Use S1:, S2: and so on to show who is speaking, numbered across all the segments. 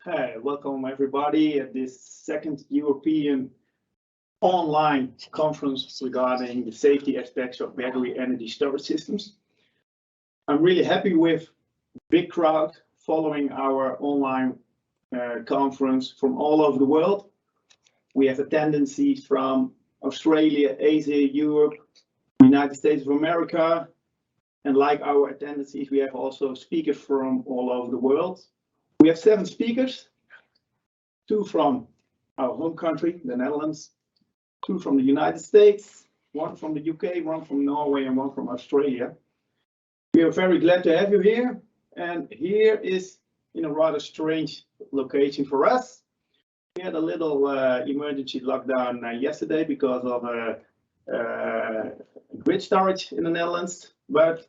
S1: Hi, welcome everybody at this second European online conference regarding the safety aspects of battery energy storage systems. I'm really happy with big crowd following our online conference from all over the world. We have attendances from Australia, Asia, Europe, United States of America, and like our attendances, we have also speakers from all over the world. We have 7 speakers, 2 from our home country, the Netherlands, 2 from the United States, 1 from the UK, 1 from Norway, and 1 from Australia. We are very glad to have you here. And here is in a rather strange location for us. We had a little emergency lockdown yesterday because of grid storage in the Netherlands, but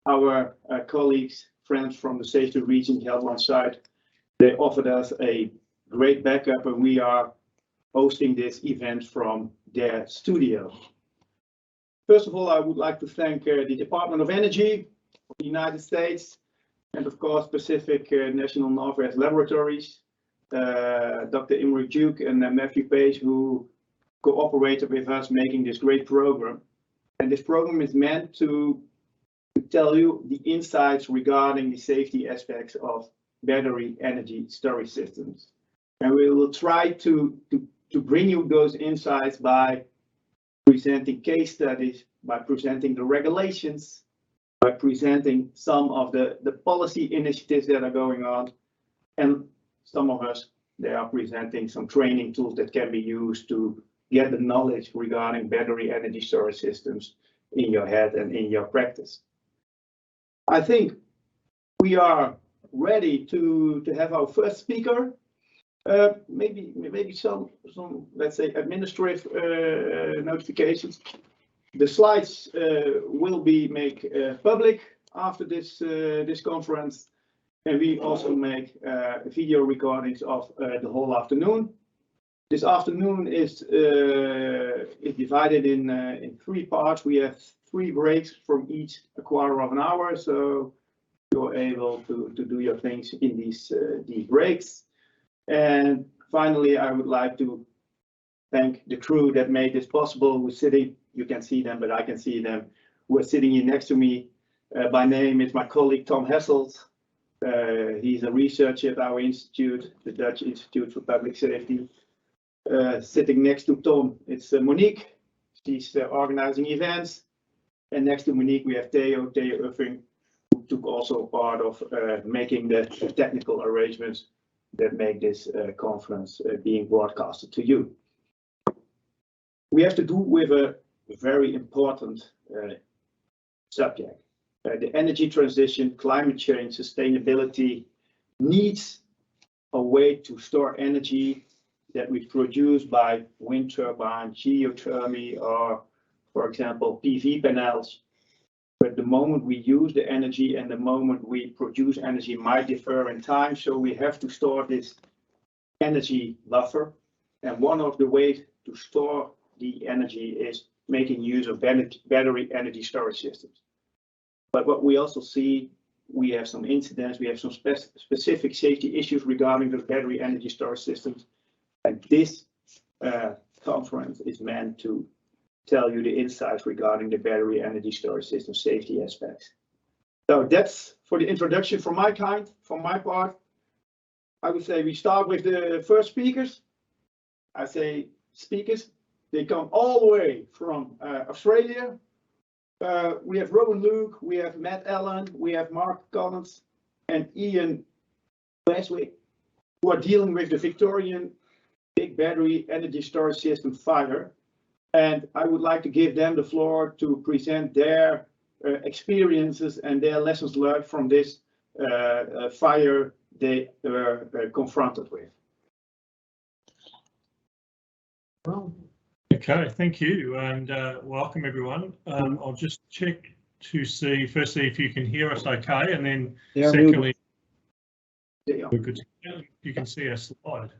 S1: our colleagues, friends from the safety region, Gelderland side, they offered us a great backup, and we are hosting this event from their studio. First of all, I would like to thank the Department of Energy of the United States and of course Pacific National Northwest Laboratories, Dr. Imre Gyuk and Matthew Paiss, who cooperated with us making this great program. And this program is meant to tell you the insights regarding the safety aspects of battery energy storage systems. And we will try to bring you those insights by presenting case studies, by presenting the regulations, by presenting some of the policy initiatives that are going on. And some of us, they are presenting some training tools that can be used to get the knowledge regarding battery energy storage systems in your head and in your practice. I think we are ready to have our first speaker. Maybe some let's say administrative notifications. The slides will be made public after this conference, and we also make video recordings of the whole afternoon. This afternoon is divided in 3 parts. We have 3 breaks from each a quarter of an hour, so you're able to do your things in these breaks. And finally, I would like to thank the crew that made this possible. We're sitting, you can see them, but I can see them. Who are sitting here next to me. By name is my colleague Tom Hessels. He's a researcher at our institute, the Dutch Institute for Public Safety. Sitting next to Tom, it's Monique. She's organizing events. And next to Monique, we have Theo Uffing, who took also part of making the technical arrangements that make this conference being broadcasted to you. We have to do with a very important subject. The energy transition, climate change, sustainability needs a way to store energy that we produce by wind turbines, geothermy, or, for example, PV panels. But the moment we use the energy and the moment we produce energy might differ in time, so we have to store this energy buffer. And one of the ways to store the energy is making use of battery energy storage systems. But what we also see, we have some incidents, we have some specific safety issues regarding the battery energy storage systems. And this conference is meant to tell you the insights regarding the battery energy storage system safety aspects. So that's for the introduction from my part. I would say we start with the first speakers. I say speakers, they come all the way from Australia. We have Rowan Luke, we have Matt Allen, we have Mark Collins and Ian Westwick, who are dealing with the Victorian big battery energy storage system fire. And I would like to give them the floor to present their experiences and their lessons learned from this fire they were confronted with.
S2: Okay, thank you, and welcome everyone. I'll just check to see firstly if you can hear us okay, and then secondly, you can see our slide.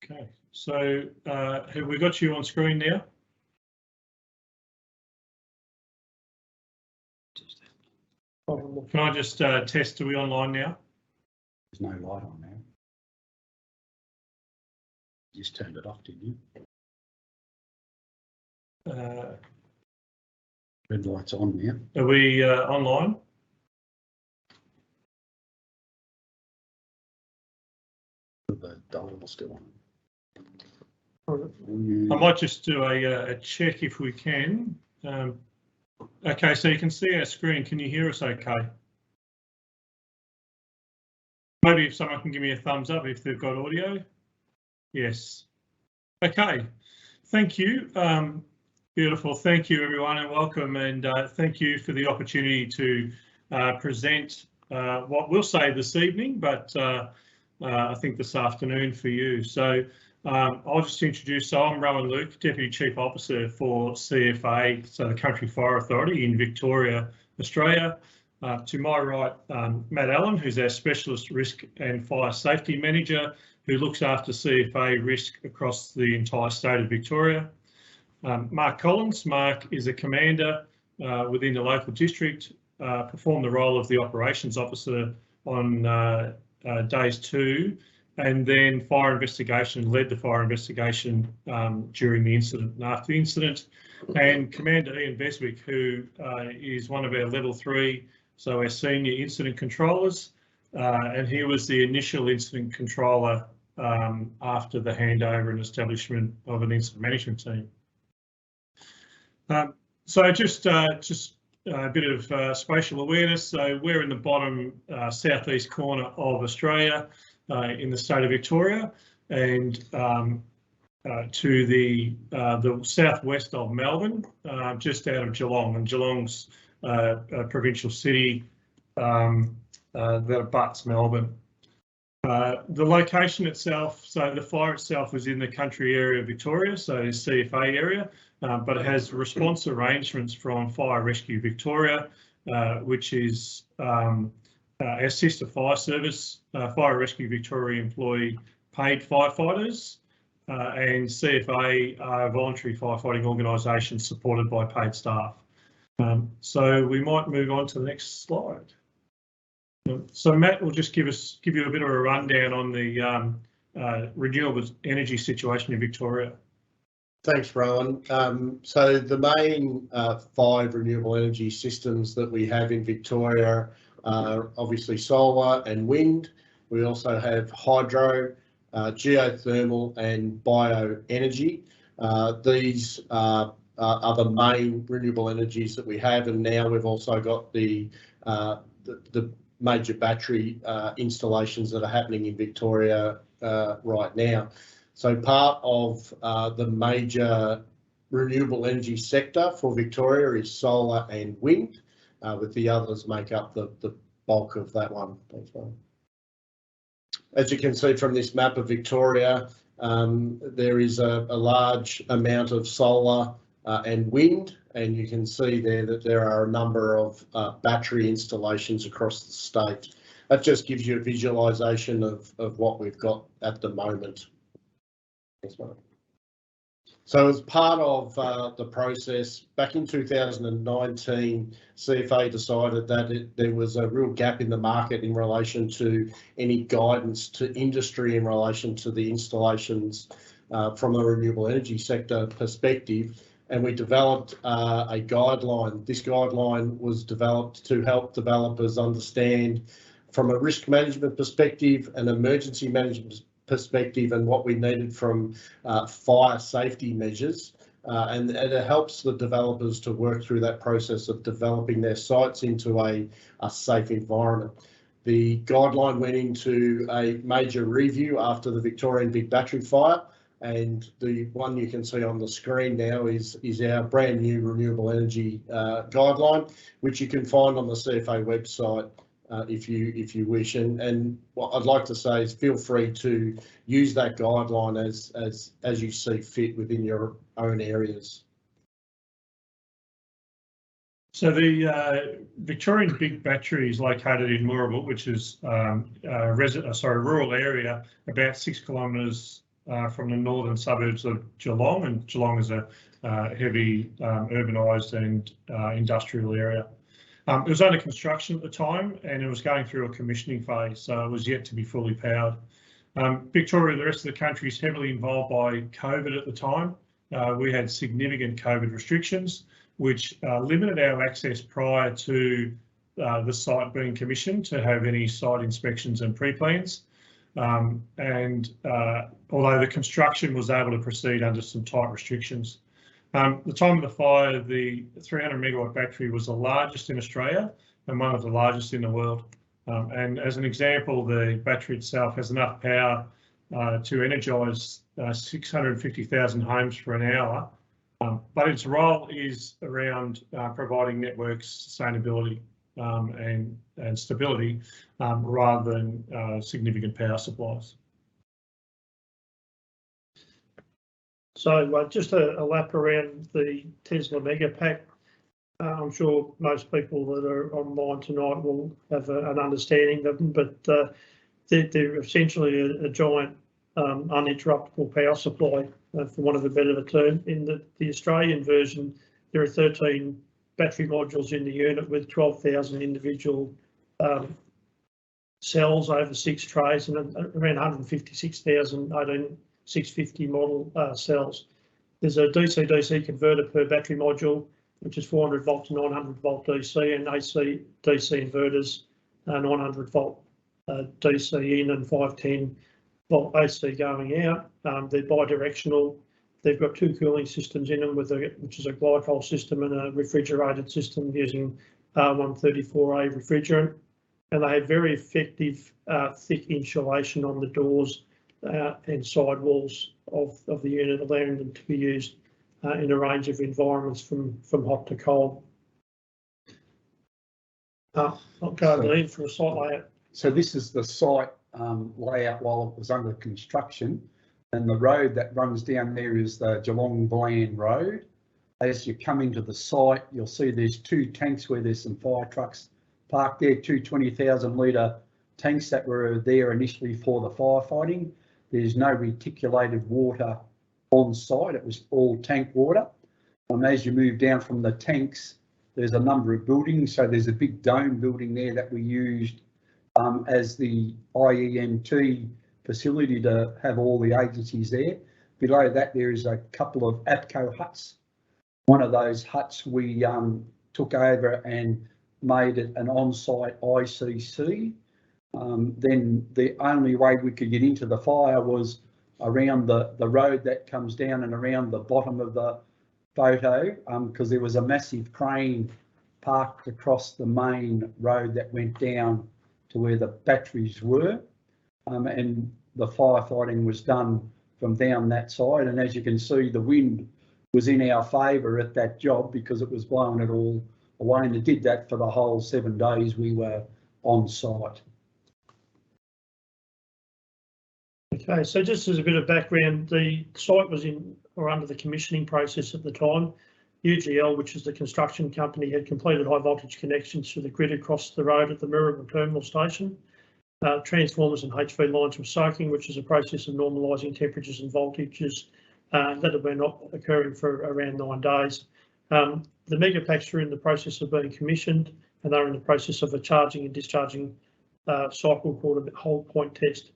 S2: Okay, so have we got you on screen now? Can I just test, are we online now?
S3: There's no light on now. You just turned it off, didn't you? Red light's on now.
S2: Are we online?
S3: The dial's still on.
S2: I might just do a check if we can. Okay, so you can see our screen. Can you hear us okay? Maybe if someone can give me a thumbs up if they've got audio. Yes. Okay, thank you. Beautiful. Thank you, everyone, and welcome. And thank you for the opportunity to present what we'll say this evening, but I think this afternoon for you. So I'll just introduce, so I'm Rowan Luke, Deputy Chief Officer for CFA, so the Country Fire Authority in Victoria, Australia. To my right, Matt Allen, who's our Specialist Risk and Fire Safety Manager, who looks after CFA risk across the entire state of Victoria. Mark Collins. Mark is a commander within the local district, performed the role of the Operations Officer on days 2, and then fire investigation, led the fire investigation during the incident and after the incident. And Commander Ian Beswick, who is one of our level 3, so our senior incident controllers, and he was the initial incident controller after the handover and establishment of an incident management team. So just a bit of spatial awareness. So we're in the bottom southeast corner of Australia, in the state of Victoria, and to the southwest of Melbourne, just out of Geelong, and Geelong's a provincial city that abuts Melbourne. The location itself, so the fire itself was in the country area of Victoria, so the CFA area, but it has response arrangements from Fire Rescue Victoria, which is our sister fire service. Fire Rescue Victoria employ paid firefighters, and CFA are a voluntary firefighting organisation supported by paid staff. So we might move on to the next slide. So Matt will just give you a bit of a rundown on the renewable energy situation in Victoria.
S4: Thanks, Rowan. So the main 5 renewable energy systems that we have in Victoria are obviously solar and wind. We also have hydro, geothermal and bioenergy. These are the main renewable energies that we have, and now we've also got the major battery installations that are happening in Victoria right now. So part of the major renewable energy sector for Victoria is solar and wind, with the others make up the bulk of that one. Thanks, Rowan. As you can see from this map of Victoria, there is a large amount of solar and wind, and you can see there that there are a number of battery installations across the state. That just gives you a visualisation of what we've got at the moment. Thanks, Mark. So as part of the process, back in 2019, CFA decided that there was a real gap in the market in relation to any guidance to industry in relation to the installations from a renewable energy sector perspective, and we developed a guideline. This guideline was developed to help developers understand from a risk management perspective, an emergency management perspective, and what we needed from fire safety measures, and it helps the developers to work through that process of developing their sites into a safe environment. The guideline went into a major review after the Victorian big battery fire, and the one you can see on the screen now is our brand new renewable energy guideline, which you can find on the CFA website if you wish. And what I'd like to say is feel free to use that guideline as you see fit within your own areas.
S2: So the Victorian big battery is located in Moorabool, which is a rural area about 6 kilometres from the northern suburbs of Geelong, and Geelong is a heavy urbanised and industrial area. It was under construction at the time and it was going through a commissioning phase, so it was yet to be fully powered. Victoria, the rest of the country, is heavily involved by COVID at the time. We had significant COVID restrictions, which limited our access prior to the site being commissioned to have any site inspections and pre-plans. Although the construction was able to proceed under some tight restrictions. The time of the fire, the 300 megawatt battery was the largest in Australia and one of the largest in the world. And as an example, the battery itself has enough power to energise 650,000 homes for an hour, but its role is around providing network sustainability and stability rather than significant power supplies.
S5: So just a lap around the Tesla Megapack. I'm sure most people that are online tonight will have an understanding of them, but they're essentially a giant uninterruptible power supply, for want of a better term. In the Australian version, there are 13 battery modules in the unit with 12,000 individual cells over 6 trays and around 156,000 18650 model cells. There's a DC-DC converter per battery module, which is 400 volt to 900 volt DC, and AC DC inverters, 900 volt DC in and 510 volt AC going out. They're bi-directional. They've got 2 cooling systems in them, which is a glycol system and a refrigerated system using R134A refrigerant. And they have very effective thick insulation on the doors and side walls of the unit, allowing them to be used in a range of environments from hot to cold. I'll go over in for a site layout.
S3: So this is the site layout while it was under construction, and the road that runs down there is the Geelong Bland Road. As you come into the site, you'll see there's 2 tanks where there's some fire trucks parked there, 2 20,000 litre tanks that were there initially for the firefighting. There's no reticulated water on site, it was all tank water. As you move down from the tanks, there's a number of buildings. So there's a big dome building there that we used as the IEMT facility to have all the agencies there. Below that, there is a couple of APCO huts. One of those huts we took over and made it an on-site ICC. Then the only way we could get into the fire was around the road that comes down and around the bottom of the photo, because there was a massive crane parked across the main road that went down to where the batteries were, and the firefighting was done from down that side. And as you can see, the wind was in our favour at that job because it was blowing it all away, and it did that for the whole 7 days we were on site.
S5: Okay, so just as a bit of background, the site was in or under the commissioning process at the time. UGL, which is the construction company, had completed high voltage connections to the grid across the road at the Mirrabel terminal station. Transformers and HV lines were soaking, which is a process of normalising temperatures and voltages that have been occurring for around 9 days. The Megapacks are in the process of being commissioned, and they're in the process of a charging and discharging cycle called a hold point test.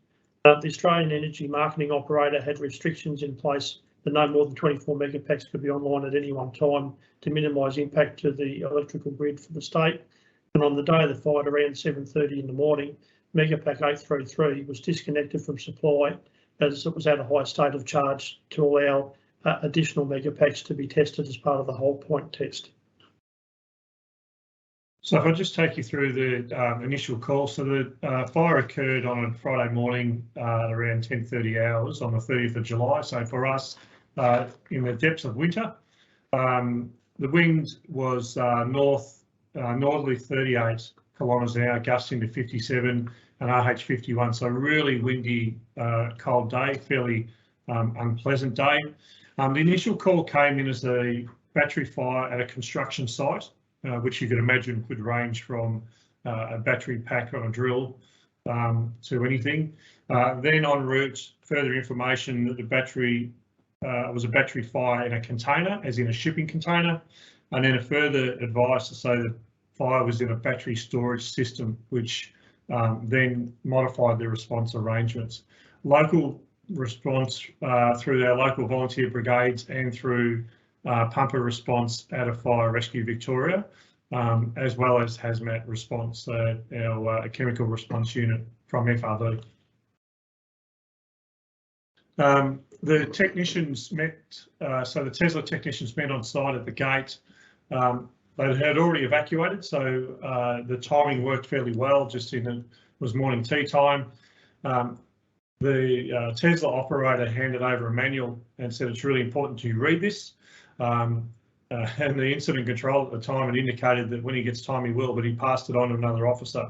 S5: The Australian Energy Marketing Operator had restrictions in place that no more than 24 megapacks could be online at any one time to minimise impact to the electrical grid for the state. And on the day of the fire, around 7:30 in the morning, Megapack 833 was disconnected from supply as it was at a high state of charge to allow additional megapacks to be tested as part of the hold point test.
S2: So if I just take you through the initial call. So the fire occurred on a Friday morning at around 10:30 hours on the 30th of July. So for us, in the depths of winter, the wind was northerly 38 kilometres an hour, gusting to 57 and RH 51. So really windy, cold day, fairly unpleasant day. The initial call came in as a battery fire at a construction site, which you could imagine could range from a battery pack on a drill to anything. Then en route, further information that the battery was a battery fire in a container, as in a shipping container, and then a further advice to say that fire was in a battery storage system, which then modified the response arrangements. Local response through our local volunteer brigades and through pumper response out of Fire Rescue Victoria, as well as hazmat response, our chemical response unit from FRV. The technicians met, so the Tesla technicians met on site at the gate. They had already evacuated, so the timing worked fairly well. Just it was morning tea time. The Tesla operator handed over a manual and said, "It's really important you read this." And the incident control at the time had indicated that when he gets time he will, but he passed it on to another officer.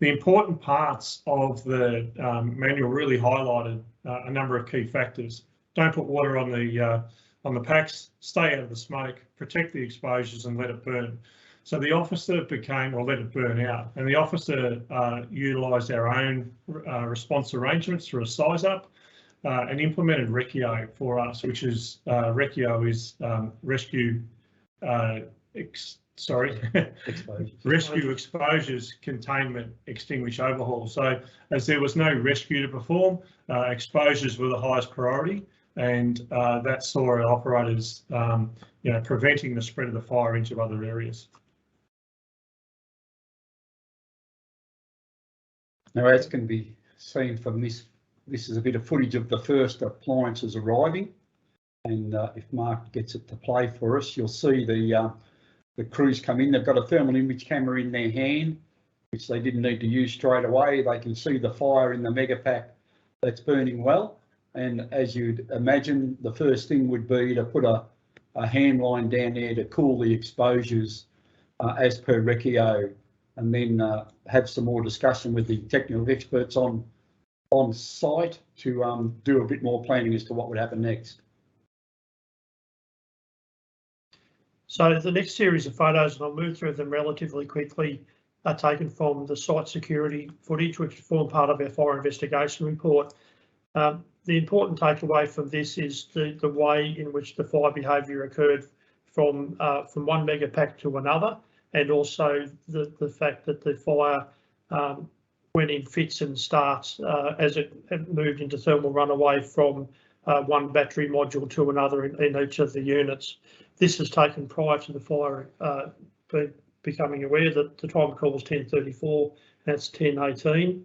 S2: The important parts of the manual really highlighted a number of key factors. Don't put water on the packs, stay out of the smoke, protect the exposures and let it burn. So the officer let it burn out, and the officer utilised our own response arrangements through a size up and implemented Recchio for us, which is Recchio is rescue rescue exposures containment extinguish overhaul. So as there was no rescue to perform, exposures were the highest priority, and that saw our operators preventing the spread of the fire into other areas.
S3: Now, as can be seen from this is a bit of footage of the first appliances arriving, and if Mark gets it to play for us, you'll see the crews come in. They've got a thermal image camera in their hand, which they didn't need to use straight away. They can see the fire in the mega pack that's burning well, and as you'd imagine, the first thing would be to put a hand line down there to cool the exposures as per Recchio, and then have some more discussion with the technical experts on site to do a bit more planning as to what would happen next.
S5: So the next series of photos, and I'll move through them relatively quickly, are taken from the site security footage, which form part of our fire investigation report. The important takeaway from this is the way in which the fire behaviour occurred from one mega pack to another, and also the fact that the fire went in fits and starts as it moved into thermal runaway from one battery module to another in each of the units. This is taken prior to the fire becoming aware that the time of call was 10:34, that's 10:18.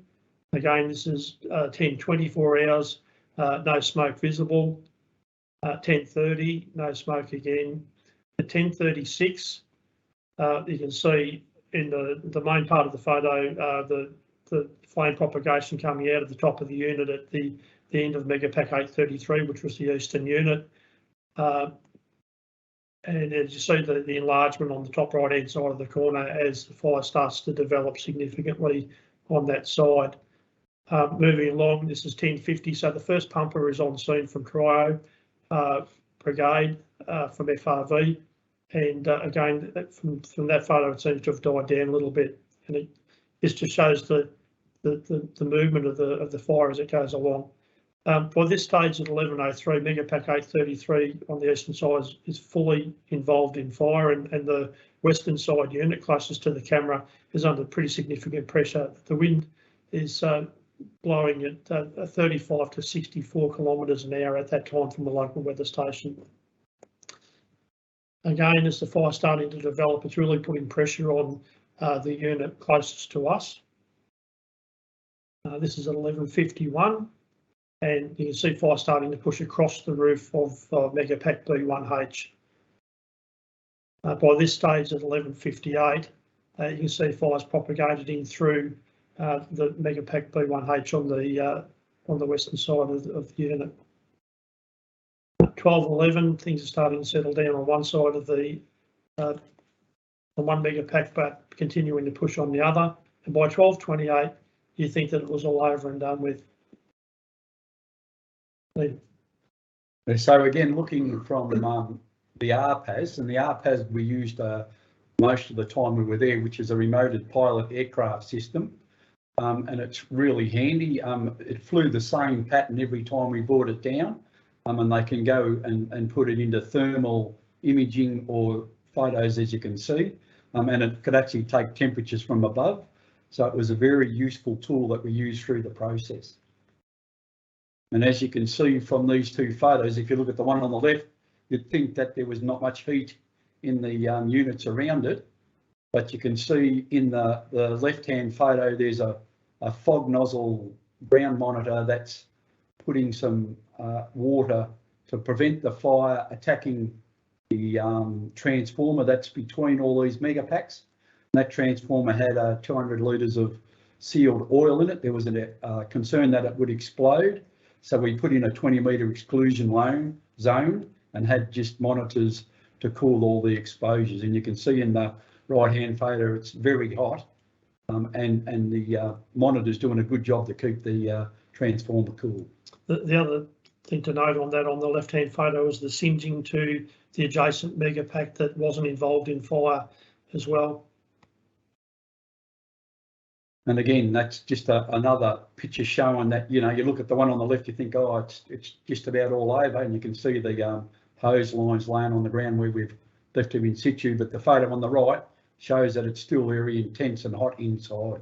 S5: Again, this is 10:24 hours, no smoke visible. 10:30, no smoke again. At 10:36, you can see in the main part of the photo the flame propagation coming out of the top of the unit at the end of Megapack 833, which was the eastern unit. And as you see the enlargement on the top right hand side of the corner as the fire starts to develop significantly on that side. Moving along, this is 10:50, so the first pumper is on scene from Cryo Brigade from FRV, and again from that photo it seems to have died down a little bit, and this just shows the movement of the fire as it goes along. By this stage at 11:03, Megapack 833 on the eastern side is fully involved in fire, and the western side unit closest to the camera is under pretty significant pressure. The wind is blowing at 35 to 64 kilometres an hour at that time from the local weather station. Again, as the fire's starting to develop, it's really putting pressure on the unit closest to us. This is at 11:51. And you can see fire starting to push across the roof of Megapack B1H. By this stage at 11:58, you can see fires propagated in through the Megapack B1H on the western side of the unit. 12:11, things are starting to settle down on one side of the one Megapack, but continuing to push on the other. And by 12:28, you think that it was all over and done with.
S3: So again, looking from the RPAS, and the RPAS we used most of the time we were there, which is a remoted pilot aircraft system, and it's really handy. It flew the same pattern every time we brought it down, and they can go and put it into thermal imaging or photos, as you can see. and it could actually take temperatures from above. So it was a very useful tool that we used through the process. And as you can see from these two photos, if you look at the one on the left, you'd think that there was not much heat in the units around it. But you can see in the left-hand photo, there's a fog nozzle ground monitor that's putting some water to prevent the fire attacking the transformer that's between all these megapacks. That transformer had 200 litres of sealed oil in it. There was a concern that it would explode. So we put in a 20-metre exclusion zone and had just monitors to cool all the exposures. And you can see in the right-hand photo, it's very hot, and the monitor's doing a good job to keep the transformer cool.
S5: The other thing to note on that, on the left-hand photo, is the singeing to the adjacent megapack that wasn't involved in fire as well.
S3: And again, that's just another picture showing that, you know, you look at the one on the left, you think, oh, it's just about all over, and you can see the hose lines laying on the ground where we've left them in situ, but the photo on the right shows that it's still very intense and hot inside.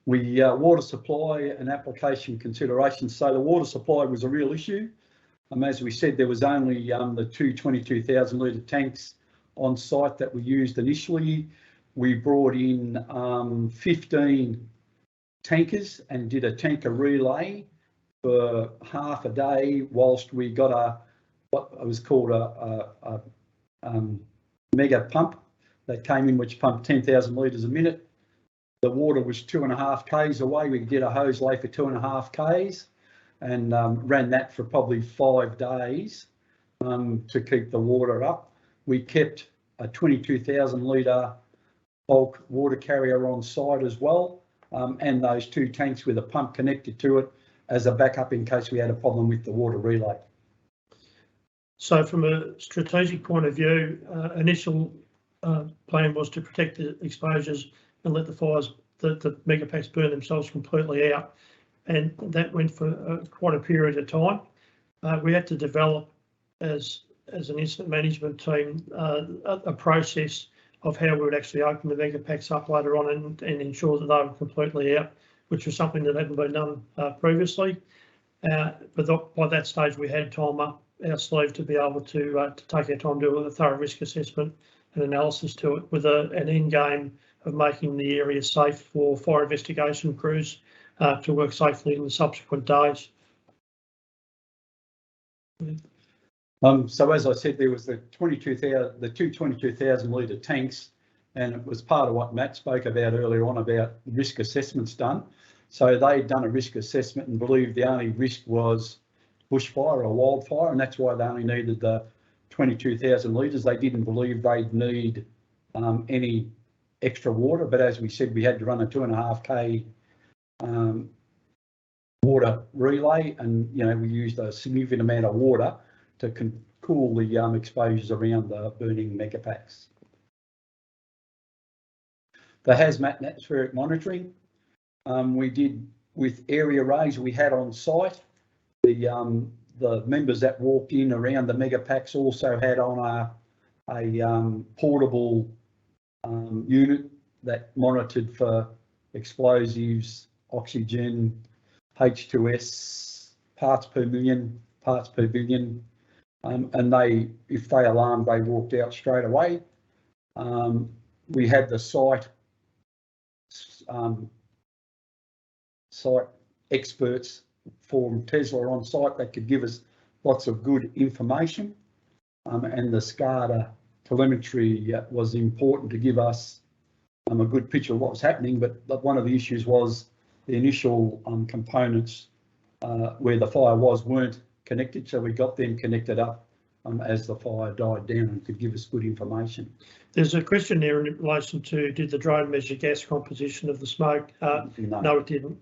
S3: Water supply and application considerations. So the water supply was a real issue. As we said, there was only the two 22,000 litre tanks on site that we used initially. We brought in 15 tankers and did a tanker relay for half a day whilst we got what was called a mega pump that came in, which pumped 10,000 litres a minute. The water was 2.5 k's away. We did a hose lay for 2.5 k's and ran that for probably 5 days to keep the water up. We kept a 22,000 litre bulk water carrier on site as well, and those two tanks with a pump connected to it as a backup in case we had a problem with the water relay.
S5: So from a strategic point of view, initial plan was to protect the exposures and let the fires, the megapacks burn themselves completely out. And that went for quite a period of time. We had to develop as an incident management team a process of how we would actually open the megapacks up later on and ensure that they were completely out, which was something that hadn't been done previously. But by that stage, we had time up our sleeve to be able to take our time to do a thorough risk assessment and analysis to it, with an end game of making the area safe for fire investigation crews to work safely in the subsequent days.
S3: So as I said, there was the two 22,000 litre tanks, and it was part of what Matt spoke about earlier on about risk assessments done. So they'd done a risk assessment and believed the only risk was bushfire or wildfire, and that's why they only needed the 22,000 litres. They didn't believe they'd need any extra water, but as we said, we had to run a 2.5 k water relay, and you know, we used a significant amount of water to cool the exposures around the burning megapacks. The hazmat and atmospheric monitoring we did with area rays we had on site. The members that walked in around the megapacks also had on a portable unit that monitored for explosives, oxygen, H2S, parts per million, parts per billion, and if they alarmed, they walked out straight away. We had the site experts from Tesla on site that could give us lots of good information, and the SCADA telemetry was important to give us a good picture of what was happening. But one of the issues was the initial components where the fire weren't connected, so we got them connected up as the fire died down and could give us good information.
S5: There's a question there in relation to, did the drone measure gas composition of the smoke? No, it didn't.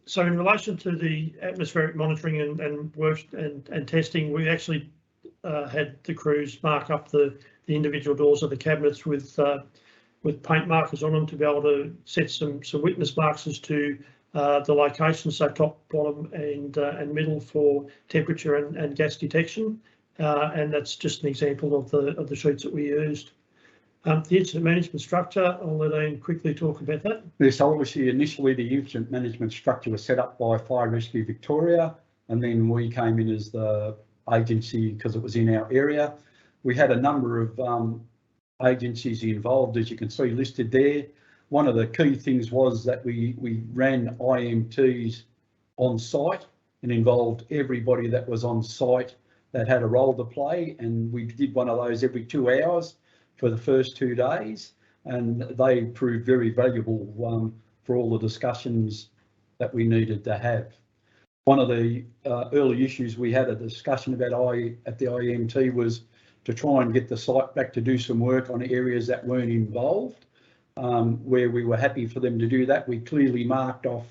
S5: So in relation to the atmospheric monitoring and work and testing, we actually had the crews mark up the individual doors of the cabinets with paint markers on them to be able to set some witness marks as to the locations, so top, bottom and middle for temperature and gas detection. and that's just an example of the sheets that we used. The incident management structure, I'll let Ian quickly talk about that.
S3: Yes, obviously initially the incident management structure was set up by Fire Rescue Victoria, and then we came in as the agency because it was in our area. We had a number of agencies involved, as you can see listed there. One of the key things was that we ran IMTs on site and involved everybody that was on site that had a role to play, and we did one of those every 2 hours for the first 2 days, and they proved very valuable for all the discussions that we needed to have. One of the early issues we had a discussion about at the IMT was to try and get the site back to do some work on areas that weren't involved. Where we were happy for them to do that, we clearly marked off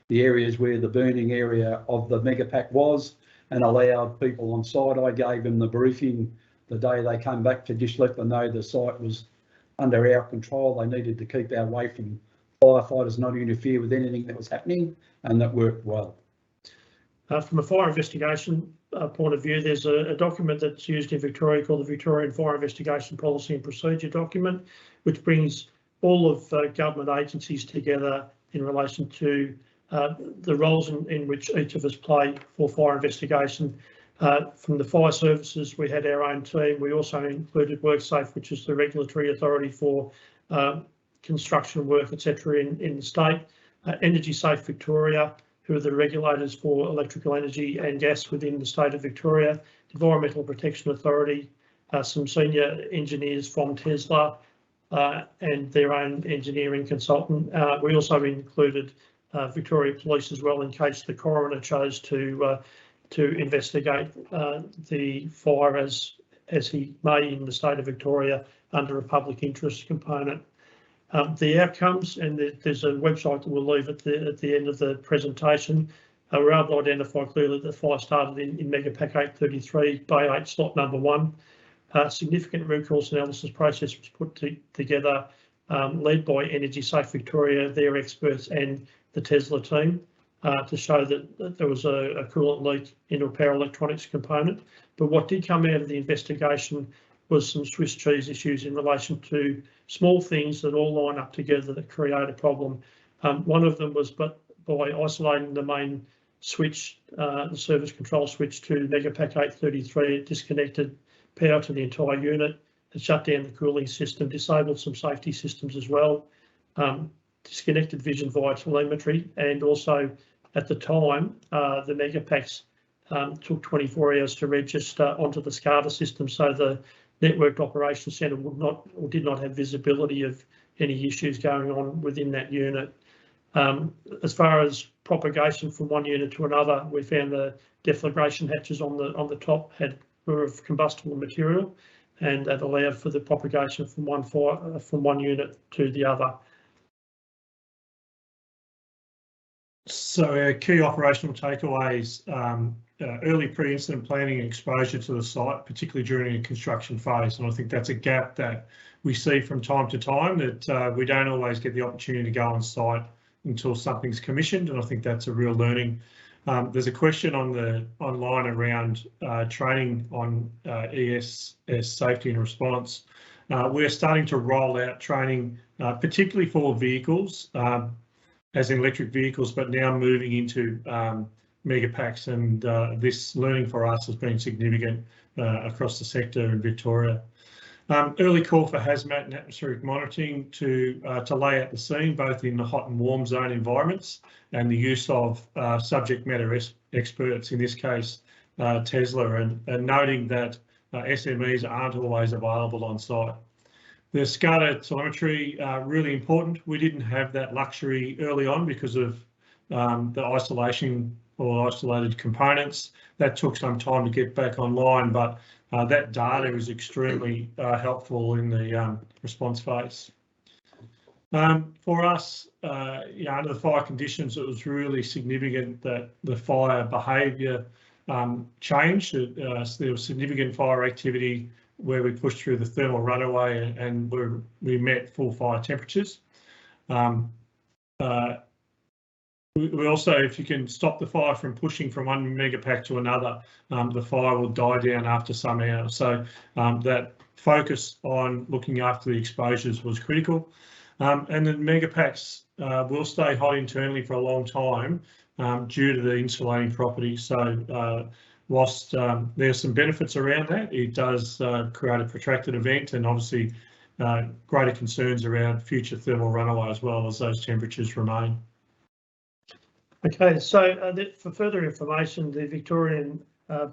S3: the areas where the burning area of the megapack was and allowed people on site. I gave them the briefing the day they came back to just let them know the site was under our control. They needed to keep away from firefighters, not interfere with anything that was happening, and that worked well.
S5: From a fire investigation point of view, there's a document that's used in Victoria called the Victorian Fire Investigation Policy and Procedure document, which brings all of government agencies together in relation to the roles in which each of us play for fire investigation. From the fire services, we had our own team. We also included WorkSafe, which is the regulatory authority for construction work, etc. in the state. Energy Safe Victoria, who are the regulators for electrical energy and gas within the state of Victoria. Environmental Protection Authority, some senior engineers from Tesla and their own engineering consultant. We also included Victoria Police as well, in case the coroner chose to investigate the fire as he may in the state of Victoria under a public interest component. The outcomes, and there's a website that we'll leave at the end of the presentation. We're able to identify clearly that the fire started in Megapack 833, Bay 8, slot number 1. Significant root cause analysis process was put together, led by Energy Safe Victoria, their experts, and the Tesla team, to show that there was a coolant leak into a power electronics component. But what did come out of the investigation was some Swiss cheese issues in relation to small things that all line up together that create a problem. One of them was by isolating the main switch, the service control switch to Megapack 833, it disconnected power to the entire unit. It shut down the cooling system, disabled some safety systems as well, disconnected vision via telemetry, and also at the time the Megapacks took 24 hours to register onto the SCADA system, so the Networked Operations Centre did not have visibility of any issues going on within that unit. As far as propagation from one unit to another, we found the deflagration hatches on the top were of combustible material, and that allowed for the propagation from one unit to the other.
S2: So our key operational takeaways, early pre-incident planning and exposure to the site, particularly during a construction phase. And I think that's a gap that we see from time to time, that we don't always get the opportunity to go on site until something's commissioned. And I think that's a real learning. There's a question online around training on ESS safety and response. We're starting to roll out training, particularly for vehicles, as in electric vehicles, but now moving into megapacks, and this learning for us has been significant across the sector in Victoria. Early call for hazmat and atmospheric monitoring to lay out the scene, both in the hot and warm zone environments, and the use of subject matter experts, in this case Tesla, and noting that SMEs aren't always available on site. The SCADA telemetry, really important. We didn't have that luxury early on because of the isolation or isolated components. That took some time to get back online, but that data is extremely helpful in the response phase. For us, under the fire conditions, it was really significant that the fire behaviour changed. There was significant fire activity where we pushed through the thermal runaway and we met full fire temperatures. we also, if you can stop the fire from pushing from one megapack to another, the fire will die down after some hours. So that focus on looking after the exposures was critical. And the megapacks will stay hot internally for a long time due to the insulating properties. So whilst there's some benefits around that, it does create a protracted event, and obviously greater concerns around future thermal runaway as well as those temperatures remain.
S5: Okay, so for further information, the Victorian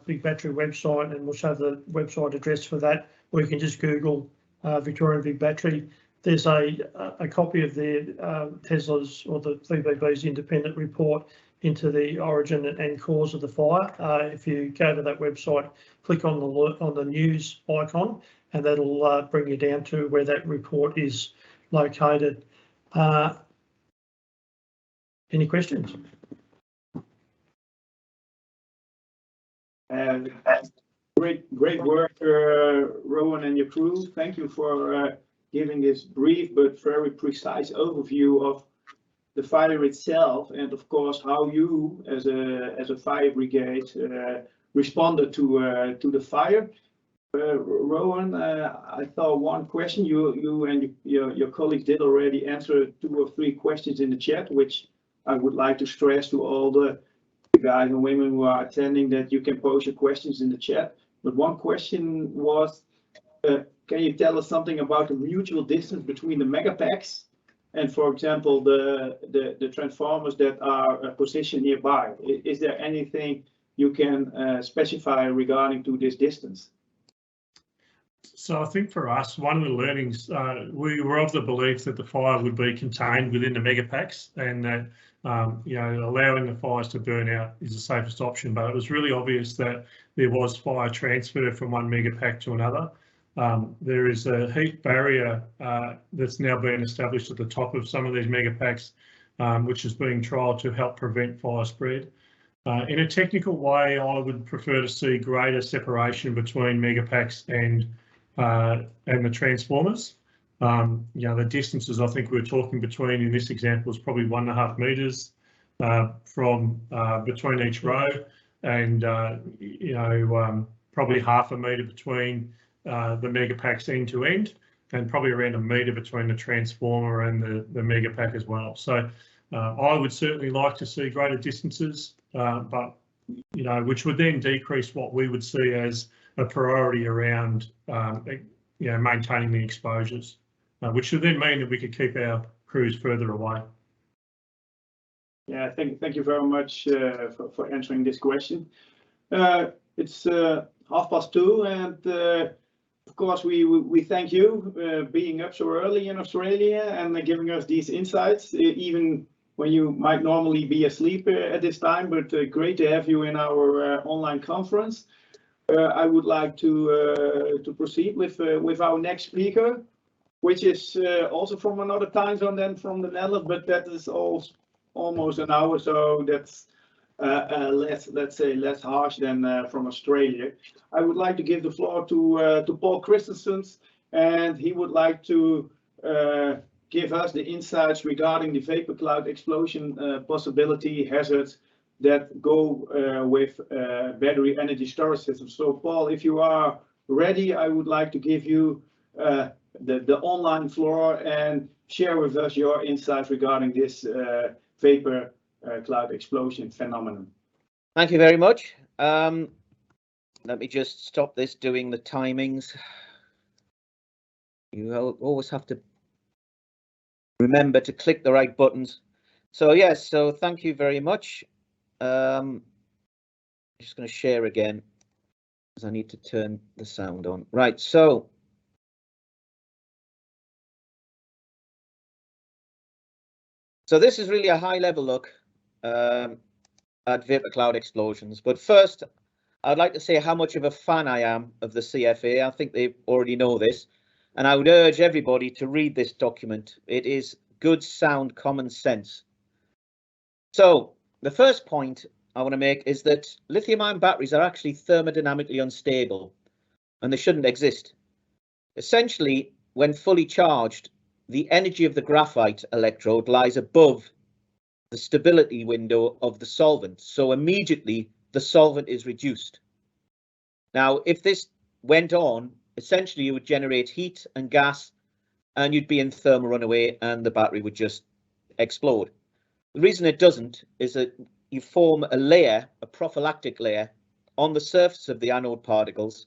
S5: Big Battery website, and we'll show the website address for that, or you can just Google Victorian Big Battery. There's a copy of the Tesla's or the VBB's independent report into the origin and cause of the fire. If you go to that website, click on the news icon, and that'll bring you down to where that report is located. Any questions?
S1: And great work, Rowan and your crew. Thank you for giving this brief but very precise overview of the fire itself, and of course how you, as a fire brigade, responded to the fire. Rowan, I thought one question you and your colleagues did already answer 2 or 3 questions in the chat, which I would like to stress to all the guys and women who are attending that you can post your questions in the chat. But one question was, can you tell us something about the mutual distance between the megapacks and, for example, the transformers that are positioned nearby? Is there anything you can specify regarding to this distance?
S2: So I think for us, one of the learnings, we were of the belief that the fire would be contained within the megapacks, and that allowing the fires to burn out is the safest option. But it was really obvious that there was fire transfer from one megapack to another. There is a heat barrier that's now been established at the top of some of these megapacks, which is being trialled to help prevent fire spread. In a technical way, I would prefer to see greater separation between megapacks and the transformers. The distances I think we're talking between in this example is probably 1.5 metres from between each row, and probably 0.5 metre between the megapacks end to end, and probably around 1 metre between the transformer and the megapack as well. So I would certainly like to see greater distances, but which would then decrease what we would see as a priority around maintaining the exposures, which would then mean that we could keep our crews further away.
S1: Yeah, thank you very much for answering this question. It's 2:30, and of course we thank you being up so early in Australia and giving us these insights, even when you might normally be asleep at this time. But great to have you in our online conference. I would like to proceed with our next speaker, which is also from another time zone than from the Netherlands, but that is almost an hour, so that's less harsh than from Australia. I would like to give the floor to Paul Christensen, and he would like to give us the insights regarding the vapor cloud explosion possibility hazards that go with battery energy storage systems. So Paul, if you are ready, I would like to give you the online floor and share with us your insights regarding this vapor cloud explosion phenomenon.
S6: Thank you very much. Let me just stop this doing the timings. You always have to remember to click the right buttons. So yes, so thank you very much. I'm just going to share again because I need to turn the sound on. Right, so this is really a high level look at vapor cloud explosions. But first, I'd like to say how much of a fan I am of the CFA. I think they already know this, and I would urge everybody to read this document. It is good, sound, common sense. So the first point I want to make is that lithium-ion batteries are actually thermodynamically unstable, and they shouldn't exist. Essentially, when fully charged, the energy of the graphite electrode lies above the stability window of the solvent. So immediately the solvent is reduced. Now, if this went on, essentially you would generate heat and gas and you'd be in thermal runaway and the battery would just explode. The reason it doesn't is that you form a layer, a prophylactic layer, on the surface of the anode particles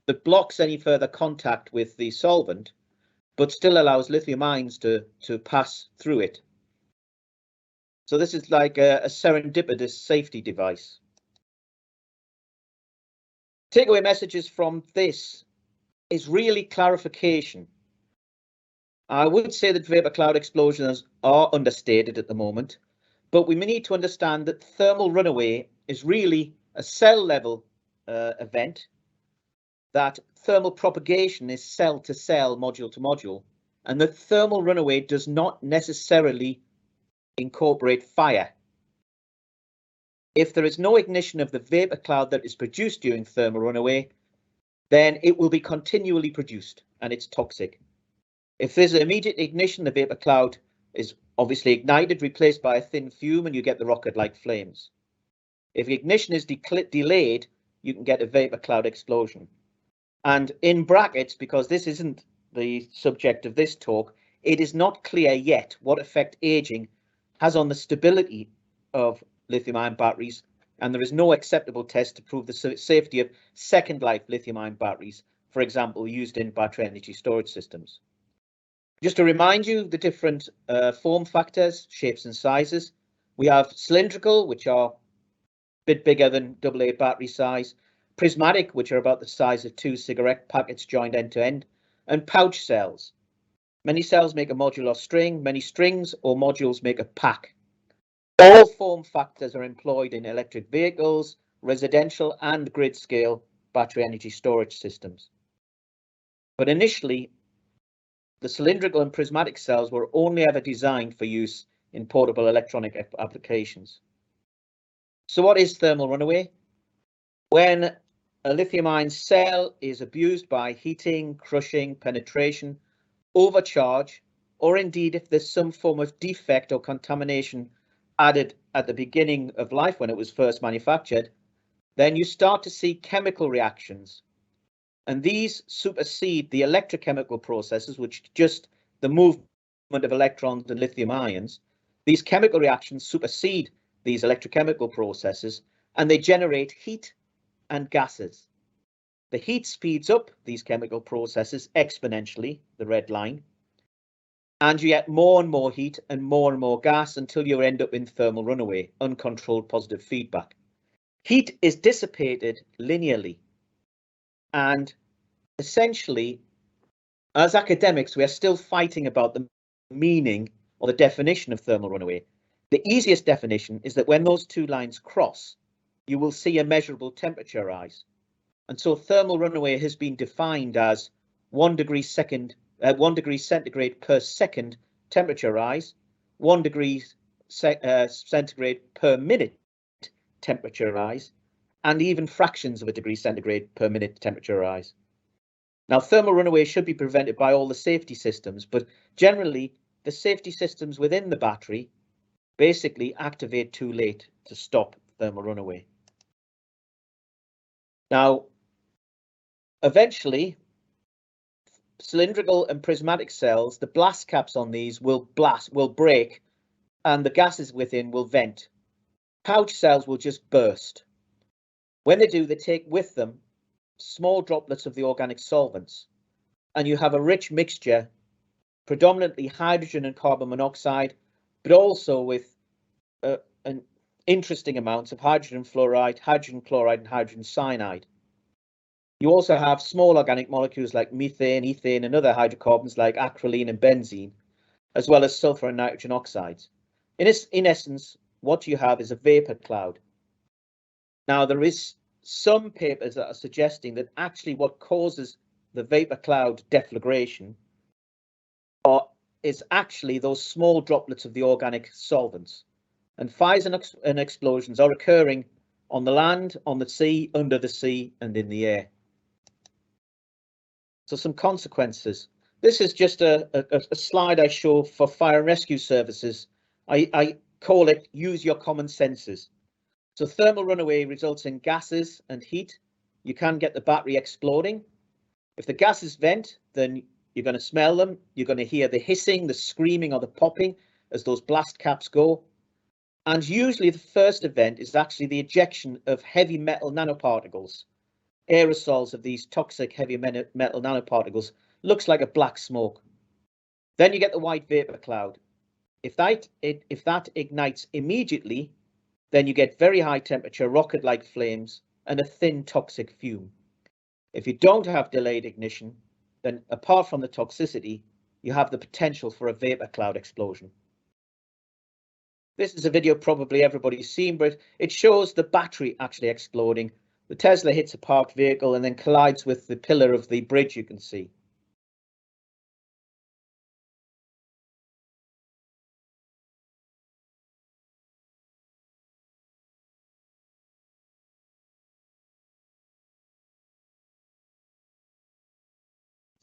S6: that blocks any further contact with the solvent, but still allows lithium ions to pass through it. So this is like a serendipitous safety device. Takeaway messages from this is really clarification. I would say that vapor cloud explosions are understated at the moment, but we need to understand that thermal runaway is really a cell level event, that thermal propagation is cell to cell, module to module, and that thermal runaway does not necessarily incorporate fire. If there is no ignition of the vapor cloud that is produced during thermal runaway, then it will be continually produced and it's toxic. If there's an immediate ignition, the vapor cloud is obviously ignited, replaced by a thin fume, and you get the rocket-like flames. If the ignition is delayed, you can get a vapor cloud explosion. And in brackets, because this isn't the subject of this talk, it is not clear yet what effect aging has on the stability of lithium-ion batteries, and there is no acceptable test to prove the safety of second-life lithium-ion batteries, for example, used in battery energy storage systems. Just to remind you, the different form factors, shapes and sizes. We have cylindrical, which are a bit bigger than AA battery size, prismatic, which are about the size of 2 cigarette packets joined end to end, and pouch cells. Many cells make a module or string, many strings or modules make a pack. All form factors are employed in electric vehicles, residential and grid scale battery energy storage systems. But initially, the cylindrical and prismatic cells were only ever designed for use in portable electronic applications. So what is thermal runaway? When a lithium-ion cell is abused by heating, crushing, penetration, overcharge, or indeed if there's some form of defect or contamination added at the beginning of life when it was first manufactured, then you start to see chemical reactions. And these supersede the electrochemical processes, which just the movement of electrons and lithium ions. These chemical reactions supersede these electrochemical processes and they generate heat and gases. The heat speeds up these chemical processes exponentially, the red line, and you get more and more heat and more gas until you end up in thermal runaway, uncontrolled positive feedback. Heat is dissipated linearly, and essentially, as academics, we are still fighting about the meaning or the definition of thermal runaway. The easiest definition is that when those two lines cross, you will see a measurable temperature rise. And so thermal runaway has been defined as 1 degree centigrade per second temperature rise, 1 degree centigrade per minute temperature rise, and even fractions of a degree centigrade per minute temperature rise. Now, thermal runaway should be prevented by all the safety systems, but generally the safety systems within the battery basically activate too late to stop thermal runaway. Now, eventually, cylindrical and prismatic cells, the blast caps on these will break, and the gases within will vent. Pouch cells will just burst. When they do, they take with them small droplets of the organic solvents, and you have a rich mixture, predominantly hydrogen and carbon monoxide, but also with an interesting amounts of hydrogen fluoride, hydrogen chloride, and hydrogen cyanide. You also have small organic molecules like methane, ethane, and other hydrocarbons like acrolein and benzene, as well as sulfur and nitrogen oxides. In essence, what you have is a vapor cloud. Now, there is some papers that are suggesting that actually what causes the vapor cloud deflagration is actually those small droplets of the organic solvents. And fires and explosions are occurring on the land, on the sea, under the sea, and in the air. So some consequences. This is just a slide I show for fire and rescue services. I call it use your common senses. So thermal runaway results in gases and heat. You can get the battery exploding. If the gases vent, then you're going to smell them. You're going to hear the hissing, the screaming, or the popping as those blast caps go. And usually the first event is actually the ejection of heavy metal nanoparticles. Aerosols of these toxic heavy metal nanoparticles. Looks like a black smoke. Then you get the white vapor cloud. If that ignites immediately, then you get very high temperature rocket-like flames and a thin toxic fume. If you don't have delayed ignition, then apart from the toxicity, you have the potential for a vapor cloud explosion. This is a video probably everybody's seen, but it shows the battery actually exploding. The Tesla hits a parked vehicle and then collides with the pillar of the bridge, you can see.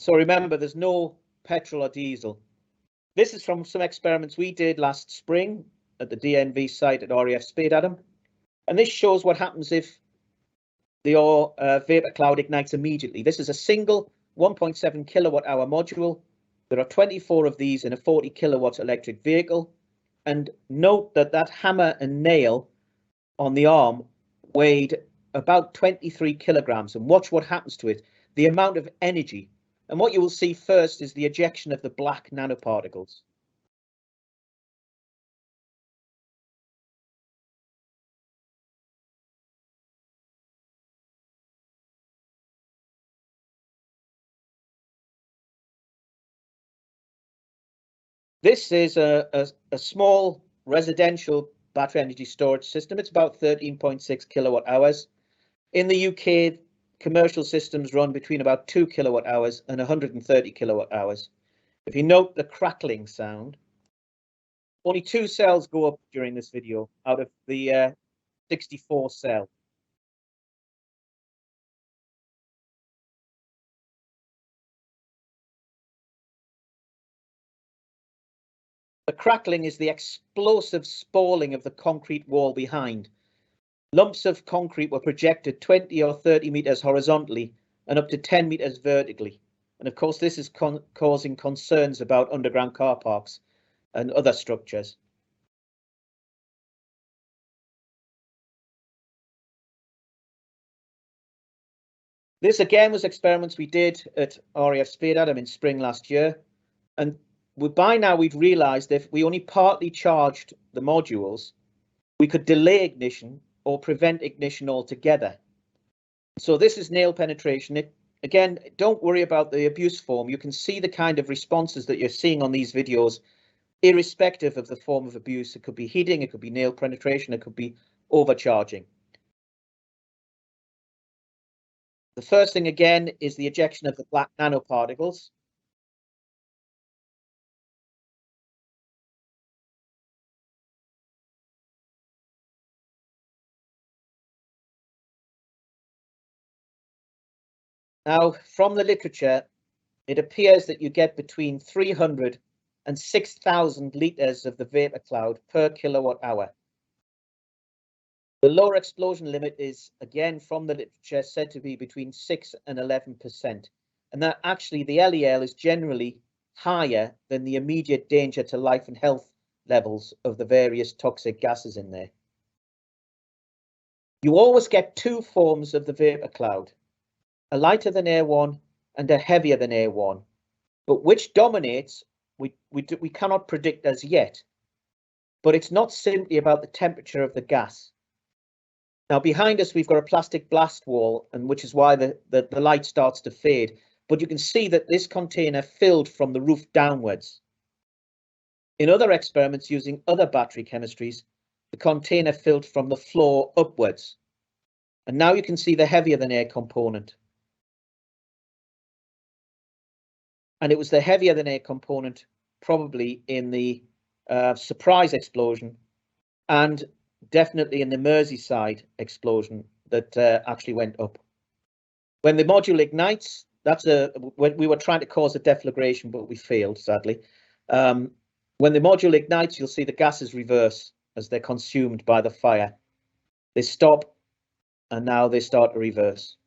S6: So remember, there's no petrol or diesel. This is from some experiments we did last spring at the DNV site at RAF Speedadam. And this shows what happens if the vapor cloud ignites immediately. This is a single 1.7 kilowatt hour module. There are 24 of these in a 40 kilowatt electric vehicle. And note that that hammer and nail on the arm weighed about 23 kilograms. And watch what happens to it, the amount of energy. And what you will see first is the ejection of the black nanoparticles. This is a small residential battery energy storage system. It's about 13.6 kilowatt hours. In the UK, commercial systems run between about 2 kilowatt hours and 130 kilowatt hours. If you note the crackling sound, only 2 cells go up during this video out of the 64 cells. The crackling is the explosive spalling of the concrete wall behind. Lumps of concrete were projected 20 or 30 meters horizontally and up to 10 meters vertically. And of course, this is causing concerns about underground car parks and other structures. This again was experiments we did at RAF Speedadam in spring last year. And by now we've realized that if we only partly charged the modules, we could delay ignition or prevent ignition altogether. So this is nail penetration. Again, don't worry about the abuse form. You can see the kind of responses that you're seeing on these videos, irrespective of the form of abuse. It could be heating, it could be nail penetration, it could be overcharging. The first thing again is the ejection of the black nanoparticles. Now, from the literature, it appears that you get between 300 and 6,000 litres of the vapour cloud per kilowatt hour. The lower explosion limit is, again, from the literature, said to be between 6 and 11%. And that actually the LEL is generally higher than the immediate danger to life and health levels of the various toxic gases in there. You always get 2 forms of the vapour cloud, a lighter than air one and a heavier than air one. But which dominates, we cannot predict as yet. But it's not simply about the temperature of the gas. Now behind us, we've got a plastic blast wall, and which is why the light starts to fade. But you can see that this container filled from the roof downwards. In other experiments using other battery chemistries, the container filled from the floor upwards. And now you can see the heavier than air component. And it was the heavier than air component probably in the surprise explosion and definitely in the Merseyside explosion that actually went up. When the module ignites, when we were trying to cause a deflagration, but we failed, sadly. When the module ignites, you'll see the gases reverse as they're consumed by the fire. They stop, and now they start to reverse.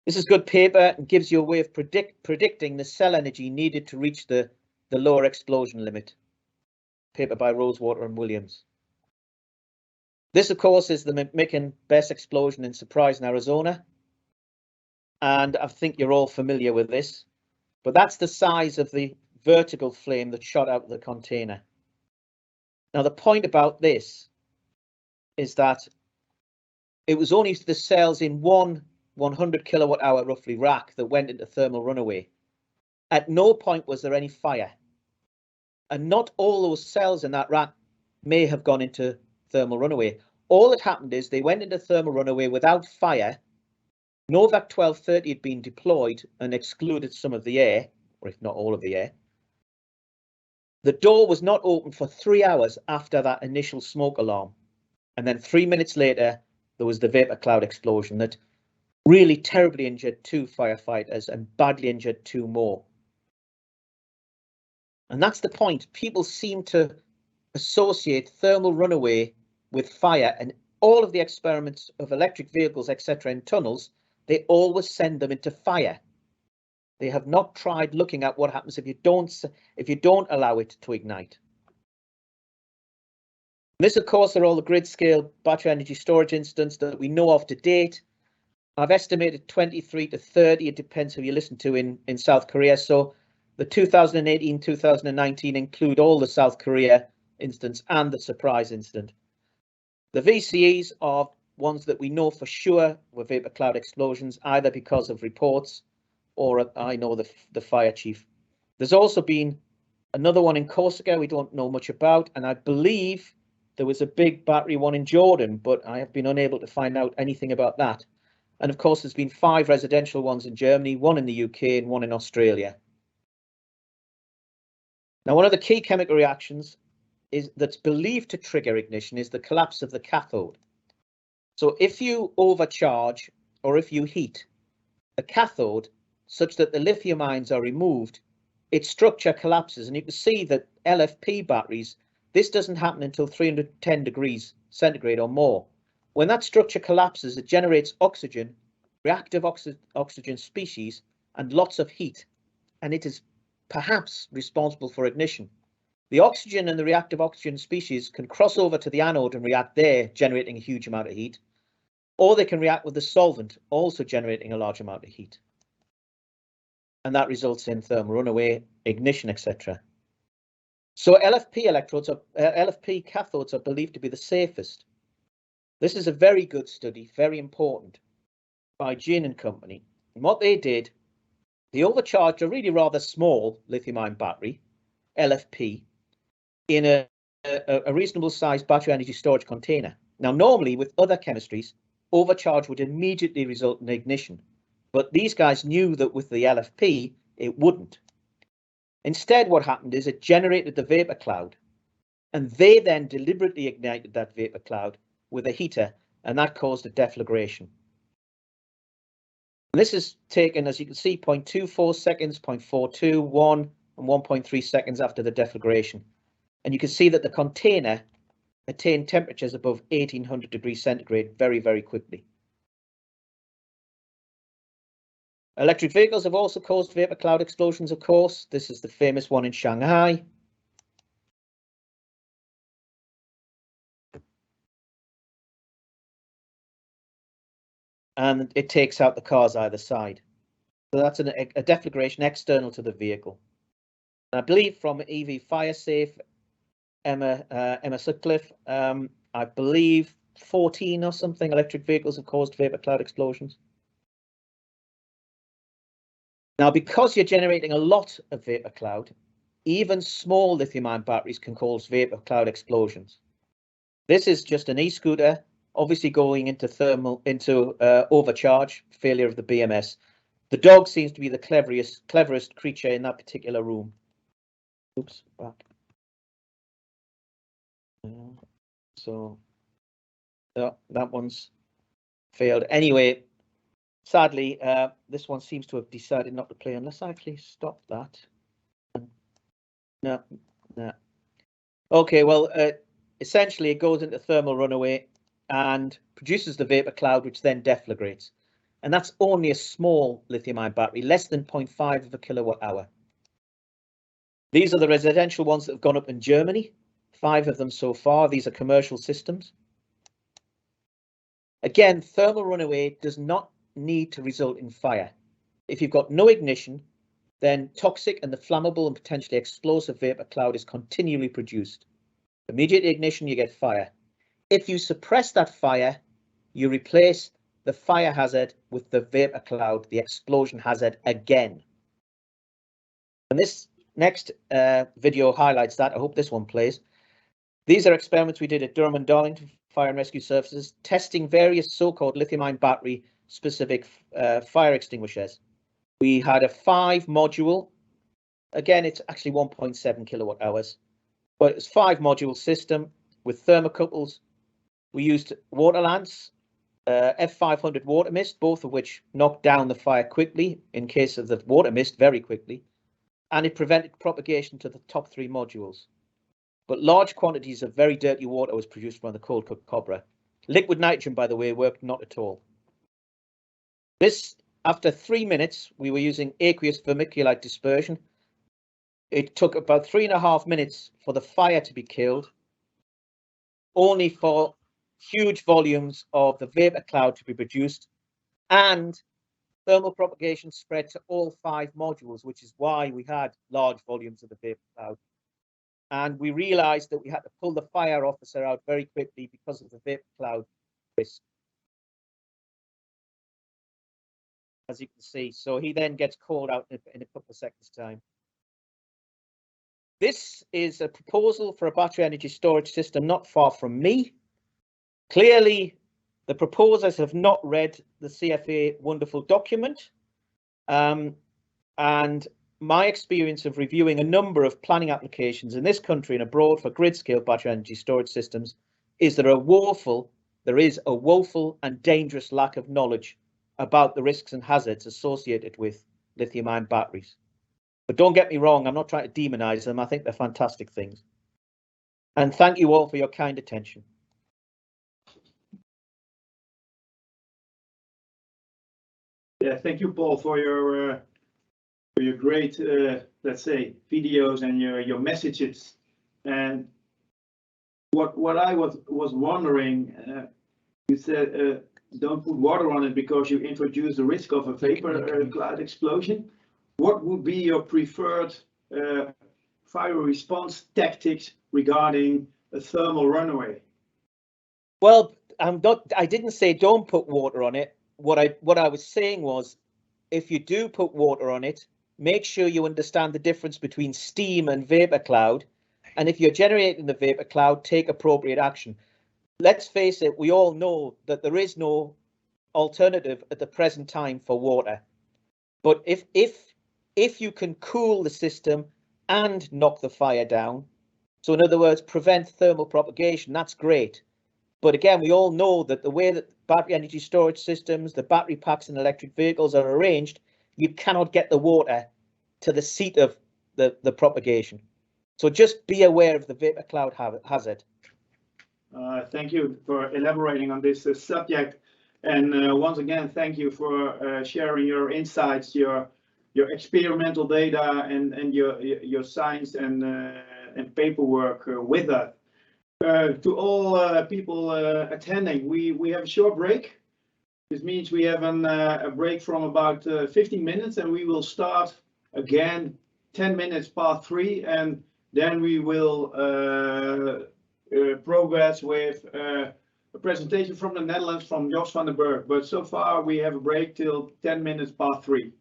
S6: This is good paper and gives you a way of predicting the cell energy needed to reach the lower explosion limit. Paper by Rosewater and Williams. This, of course, is the Baiss explosion in Surprise in Arizona. And I think you're all familiar with this, but that's the size of the vertical flame that shot out of the container. Now, the point about this is that it was only the cells in one 100 kilowatt hour roughly rack that went into thermal runaway. At no point was there any fire. And not all those cells in that rack may have gone into thermal runaway. All that happened is they went into thermal runaway without fire. Novak 1230 had been deployed and excluded some of the air, or if not all of the air. The door was not opened for 3 hours after that initial smoke alarm. And then 3 minutes later, there was the vapor cloud explosion that really terribly injured 2 firefighters and badly injured 2 more. And that's the point. People seem to associate thermal runaway with fire, and all of the experiments of electric vehicles, etc., in tunnels, they always send them into fire. They have not tried looking at what happens if you don't allow it to ignite. This, of course, are all the grid scale battery energy storage incidents that we know of to date. I've estimated 23 to 30. It depends who you listen to in South Korea. So the 2018-2019 include all the South Korea incidents and the Surprise incident. The VCEs are ones that we know for sure were vapor cloud explosions, either because of reports or I know the fire chief. There's also been another one in Corsica we don't know much about, and I believe there was a big battery one in Jordan, but I have been unable to find out anything about that. And of course, there's been 5 residential ones in Germany, 1 in the UK and 1 in Australia. Now, one of the key chemical reactions that's believed to trigger ignition is the collapse of the cathode. So if you overcharge or if you heat a cathode such that the lithium ions are removed, its structure collapses. And you can see that LFP batteries, this doesn't happen until 310 degrees centigrade or more. When that structure collapses, it generates oxygen, reactive oxygen species, and lots of heat. And it is perhaps responsible for ignition. The oxygen and the reactive oxygen species can cross over to the anode and react there, generating a huge amount of heat. Or they can react with the solvent, also generating a large amount of heat. And that results in thermal runaway, ignition, etc. So LFP LFP cathodes are believed to be the safest. This is a very good study, very important, by Jin and company. And what they did, they overcharged a really rather small lithium-ion battery, LFP, in a reasonable sized battery energy storage container. Now, normally with other chemistries, overcharge would immediately result in ignition, but these guys knew that with the LFP, it wouldn't. Instead, what happened is it generated the vapor cloud, and they then deliberately ignited that vapor cloud with a heater, and that caused a deflagration. And this is taken, as you can see, 0.24 seconds, 0.42, 1, and 1.3 seconds after the deflagration. And you can see that the container attained temperatures above 1800 degrees centigrade very, very quickly. Electric vehicles have also caused vapor cloud explosions, of course. This is the famous one in Shanghai. And it takes out the cars either side. So that's a deflagration external to the vehicle. And I believe from EV Fire Safe, Emma Sutcliffe, I believe 14 or something electric vehicles have caused vapor cloud explosions. Now, because you're generating a lot of vapor cloud, even small lithium-ion batteries can cause vapor cloud explosions. This is just an e-scooter, obviously going into overcharge, failure of the BMS. The dog seems to be the cleverest creature in that particular room. Oops, back. So that one's failed. Anyway, sadly, this one seems to have decided not to play unless I actually stop that. No. Okay, well, essentially it goes into thermal runaway and produces the vapor cloud, which then deflagrates. And that's only a small lithium-ion battery, less than 0.5 of a kilowatt hour. These are the residential ones that have gone up in Germany, 5 of them so far. These are commercial systems. Again, thermal runaway does not need to result in fire. If you've got no ignition, then toxic and the flammable and potentially explosive vapor cloud is continually produced. Immediate ignition, you get fire. If you suppress that fire, you replace the fire hazard with the vapor cloud, the explosion hazard again. And this next video highlights that. I hope this one plays. These are experiments we did at Durham and Darlington Fire and Rescue Services, testing various so-called lithium-ion battery specific fire extinguishers. We had a 5-module, again, it's actually 1.7 kilowatt hours, but it's 5-module system with thermocouples. We used water lamps, F500 water mist, both of which knocked down the fire quickly in case of the water mist very quickly, and it prevented propagation to the top 3 modules. But large quantities of very dirty water was produced from the cold cut cobra. Liquid nitrogen, by the way, worked not at all. This, after 3 minutes, we were using aqueous vermiculite dispersion. It took about 3.5 minutes for the fire to be killed, only for huge volumes of the vapor cloud to be produced, and thermal propagation spread to all 5 modules, which is why we had large volumes of the vapor cloud. And we realized that we had to pull the fire officer out very quickly because of the vapor cloud risk, as you can see. So he then gets called out in a couple of seconds' time. This is a proposal for a battery energy storage system not far from me. Clearly, the proposers have not read the CFA wonderful document. And my experience of reviewing a number of planning applications in this country and abroad for grid-scale battery energy storage systems is there is a woeful and dangerous lack of knowledge about the risks and hazards associated with lithium-ion batteries. But don't get me wrong, I'm not trying to demonize them. I think they're fantastic things. And thank you all for your kind attention.
S1: Yeah, thank you, Paul, for your great, let's say, videos and your messages. And what I was wondering, you said don't put water on it because you introduce the risk of a vapor cloud explosion. What would be your preferred fire response tactics regarding a thermal runaway?
S6: Well, I didn't say don't put water on it. What I was saying was, if you do put water on it, make sure you understand the difference between steam and vapor cloud. And if you're generating the vapor cloud, take appropriate action. Let's face it, we all know that there is no alternative at the present time for water. But if you can cool the system and knock the fire down, so in other words, prevent thermal propagation, that's great. But again, we all know that the way that battery energy storage systems, the battery packs in electric vehicles are arranged, you cannot get the water to the seat of the propagation. So just be aware of the vapor cloud hazard.
S1: Thank you for elaborating on this subject. And once again, thank you for sharing your insights, your experimental data and your science and paperwork with us. To all people attending, we have a short break. This means we have a break from about 15 minutes, and we will start again 10 minutes past 3, and then we will progress with a presentation from the Netherlands from Jos van den Burgt. But so far we have a break till 10 minutes past 3.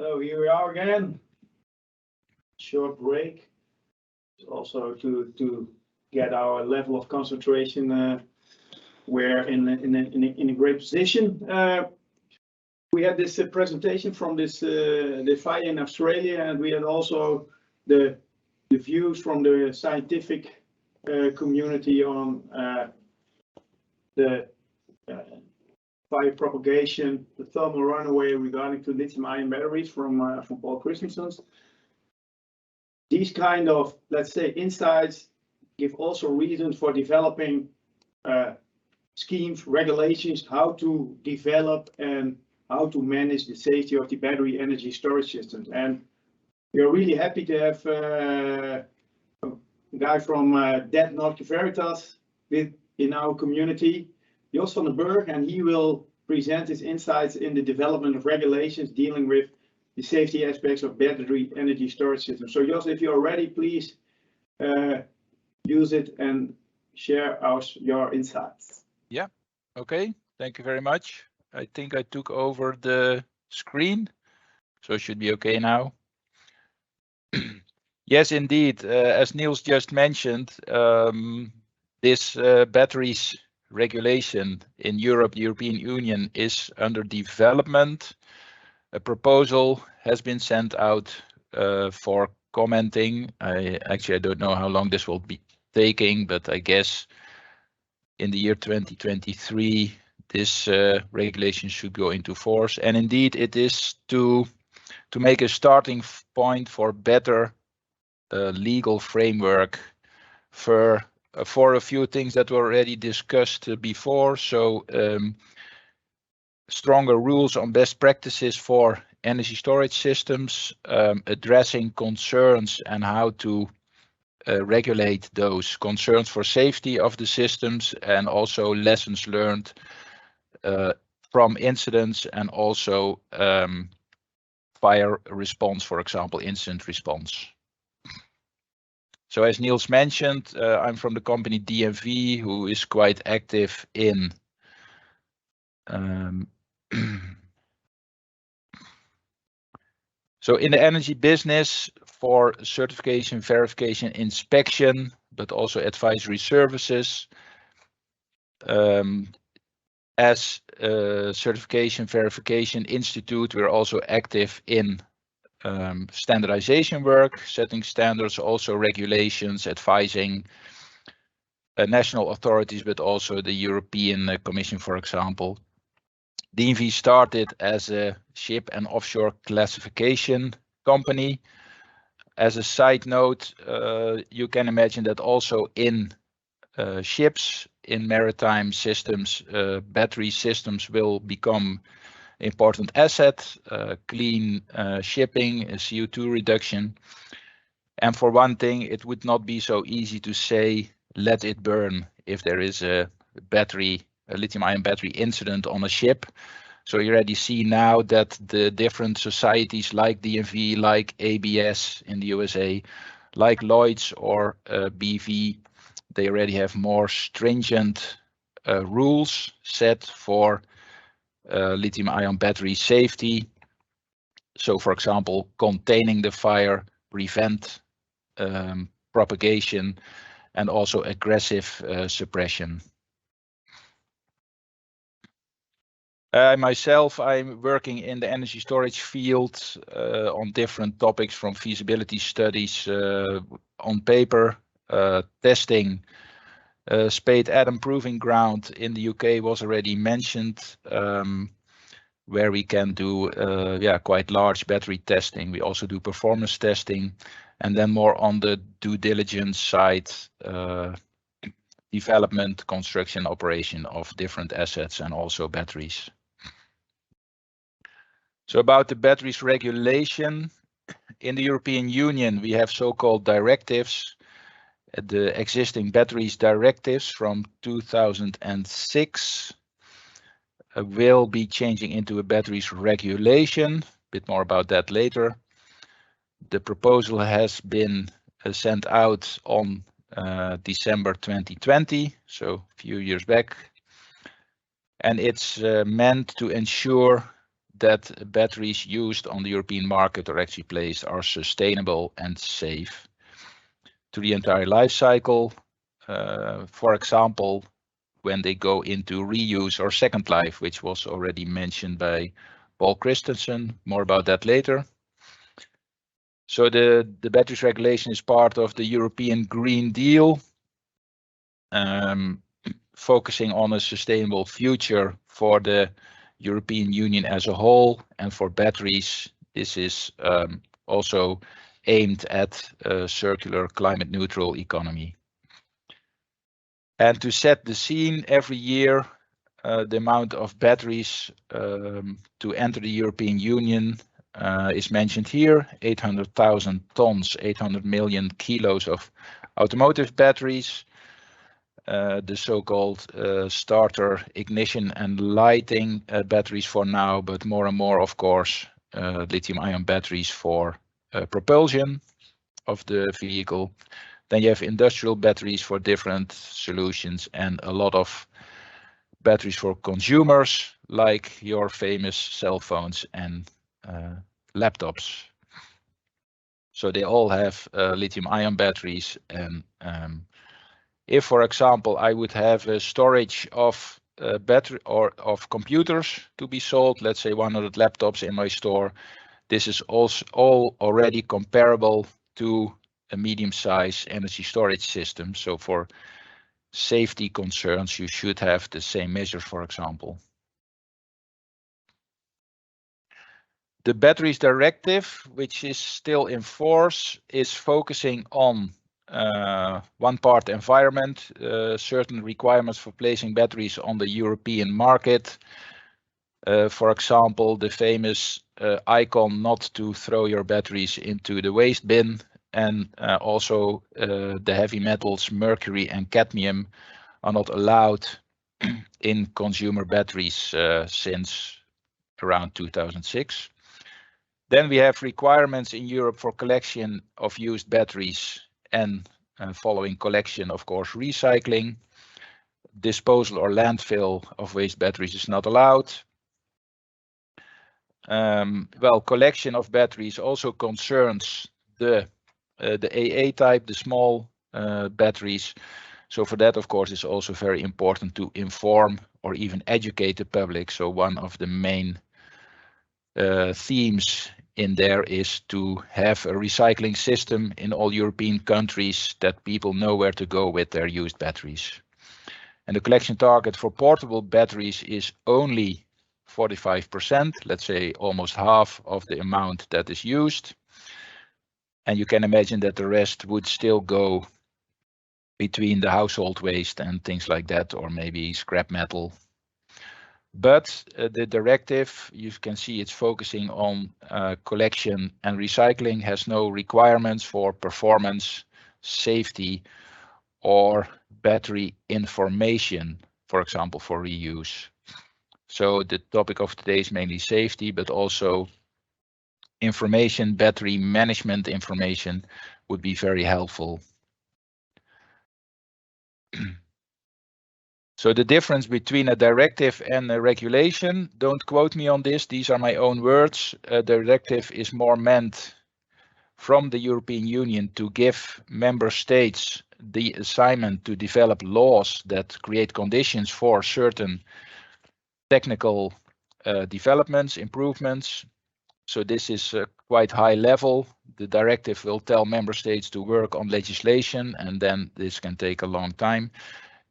S1: So here we are again. Short break. Also to get our level of concentration. We're in a great position. We had this presentation from the fire in Australia, and we had also the views from the scientific community on the fire propagation, the thermal runaway regarding to lithium-ion batteries from Paul Christensen. These kind of, let's say, insights give also reasons for developing schemes, regulations, how to develop and how to manage the safety of the battery energy storage systems. And we are really happy to have a guy from Det Norske Veritas in our community, Jos van den Burgt, and he will present his insights in the development of regulations dealing with the safety aspects of battery energy storage systems. So Jos, if you're ready, please use it and share your insights.
S7: Yeah, okay, thank you very much. I think I took over the screen, so it should be okay now. Yes, indeed, as Nils just mentioned, this batteries regulation in Europe, the European Union, is under development. A proposal has been sent out for commenting. I don't know how long this will be taking, but I guess in the year 2023, this regulation should go into force. And indeed, it is to make a starting point for better legal framework for a few things that were already discussed before. So stronger rules on best practices for energy storage systems, addressing concerns and how to regulate those concerns for safety of the systems, and also lessons learned from incidents, and also fire response, for example, incident response. So as Nils mentioned, I'm from the company DNV, who is quite active in so in the energy business for certification, verification, inspection, but also advisory services. As a certification verification institute, we're also active in standardization work, setting standards, also regulations, advising national authorities, but also the European Commission, for example. DNV started as a ship and offshore classification company. As a side note, you can imagine that also in ships, in maritime systems, battery systems will become important asset, clean shipping, CO2 reduction. And for one thing, it would not be so easy to say, let it burn if there is a lithium-ion battery incident on a ship. So you already see now that the different societies like DNV, like ABS in the USA, like Lloyd's or BV, they already have more stringent rules set for lithium-ion battery safety. So, for example, containing the fire, prevent propagation, and also aggressive suppression. Myself, I'm working in the energy storage field on different topics, from feasibility studies on paper, testing. Spade Adam Proving Ground in the UK was already mentioned, where we can do quite large battery testing. We also do performance testing, and then more on the due diligence side, development, construction, operation of different assets and also batteries. So about the batteries regulation, in the European Union, we have so-called directives. The existing batteries directives from 2006 will be changing into a batteries regulation. A bit more about that later. The proposal has been sent out on December 2020, so a few years back. And it's meant to ensure that batteries used on the European market or actually placed are sustainable and safe to the entire life cycle. For example, when they go into reuse or second life, which was already mentioned by Paul Christensen. More about that later. So the batteries regulation is part of the European Green Deal, focusing on a sustainable future for the European Union as a whole, and for batteries, this is also aimed at a circular climate neutral economy. And to set the scene, every year the amount of batteries to enter the European Union is mentioned here, 800,000 tons, 800 million kilos of automotive batteries. The so-called starter, ignition and lighting batteries for now, but more and more, of course, lithium-ion batteries for propulsion of the vehicle. Then you have industrial batteries for different solutions, and a lot of batteries for consumers, like your famous cell phones and laptops. So they all have lithium-ion batteries, and if, for example, I would have a storage of battery or of computers to be sold, let's say 100 laptops in my store, this is also all already comparable to a medium-sized energy storage system. So for safety concerns, you should have the same measures, for example. The batteries directive, which is still in force, is focusing on one part environment, certain requirements for placing batteries on the European market. For example, the famous icon not to throw your batteries into the waste bin, and also the heavy metals mercury and cadmium are not allowed in consumer batteries since around 2006. Then we have requirements in Europe for collection of used batteries, and following collection, of course, recycling. Disposal or landfill of waste batteries is not allowed. Well, collection of batteries also concerns the AA type, the small batteries. So for that, of course, it's also very important to inform or even educate the public. So one of the main themes in there is to have a recycling system in all European countries, that people know where to go with their used batteries. And the collection target for portable batteries is only 45%, let's say almost half of the amount that is used. And you can imagine that the rest would still go between the household waste and things like that, or maybe scrap metal. But the directive, you can see it's focusing on collection and recycling, has no requirements for performance, safety, or battery information, for example, for reuse. So the topic of today is mainly safety, but also information, battery management information would be very helpful. So the difference between a directive and a regulation, don't quote me on this, these are my own words. A directive is more meant from the European Union to give member states the assignment to develop laws that create conditions for certain technical developments, improvements. So this is quite high level. The directive will tell member states to work on legislation, and then this can take a long time.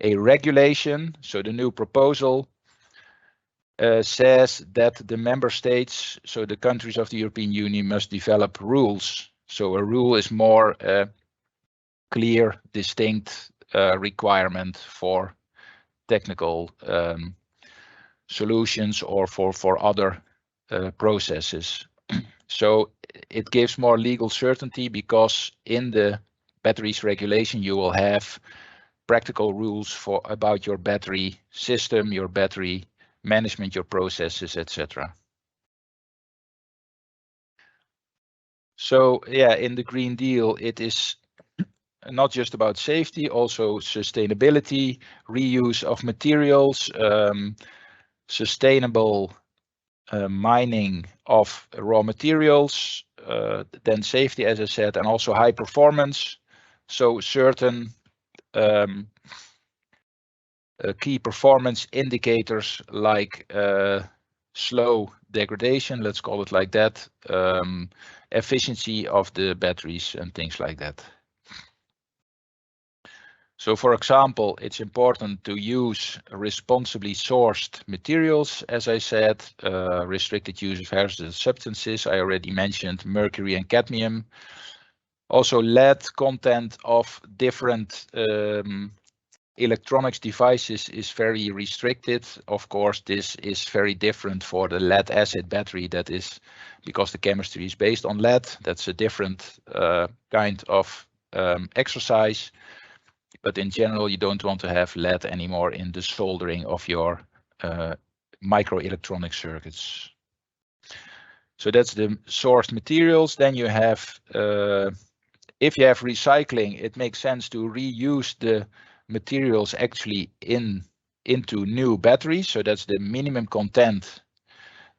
S7: A regulation, so the new proposal says that the member states, so the countries of the European Union, must develop rules. So a rule is more clear, distinct requirement for technical solutions or for other processes. So it gives more legal certainty, because in the batteries regulation you will have practical rules for about your battery system, your battery management, your processes, etc. So yeah, in the Green Deal, it is not just about safety, also sustainability, reuse of materials, sustainable mining of raw materials, then safety, as I said, and also high performance. So certain key performance indicators like slow degradation, let's call it like that, efficiency of the batteries and things like that. So for example, it's important to use responsibly sourced materials, as I said, restricted use of hazardous substances. I already mentioned mercury and cadmium. Also lead content of different electronics devices is very restricted. Of course, this is very different for the lead acid battery. That is because the chemistry is based on lead. That's a different kind of exercise. But in general, you don't want to have lead anymore in the soldering of your microelectronic circuits. So that's the sourced materials. Then you have, if you have recycling, it makes sense to reuse the materials actually into new batteries. So that's the minimum content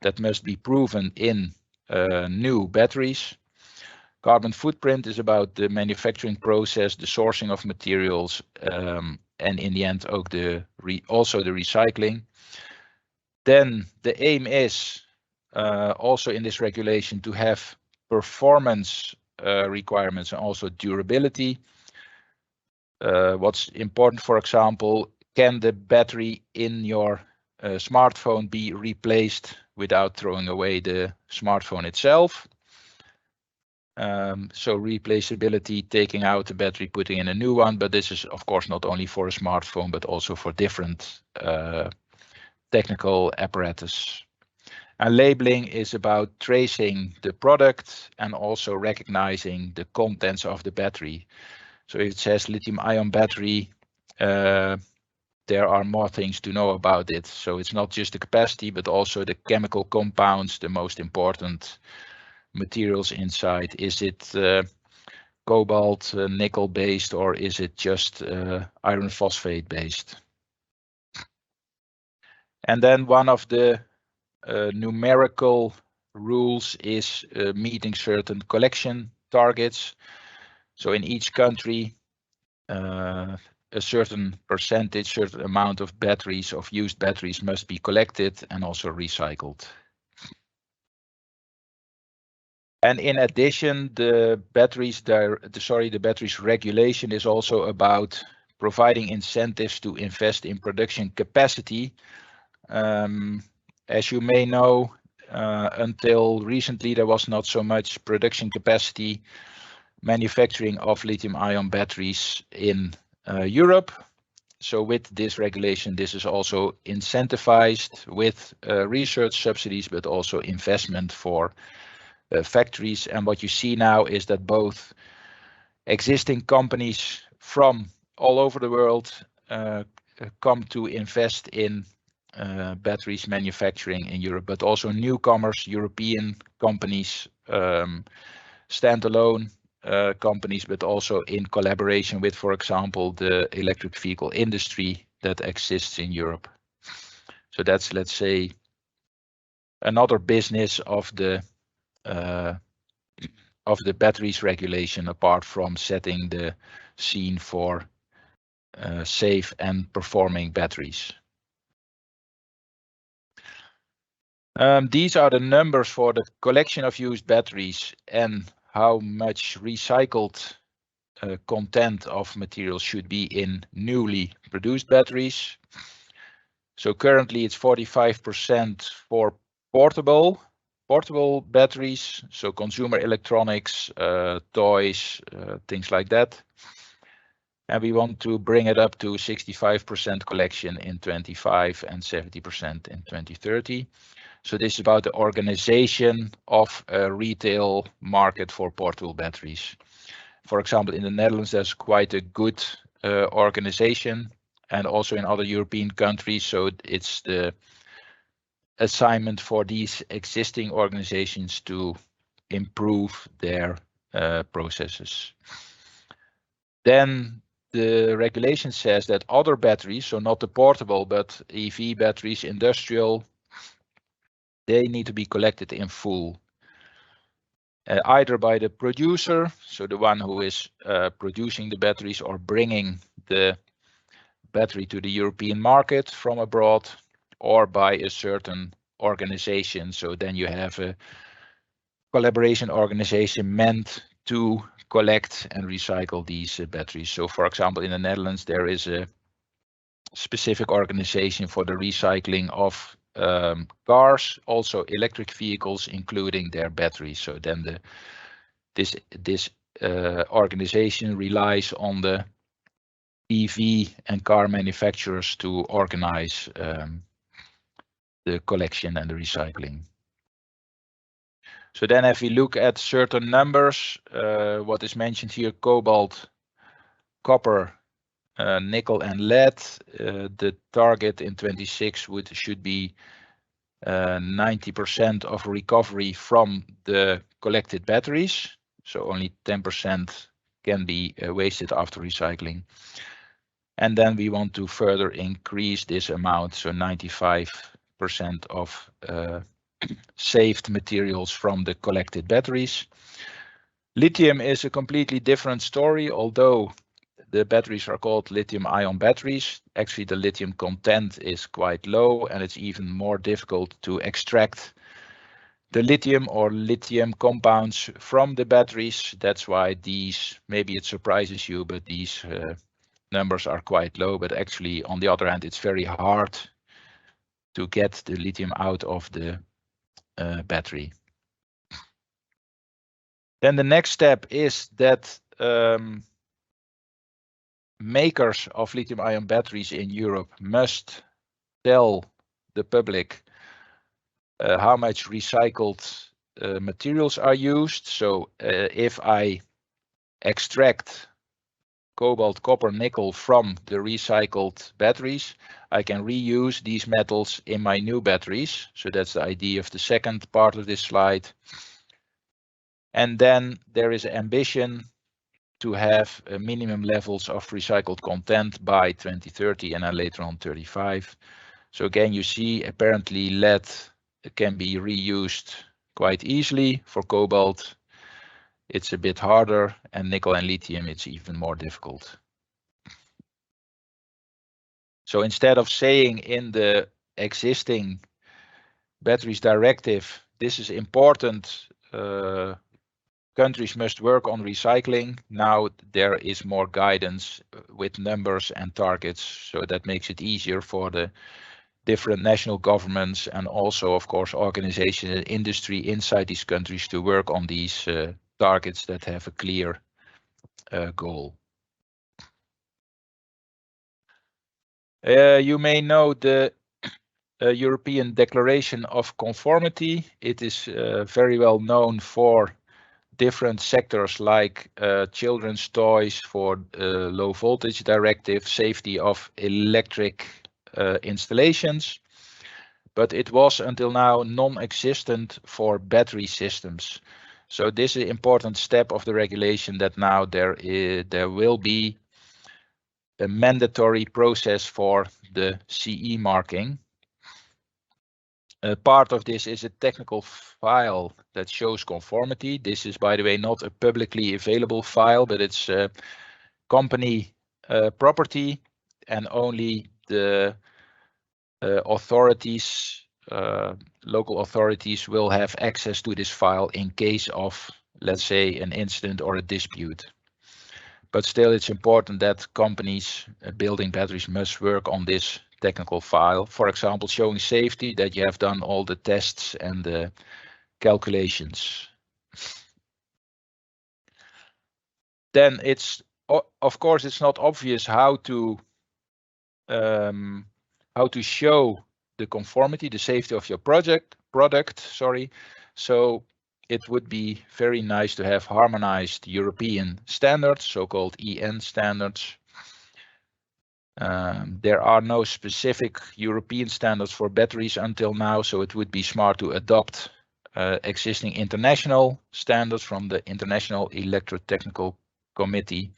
S7: that must be proven in new batteries. Carbon footprint is about the manufacturing process, the sourcing of materials, and in the end also the recycling. Then the aim is also in this regulation to have performance requirements and also durability. What's important, for example, can the battery in your smartphone be replaced without throwing away the smartphone itself? So replaceability, taking out the battery, putting in a new one, but this is of course not only for a smartphone, but also for different technical apparatus. And labeling is about tracing the product and also recognizing the contents of the battery. So if it says lithium-ion battery, there are more things to know about it. So it's not just the capacity, but also the chemical compounds, the most important materials inside. Is it cobalt, nickel based, or is it just iron phosphate based? And then one of the numerical rules is meeting certain collection targets. So in each country, a certain percentage, certain amount of batteries, of used batteries must be collected and also recycled. And in addition, the batteries regulation is also about providing incentives to invest in production capacity. As you may know, until recently, there was not so much production capacity manufacturing of lithium-ion batteries in Europe. So with this regulation, this is also incentivized with research subsidies, but also investment for factories. And what you see now is that both existing companies from all over the world come to invest in batteries manufacturing in Europe, but also newcomers, European companies, standalone companies, but also in collaboration with, for example, the electric vehicle industry that exists in Europe. So that's, let's say, another business of the batteries regulation, apart from setting the scene for safe and performing batteries. These are the numbers for the collection of used batteries and how much recycled content of materials should be in newly produced batteries. So currently it's 45% for portable batteries, so consumer electronics, toys, things like that. And we want to bring it up to 65% collection in 2025 and 70% in 2030. So this is about the organization of a retail market for portable batteries. For example, in the Netherlands, there's quite a good organization, and also in other European countries. So it's the assignment for these existing organizations to improve their processes. Then the regulation says that other batteries, so not the portable, but EV batteries, industrial, they need to be collected in full. Either by the producer, so the one who is producing the batteries or bringing the battery to the European market from abroad, or by a certain organization. So then you have a collaboration organization meant to collect and recycle these batteries. So for example, in the Netherlands, there is a specific organization for the recycling of cars, also electric vehicles, including their batteries. So then this organization relies on the EV and car manufacturers to organize the collection and the recycling. So then if we look at certain numbers, what is mentioned here, cobalt, copper, nickel and lead, the target in 26 should be 90% of recovery from the collected batteries. So only 10% can be wasted after recycling. And then we want to further increase this amount, so 95% of saved materials from the collected batteries. Lithium is a completely different story, although the batteries are called lithium-ion batteries. Actually, the lithium content is quite low, and it's even more difficult to extract the lithium or lithium compounds from the batteries. That's why these, maybe it surprises you, but these numbers are quite low. But actually, on the other hand, it's very hard to get the lithium out of the battery. Then the next step is that makers of lithium-ion batteries in Europe must tell the public how much recycled materials are used. So if I extract cobalt, copper, nickel from the recycled batteries, I can reuse these metals in my new batteries. So that's the idea of the second part of this slide. And then there is an ambition to have minimum levels of recycled content by 2030 and then later on 35. So again, you see apparently lead can be reused quite easily. For cobalt, it's a bit harder, and nickel and lithium, it's even more difficult. So instead of saying in the existing batteries directive, this is important, countries must work on recycling. Now there is more guidance with numbers and targets, so that makes it easier for the different national governments and also, of course, organizations and industry inside these countries to work on these targets that have a clear goal. You may know the European Declaration of Conformity. It is very well known for different sectors like children's toys, for low voltage directive, safety of electric installations, but it was until now non-existent for battery systems. So this is an important step of the regulation, that now there will be a mandatory process for the CE marking. Part of this is a technical file that shows conformity. This is, by the way, not a publicly available file, but it's company property, and only the authorities, local authorities, will have access to this file in case of, let's say, an incident or a dispute. But still, it's important that companies building batteries must work on this technical file, for example, showing safety, that you have done all the tests and the calculations. Then it's, of course, it's not obvious how to show the conformity, the safety of your product. So it would be very nice to have harmonized European standards, so-called EN standards. There are no specific European standards for batteries until now, so it would be smart to adopt existing international standards from the International Electrotechnical Committee.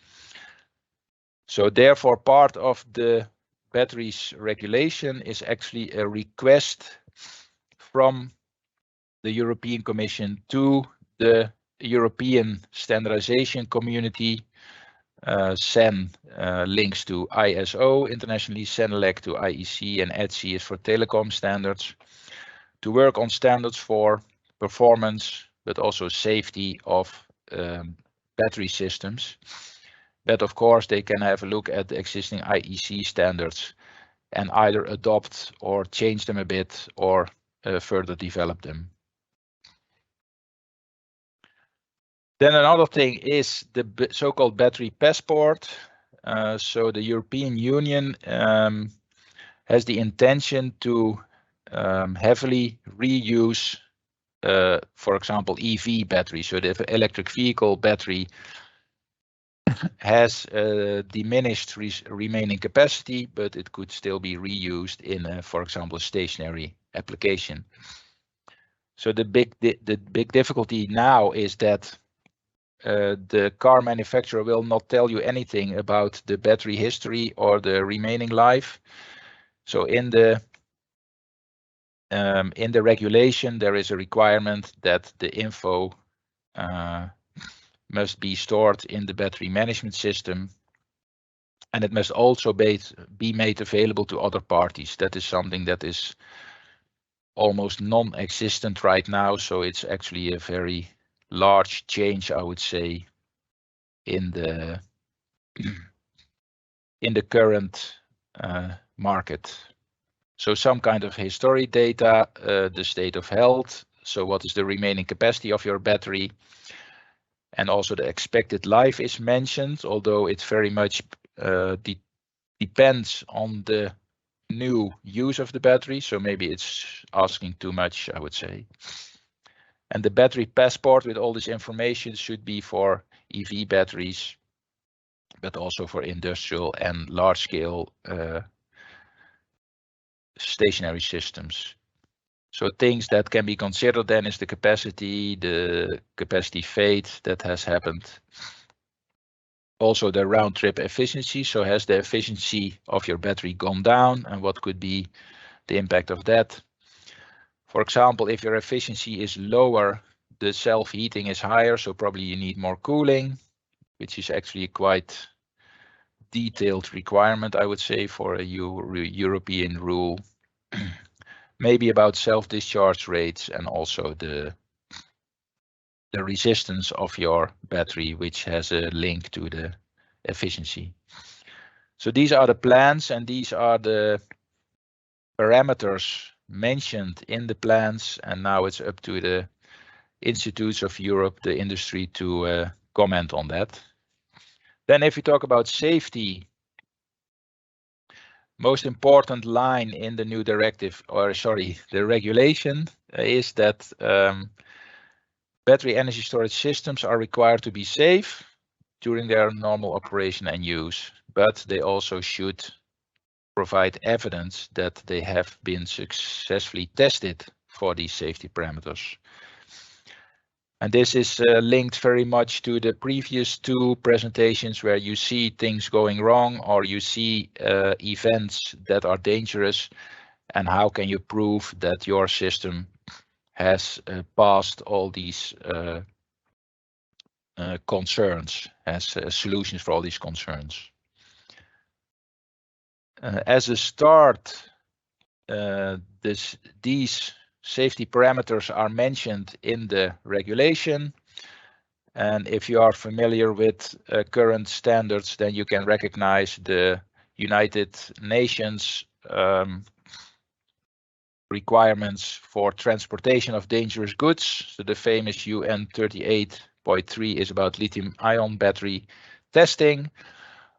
S7: So therefore, part of the batteries regulation is actually a request from the European Commission to the European standardization community. CEN links to ISO internationally, CENELEC to IEC, and ETSI is for telecom standards, to work on standards for performance, but also safety of battery systems. But of course, they can have a look at the existing IEC standards and either adopt or change them a bit or further develop them. Then another thing is the so-called battery passport. So the European Union has the intention to heavily reuse, for example, EV batteries. So the electric vehicle battery has diminished remaining capacity, but it could still be reused in, for example, a stationary application. So the big difficulty now is that the car manufacturer will not tell you anything about the battery history or the remaining life. So in the regulation, there is a requirement that the info must be stored in the battery management system, and it must also be made available to other parties. That is something that is almost non-existent right now, so it's actually a very large change, I would say, in the current market. So some kind of history data, the state of health, so what is the remaining capacity of your battery, and also the expected life is mentioned, although it very much depends on the new use of the battery, so maybe it's asking too much, I would say. And the battery passport with all this information should be for EV batteries, but also for industrial and large-scale stationary systems. So things that can be considered then is the capacity fade that has happened. Also the round trip efficiency, so has the efficiency of your battery gone down, and what could be the impact of that? For example, if your efficiency is lower, the self-heating is higher, so probably you need more cooling, which is actually a quite detailed requirement, I would say, for a European rule. Maybe about self-discharge rates and also the resistance of your battery, which has a link to the efficiency. So these are the plans, and these are the parameters mentioned in the plans, and now it's up to the institutes of Europe, the industry, to comment on that. Then if we talk about safety, most important line in the new directive, or sorry, the regulation, is that battery energy storage systems are required to be safe during their normal operation and use, but they also should provide evidence that they have been successfully tested for these safety parameters. And this is linked very much to the previous two presentations where you see things going wrong or you see events that are dangerous, and how can you prove that your system has passed all these concerns, has solutions for all these concerns. As a start, these safety parameters are mentioned in the regulation, and if you are familiar with current standards, then you can recognize the United Nations requirements for transportation of dangerous goods. So the famous UN 38.3 is about lithium-ion battery testing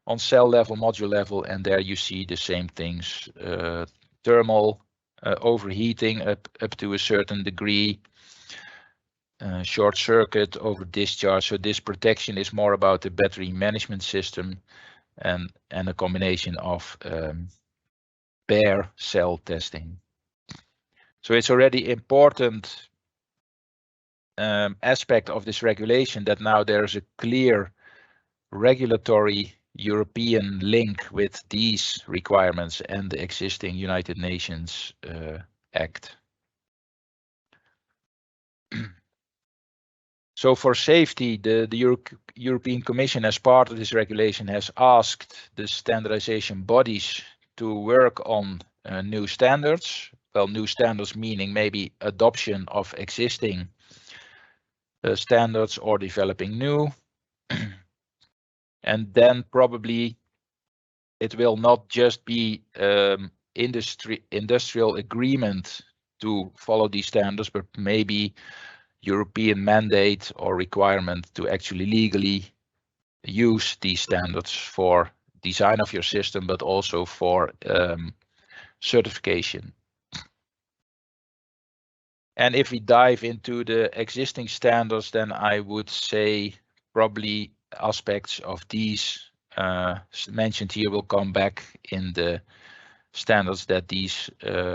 S7: on cell level, module level, and there you see the same things, thermal overheating up to a certain degree, short circuit, over discharge. So this protection is more about the battery management system and a combination of bare cell testing. So it's already important aspect of this regulation that now there's a clear regulatory European link with these requirements and the existing United Nations Act. So for safety, the European Commission, as part of this regulation, has asked the standardization bodies to work on new standards. Well, new standards meaning maybe adoption of existing standards or developing new. And then probably it will not just be industrial agreement to follow these standards, but maybe European mandate or requirement to actually legally use these standards for design of your system, but also for certification. And if we dive into the existing standards, then I would say probably aspects of these mentioned here will come back in the standards that these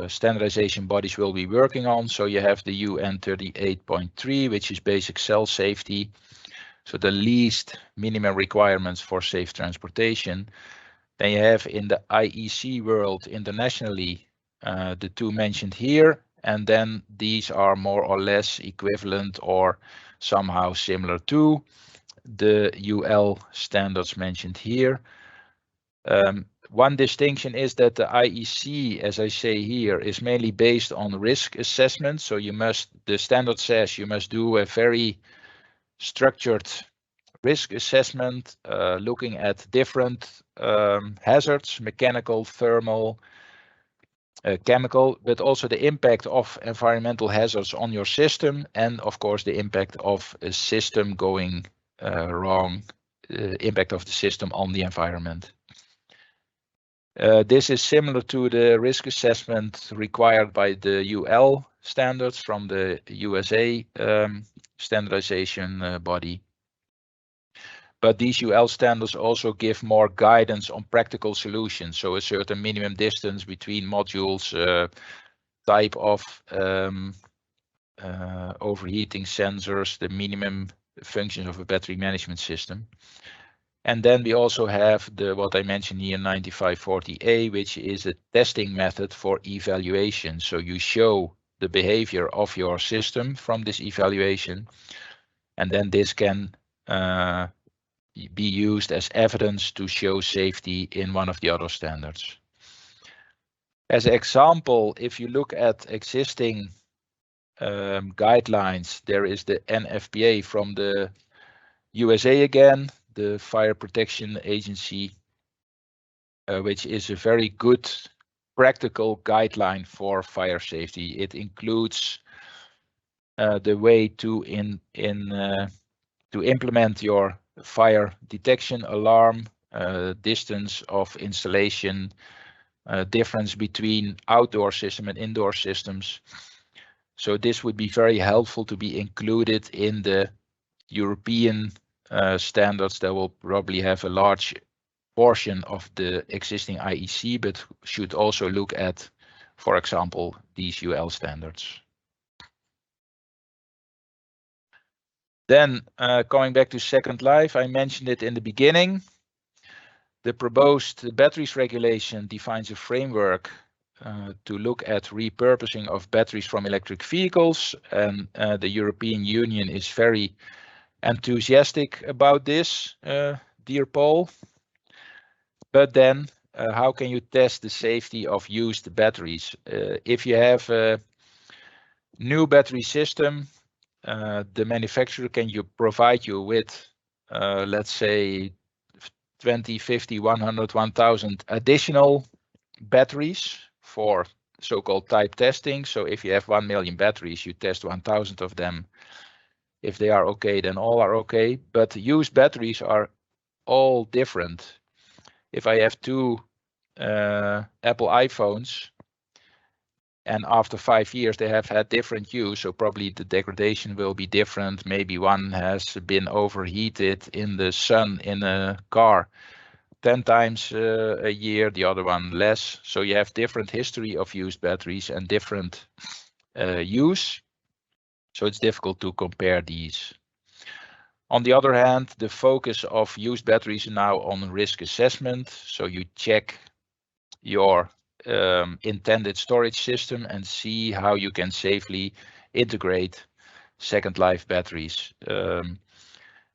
S7: standardization bodies will be working on. So you have the UN 38.3, which is basic cell safety. So the least minimum requirements for safe transportation. Then you have in the IEC world internationally, the two mentioned here. And then these are more or less equivalent or somehow similar to the UL standards mentioned here. One distinction is that the IEC, as I say here, is mainly based on risk assessment. So the standard says you must do a very structured risk assessment, looking at different hazards, mechanical, thermal, chemical, but also the impact of environmental hazards on your system, and of course the impact of a system going wrong, impact of the system on the environment. This is similar to the risk assessment required by the UL standards from the USA standardization body. But these UL standards also give more guidance on practical solutions. So a certain minimum distance between modules, type of overheating sensors, the minimum functions of a battery management system. And then we also have what I mentioned here, 9540A, which is a testing method for evaluation. So you show the behavior of your system from this evaluation, and then this can be used as evidence to show safety in one of the other standards. As an example, if you look at existing guidelines, there is the NFPA from the USA again, the Fire Protection Agency, which is a very good practical guideline for fire safety. It includes the way to implement your fire detection alarm, distance of installation, difference between outdoor system and indoor systems. So this would be very helpful to be included in the European standards that will probably have a large portion of the existing IEC, but should also look at, for example, these UL standards. Then going back to Second Life, I mentioned it in the beginning. The proposed batteries regulation defines a framework to look at repurposing of batteries from electric vehicles, and the European Union is very enthusiastic about this, dear Paul. But then how can you test the safety of used batteries? If you have a new battery system, the manufacturer can provide you with, let's say, 20, 50, 100, 1000 additional batteries for so-called type testing. So if you have 1 million batteries, you test 1000 of them. If they are okay, then all are okay. But used batteries are all different. If I have two Apple iPhones, and after 5 years they have had different use, so probably the degradation will be different. Maybe one has been overheated in the sun in a car 10 times a year, the other one less. So you have different history of used batteries and different use. So it's difficult to compare these. On the other hand, the focus of used batteries is now on risk assessment. So you check your intended storage system and see how you can safely integrate second life batteries.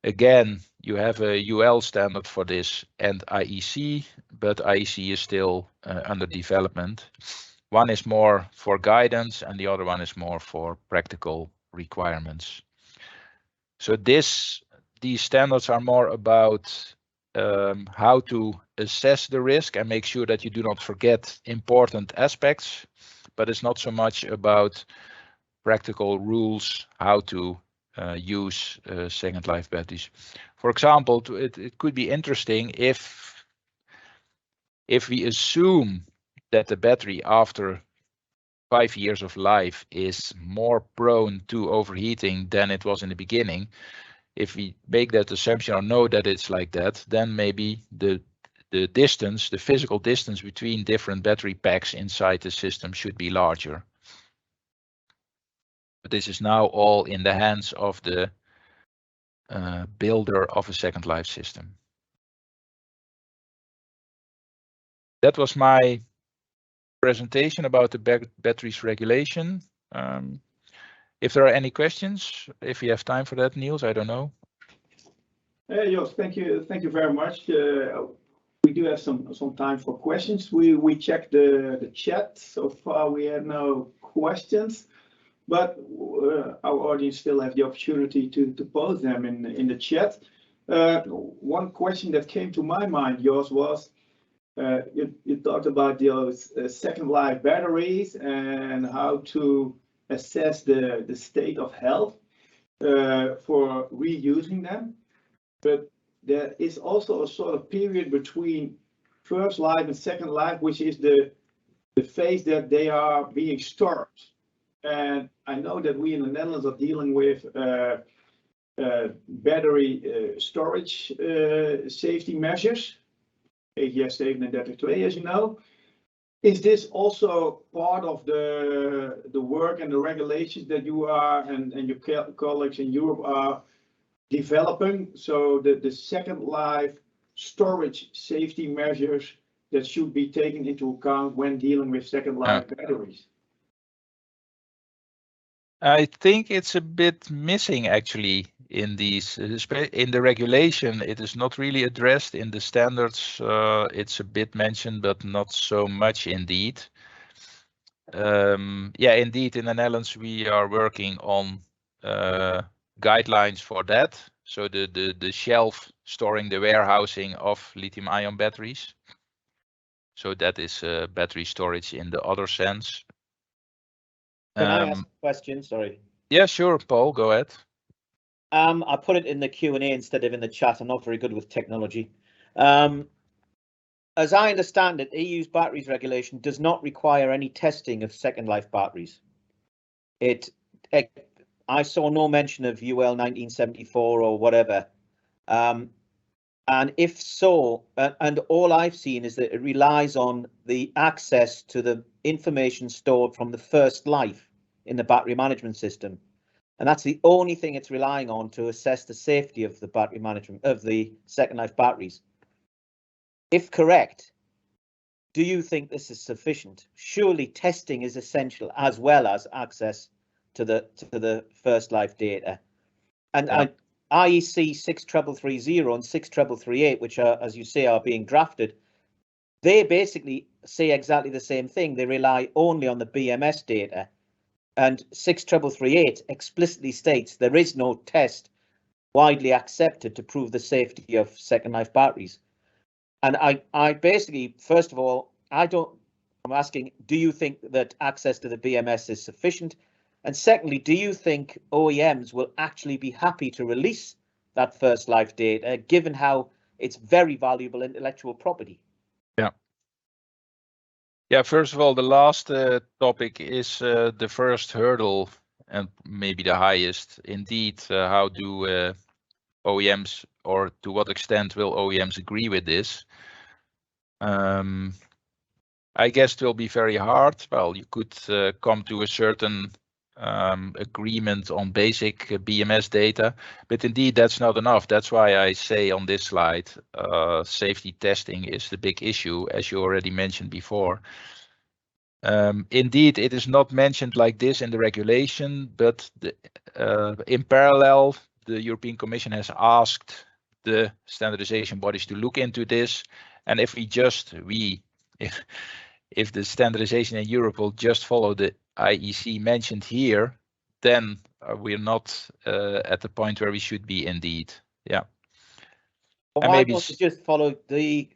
S7: Again, you have a UL standard for this and IEC, but IEC is still under development. One is more for guidance and the other one is more for practical requirements. So these standards are more about how to assess the risk and make sure that you do not forget important aspects, but it's not so much about practical rules how to use second life batteries. For example, it could be interesting if we assume that the battery after 5 years of life is more prone to overheating than it was in the beginning. If we make that assumption or know that it's like that, then maybe the distance, the physical distance between different battery packs inside the system should be larger. But this is now all in the hands of the builder of a second life system. That was my presentation about the batteries regulation. If there are any questions, if you have time for that, Nils, I don't know.
S1: Jos, thank you very much. We do have some time for questions. We checked the chat. So far we had no questions, but our audience still have the opportunity to pose them in the chat. One question that came to my mind, Jos, was you talked about those second life batteries and how to assess the state of health for reusing them. But there is also a sort of period between first life and second life, which is the phase that they are being stored. And I know that we in the Netherlands are dealing with battery storage safety measures, AGS 3732, as you know. Is this also part of the work and the regulations that you are and your colleagues in Europe are developing? So the second life storage safety measures that should be taken into account when dealing with second life batteries?
S7: I think it's a bit missing actually in these, in the regulation. It is not really addressed in the standards. It's a bit mentioned, but not so much indeed. Yeah, indeed, in the Netherlands we are working on guidelines for that. So the shelf storing the warehousing of lithium-ion batteries. So that is battery storage in the other sense.
S6: Can I ask a question? Sorry.
S7: Yeah, sure, Paul, go ahead.
S6: I put it in the Q&A instead of in the chat. I'm not very good with technology. As I understand it, EU's batteries regulation does not require any testing of second life batteries. I saw no mention of UL 1974 or whatever. And if so, and all I've seen is that it relies on the access to the information stored from the first life in the battery management system. And that's the only thing it's relying on to assess the safety of the battery management of the second life batteries. If correct, do you think this is sufficient? Surely testing is essential as well as access to the first life data. And yeah. IEC 63330 and 63338, which are, as you say, are being drafted, they basically say exactly the same thing. They rely only on the BMS data. And 63338 explicitly states there is no test widely accepted to prove the safety of second life batteries. And I basically, first of all, I'm asking, do you think that access to the BMS is sufficient? And secondly, do you think OEMs will actually be happy to release that first life data, given how it's very valuable intellectual property?
S7: Yeah. Yeah, first of all, the last topic is the first hurdle and maybe the highest. Indeed, how do OEMs, or to what extent will OEMs agree with this? I guess it will be very hard. Well, you could come to a certain agreement on basic BMS data, but indeed that's not enough. That's why I say on this slide, safety testing is the big issue, as you already mentioned before. Indeed, it is not mentioned like this in the regulation, but in parallel, the European Commission has asked the standardization bodies to look into this. And if if the standardization in Europe will just follow the IEC mentioned here, then we're not at the point where we should be indeed. Yeah.
S6: Well, why don't you just follow the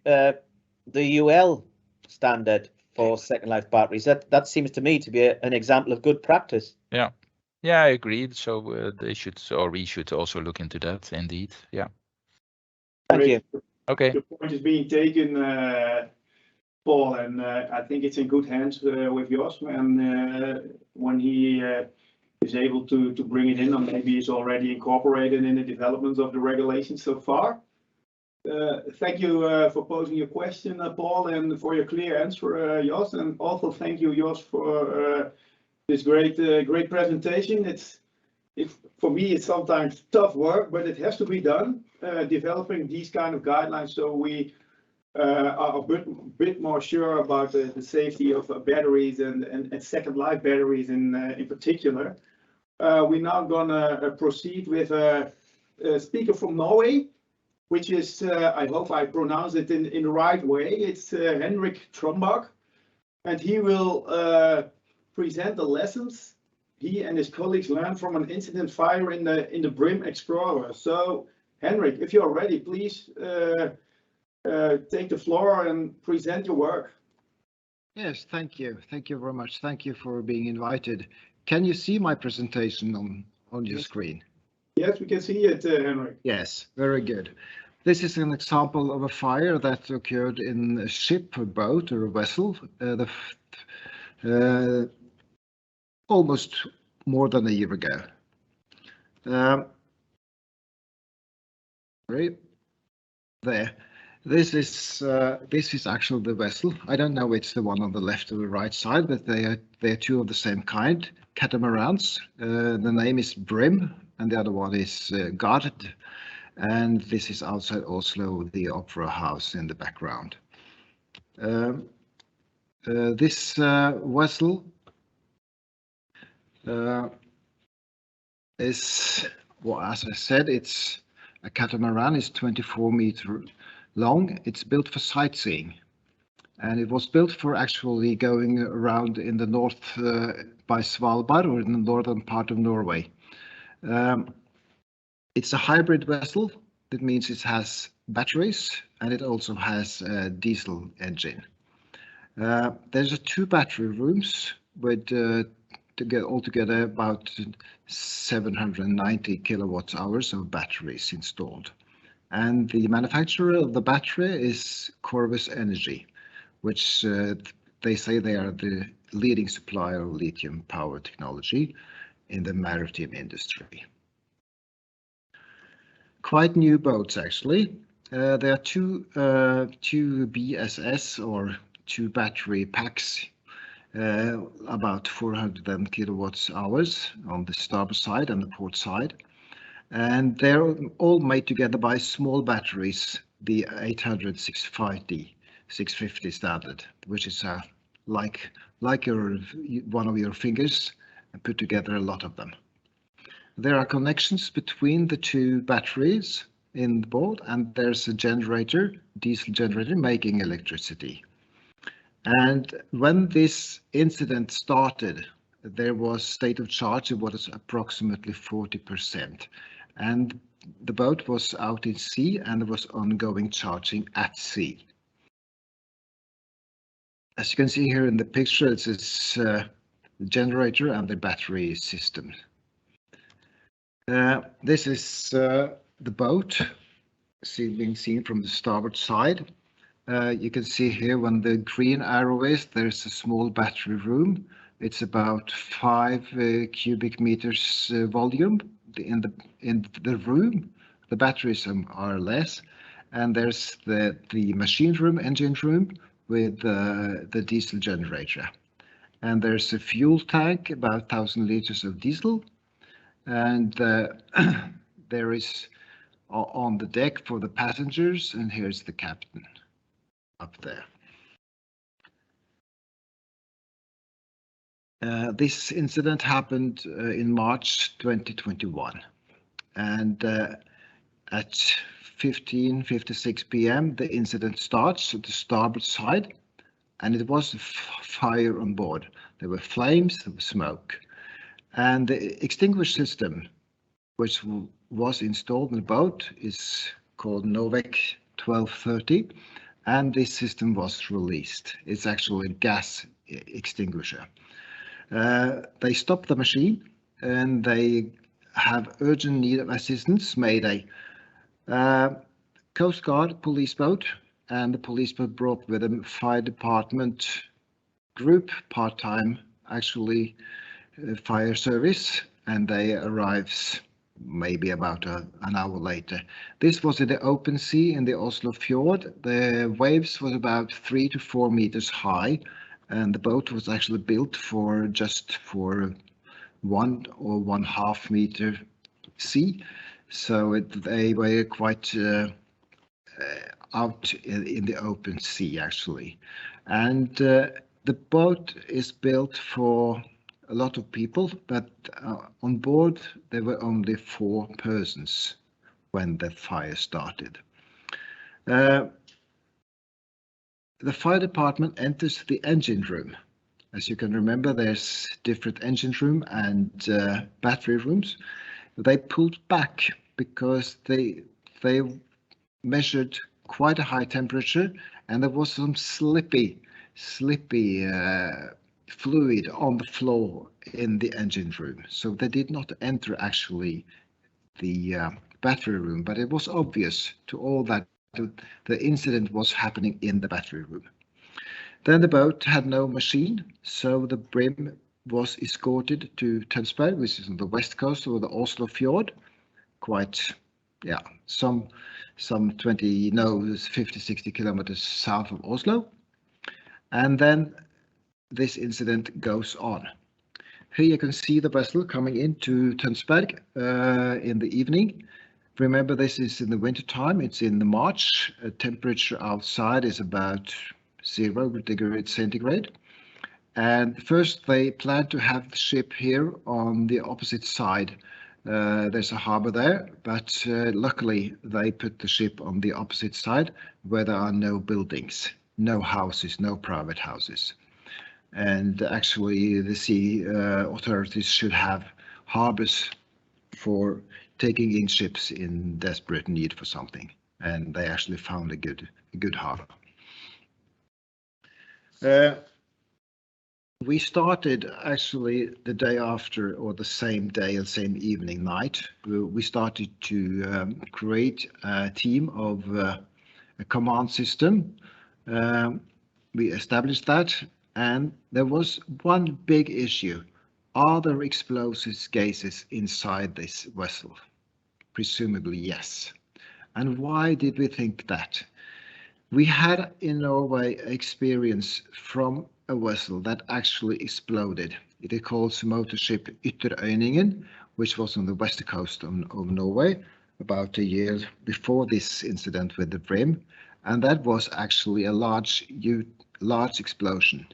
S6: UL standard for second life batteries? That seems to me to be an example of good practice.
S7: Yeah, yeah, I agree. So they should, or we should also look into that. Indeed, yeah.
S6: Thank you.
S7: Okay.
S1: The point is being taken, Paul, and I think it's in good hands with Jos. And when he is able to bring it in, or maybe it's already incorporated in the development of the regulations so far. Thank you for posing your question, Paul, and for your clear answer, Jos. And also thank you, Jos, for this great presentation. For me, it's sometimes tough work, but it has to be done. Developing these kind of guidelines, so we are a bit more sure about the safety of batteries and second life batteries in particular. We're now gonna proceed with a speaker from Norway, which is, I hope I pronounce it in the right way. It's Henrik, and he will present the lessons he and his colleagues learned from an incident fire in the BRIM Explorer. So, Henrik, if you're ready, please take the floor and present your work.
S8: Yes, thank you. Thank you very much. Thank you for being invited. Can you see my presentation on your screen?
S1: Yes, we can see it, Henrik.
S8: Yes, very good. This is an example of a fire that occurred in a ship, a boat, or a vessel, almost more than a year ago. Right there. This is actually the vessel. I don't know it's the one on the left or the right side, but they are two of the same kind, catamarans. The name is BRIM, and the other one is Burgt. And this is outside Oslo, the Opera House in the background. This vessel is, well, as I said, it's a catamaran. It's 24 meters long. It's built for sightseeing, and it was built for actually going around in the north by Svalbard, or in the northern part of Norway. It's a hybrid vessel. That means it has batteries and it also has a diesel engine. There's 2 battery rooms with altogether about 790 kilowatt hours of batteries installed. And the manufacturer of the battery is Corvus Energy, which they say they are the leading supplier of lithium power technology in the maritime industry. Quite new boats, actually. There are two BSS, or 2 battery packs, about 400 kilowatt hours on the starboard side and the port side. And they're all made together by small batteries, the 800 650 standard, which is like one of your fingers, and put together a lot of them. There are connections between the 2 batteries in the board, and there's a generator, diesel generator, making electricity. And when this incident started, there was state of charge of what is approximately 40%. And the boat was out in sea, and there was ongoing charging at sea. As you can see here in the picture, it's the generator and the battery system. This is the boat being seen from the starboard side. You can see here when the green arrow is, there's a small battery room. It's about 5 cubic meters volume in the room. The batteries are less, and there's the machine room, engine room, with the diesel generator. And there's a fuel tank, about 1,000 liters of diesel. And there is on the deck for the passengers, and here's the captain up there. This incident happened in March 2021, and at 15:56 p.m. the incident starts at the starboard side, and it was a fire on board. There were flames, there was smoke, and the extinguisher system which was installed in the boat is called Novec 1230, and this system was released. It's actually a gas extinguisher. They stopped the machine and they have urgent need of assistance, Mayday. Coast Guard police boat, and the police boat brought with them fire department group, part-time actually fire service, and they arrives maybe about an hour later. This was in the open sea in the Oslo fjord. The waves was about 3 to 4 meters high, and the boat was actually built for just for 1 or 1.5 meter sea. So they were quite out in the open sea actually. And the boat is built for a lot of people, but on board there were only 4 persons when the fire started. The fire department enters the engine room. As you can remember, there's different engine room and battery rooms. They pulled back because they measured quite a high temperature, and there was some slippy fluid on the floor in the engine room. So they did not enter actually the battery room, but it was obvious to all that the incident was happening in the battery room. Then the boat had no machine, so the BRIM was escorted to Tønsberg, which is on the west coast of the Oslo fjord, quite, yeah, some 50-60 kilometers south of Oslo. And then this incident goes on. Here you can see the vessel coming into Tønsberg in the evening. Remember, this is in the winter time, it's in the March. Temperature outside is about 0 degrees centigrade. And first they planned to have the ship here on the opposite side. There's a harbor there, but luckily they put the ship on the opposite side where there are no buildings, no houses, no private houses. And actually the sea authorities should have harbors for taking in ships in desperate need for something, and they actually found a good harbor. We started actually the day after, or the same day or same evening night. We started to create a team of a command system. We established that, and there was one big issue. Are there explosive gases inside this vessel? Presumably yes. And why did we think that? We had in Norway experience from a vessel that actually exploded. It is called motor ship Ytterøyningen, which was on the west coast of Norway about a year before this incident with the BRIM, and that was actually a large explosion.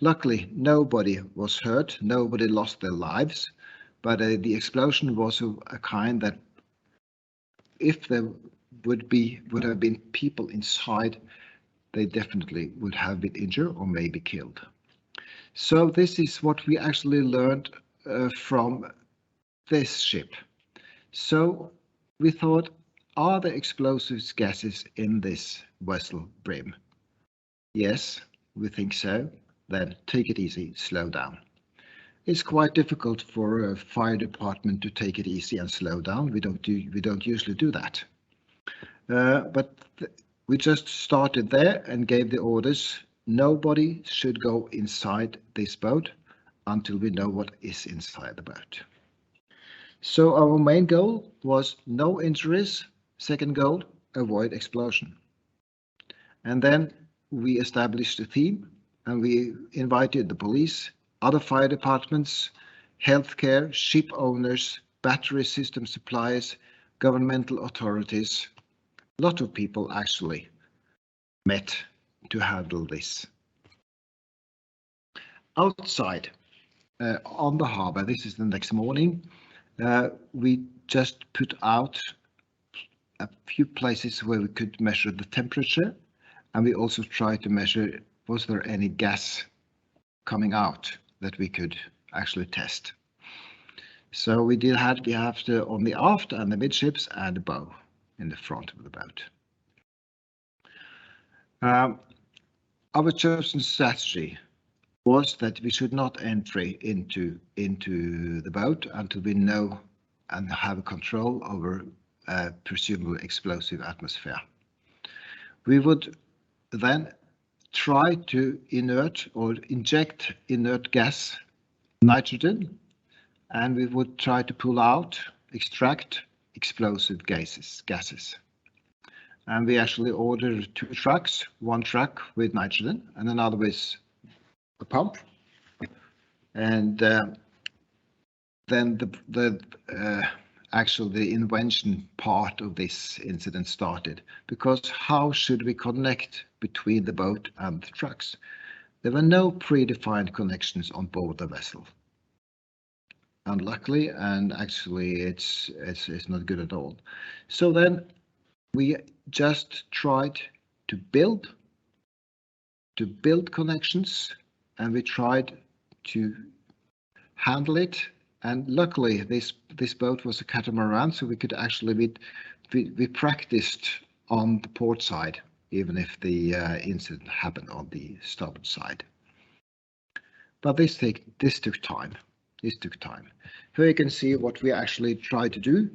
S8: Luckily, nobody was hurt, nobody lost their lives, but the explosion was of a kind that if there would have been people inside, they definitely would have been injured or maybe killed. So this is what we actually learned from this ship. So we thought, are there explosive gases in this vessel BRIM? Yes, we think so. Then take it easy, slow down. It's quite difficult for a fire department to take it easy and slow down. We don't usually do that. But we just started there and gave the orders. Nobody should go inside this boat until we know what is inside the boat. So our main goal was no injuries. Second goal, avoid explosion. And then we established a team and we invited the police, other fire departments, healthcare, ship owners, battery system suppliers, governmental authorities. A lot of people actually met to handle this. Outside, on the harbour. This is the next morning. We just put out a few places where we could measure the temperature, and we also tried to measure was there any gas coming out that we could actually test. So we have the on the aft and the midships and the bow in the front of the boat. Our chosen strategy was that we should not enter into the boat until we know and have control over a presumably explosive atmosphere. We would then try to inert or inject inert gas, nitrogen, and we would try to pull out, extract explosive gases. And we actually ordered 2 trucks, 1 truck with nitrogen and another with a pump. And then the invention part of this incident started, because how should we connect between the boat and the trucks? There were no predefined connections on board the vessel. Unluckily, and actually it's not good at all. So then we just tried to build connections, and we tried to handle it. And luckily this boat was a catamaran, so we could actually we practiced on the port side, even if the incident happened on the starboard side. But this took time. Here you can see what we actually tried to do.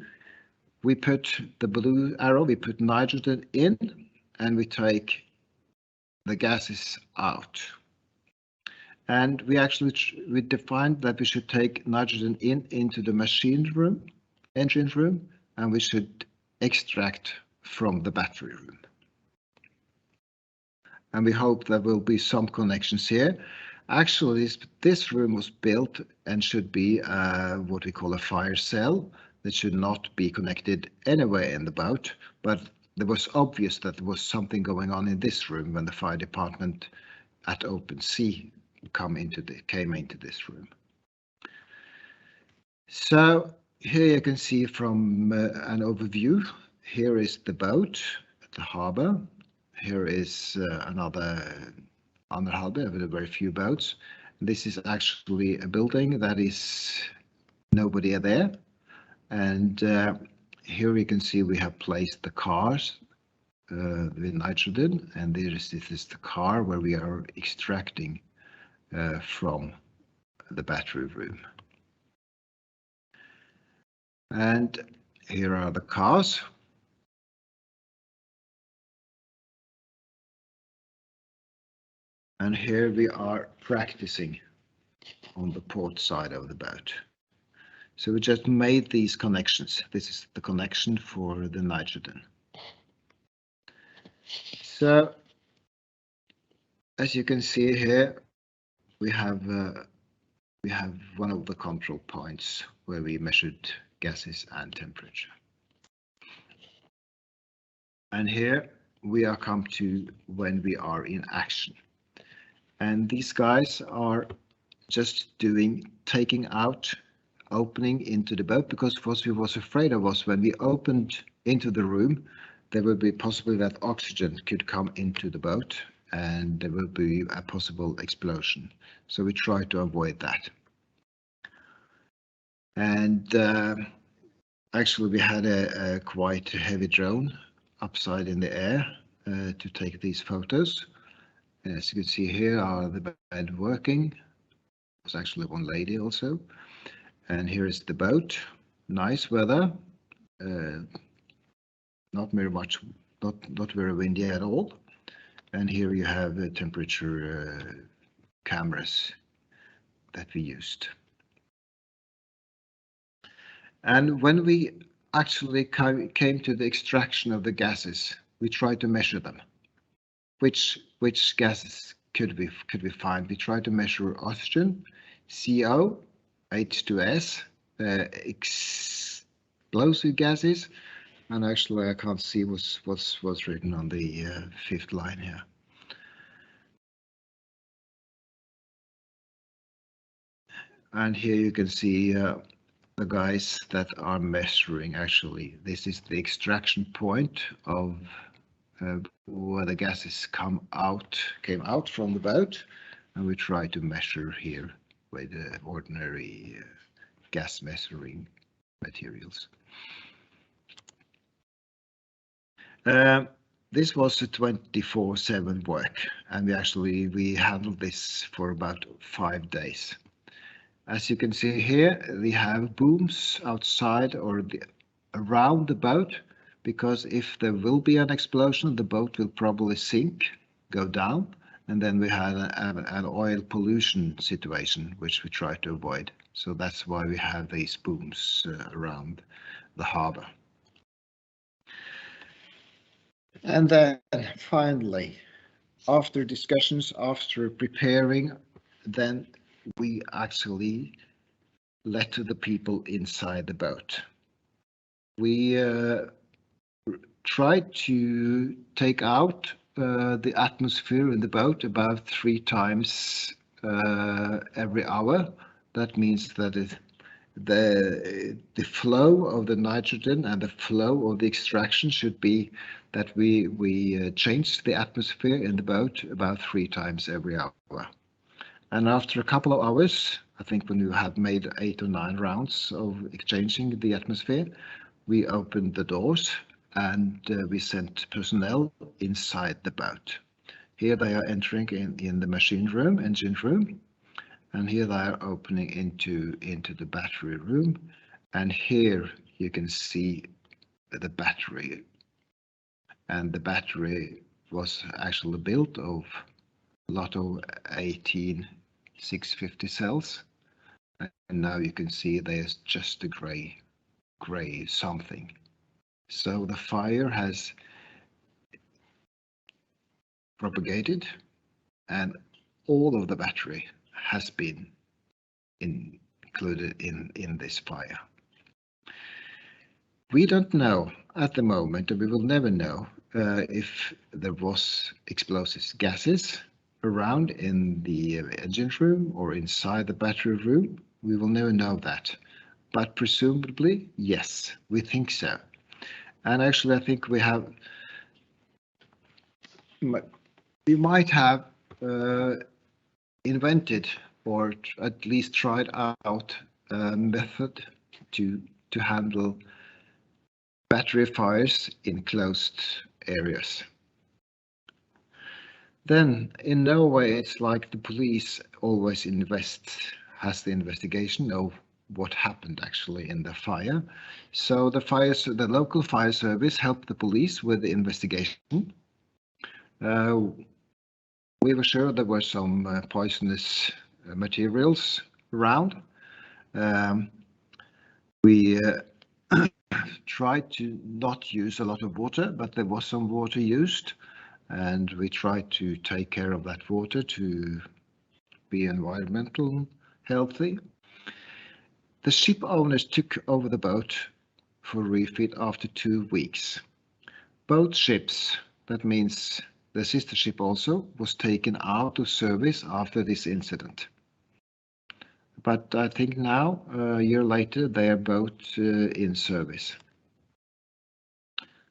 S8: We put the blue arrow, we put nitrogen in, and we take the gases out. And we defined that we should take nitrogen into the engine room, and we should extract from the battery room. And we hope there will be some connections here. Actually, this room was built and should be what we call a fire cell that should not be connected anywhere in the boat, but it was obvious that there was something going on in this room when the fire department at open sea came into this room. So here you can see from an overview, here is the boat at the harbour. Here is another harbour with very few boats. This is actually a building that is nobody there. And here you can see we have placed the cars with nitrogen, and this is the car where we are extracting from the battery room. And here are the cars. And here we are practicing on the port side of the boat. So we just made these connections. This is the connection for the nitrogen. So as you can see here, we have one of the control points where we measured gases and temperature. And here we are come to when we are in action. And these guys are just taking out, opening into the boat, because what we was afraid of was when we opened into the room, there would be possibly that oxygen could come into the boat and there will be a possible explosion. So we try to avoid that. And actually we had a quite heavy drone upside in the air to take these photos. As you can see, here are the bed working. There's actually one lady also. And here is the boat. Nice weather. Not very much, not very windy at all. And here you have the temperature cameras that we used. And when we actually came to the extraction of the gases, we tried to measure them. Which gases could we find? We tried to measure oxygen, CO, H2S, explosive gases, and actually I can't see what's written on the 5th line here. And here you can see the guys that are measuring. Actually, this is the extraction point of where the gases came out from the boat, and we try to measure here with ordinary gas measuring materials. This was a 24/7 work, and we handled this for about 5 days. As you can see here, we have booms outside or around the boat, because if there will be an explosion, the boat will probably sink, go down, and then we had an oil pollution situation, which we try to avoid. So that's why we have these booms around the harbor. And then finally, after discussions, after preparing, then we actually let the people inside the boat. We tried to take out the atmosphere in the boat about 3 times every hour. That means that the flow of the nitrogen and the flow of the extraction should be that we change the atmosphere in the boat about 3 times every hour. And after a couple of hours, I think when you have made 8 or 9 rounds of exchanging the atmosphere, we opened the doors and we sent personnel inside the boat. Here they are entering in the machine room, engine room, and here they are opening into the battery room. And here you can see the battery. And the battery was actually built of a lot of 18650 cells. And now you can see there's just a gray something. So the fire has propagated and all of the battery has been included in this fire. We don't know at the moment, and we will never know if there was explosive gases around in the engine room or inside the battery room. We will never know that, but presumably, yes, we think so. And actually, I think we might have invented or at least tried out a method to handle battery fires in closed areas. Then in Norway, it's like the police always has the investigation of what happened actually in the fire. So the local fire service helped the police with the investigation. We were sure there were some poisonous materials around. We tried to not use a lot of water, but there was some water used, and we tried to take care of that water to be environmental healthy. The ship owners took over the boat for refit after 2 weeks. Both ships, that means the sister ship also, was taken out of service after this incident. But I think now, a year later, they are both in service.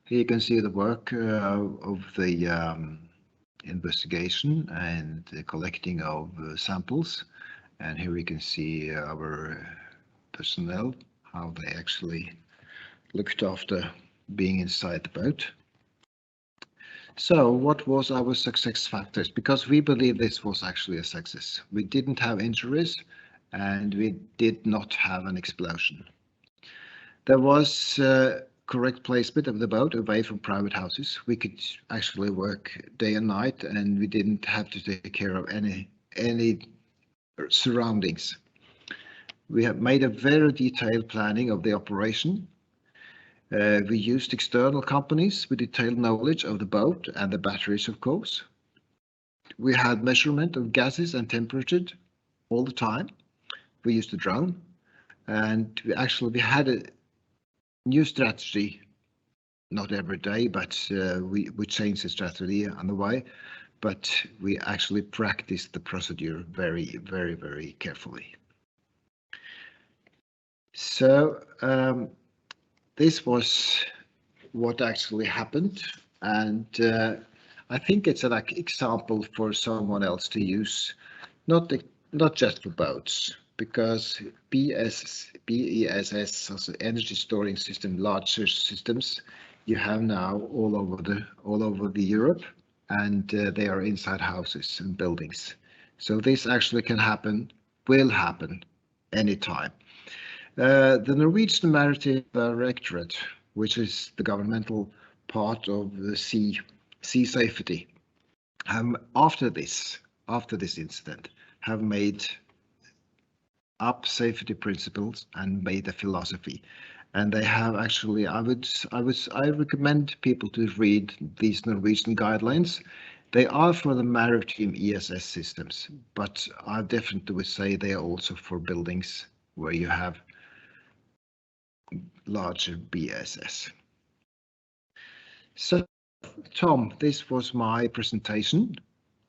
S8: Here you can see the work of the investigation and the collecting of samples. And here we can see our personnel, how they actually looked after being inside the boat. So what was our success factors? Because we believe this was actually a success. We didn't have injuries and we did not have an explosion. There was correct placement of the boat away from private houses. We could actually work day and night and we didn't have to take care of any surroundings. We have made a very detailed planning of the operation. We used external companies with detailed knowledge of the boat and the batteries, of course. We had measurement of gases and temperature all the time. We used a drone, and we had a new strategy, not every day, but we changed the strategy on the way, but we actually practiced the procedure very, very, very carefully. So this was what actually happened, and I think it's an example for someone else to use, not just for boats, because BESS, also energy storage system, larger systems, you have now all over the Europe, and they are inside houses and buildings. So this actually can happen, will happen anytime. The Norwegian Maritime Directorate, which is the governmental part of the sea safety, after this incident, have made up safety principles and made a philosophy. And they have actually, I recommend people to read these Norwegian guidelines. They are for the maritime ESS systems, but I definitely would say they are also for buildings where you have larger BSS. So, Tom, this was my presentation.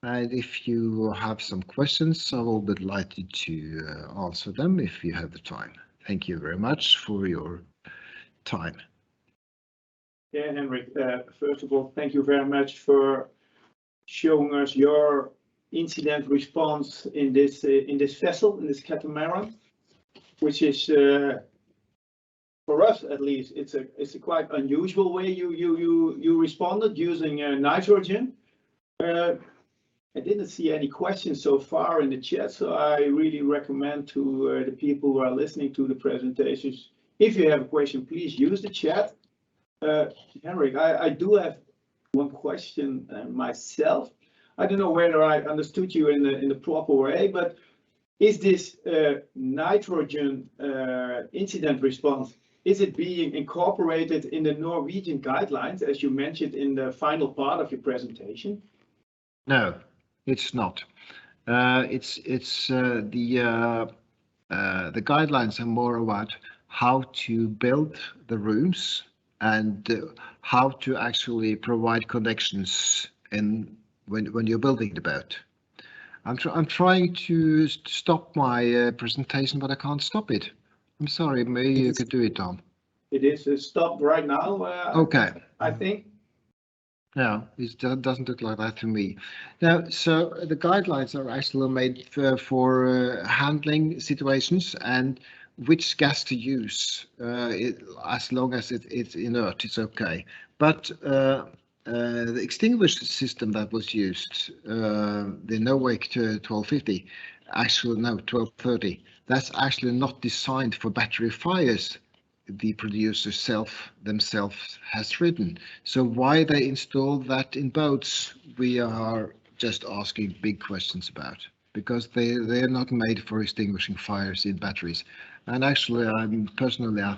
S8: And if you have some questions, I will be delighted to answer them if you have the time. Thank you very much for your time.
S1: Yeah, Henrik, first of all, thank you very much for showing us your incident response in this vessel, in this catamaran, which is for us at least, it's a quite unusual way you responded using nitrogen. I didn't see any questions so far in the chat, so I really recommend to the people who are listening to the presentations, if you have a question, please use the chat. Henrik, I do have one question myself. I don't know whether I understood you in the proper way, but is this nitrogen incident response, is it being incorporated in the Norwegian guidelines, as you mentioned in the final part of your presentation?
S8: No, it's not. The guidelines are more about how to build the rooms and how to actually provide connections when you're building the boat. I'm trying to stop my presentation, but I can't stop it. I'm sorry, maybe you could do it, Tom.
S1: It is stopped right now.
S8: Okay.
S1: I think.
S8: No, it doesn't look like that to me. Now, so the guidelines are actually made for handling situations and which gas to use. As long as it's inert, it's okay. But the extinguisher system that was used, the NOWAC 1250, actually no 1230, that's actually not designed for battery fires. The producer themselves has written. So why they installed that in boats, we are just asking big questions about, because they're not made for extinguishing fires in batteries. And actually, I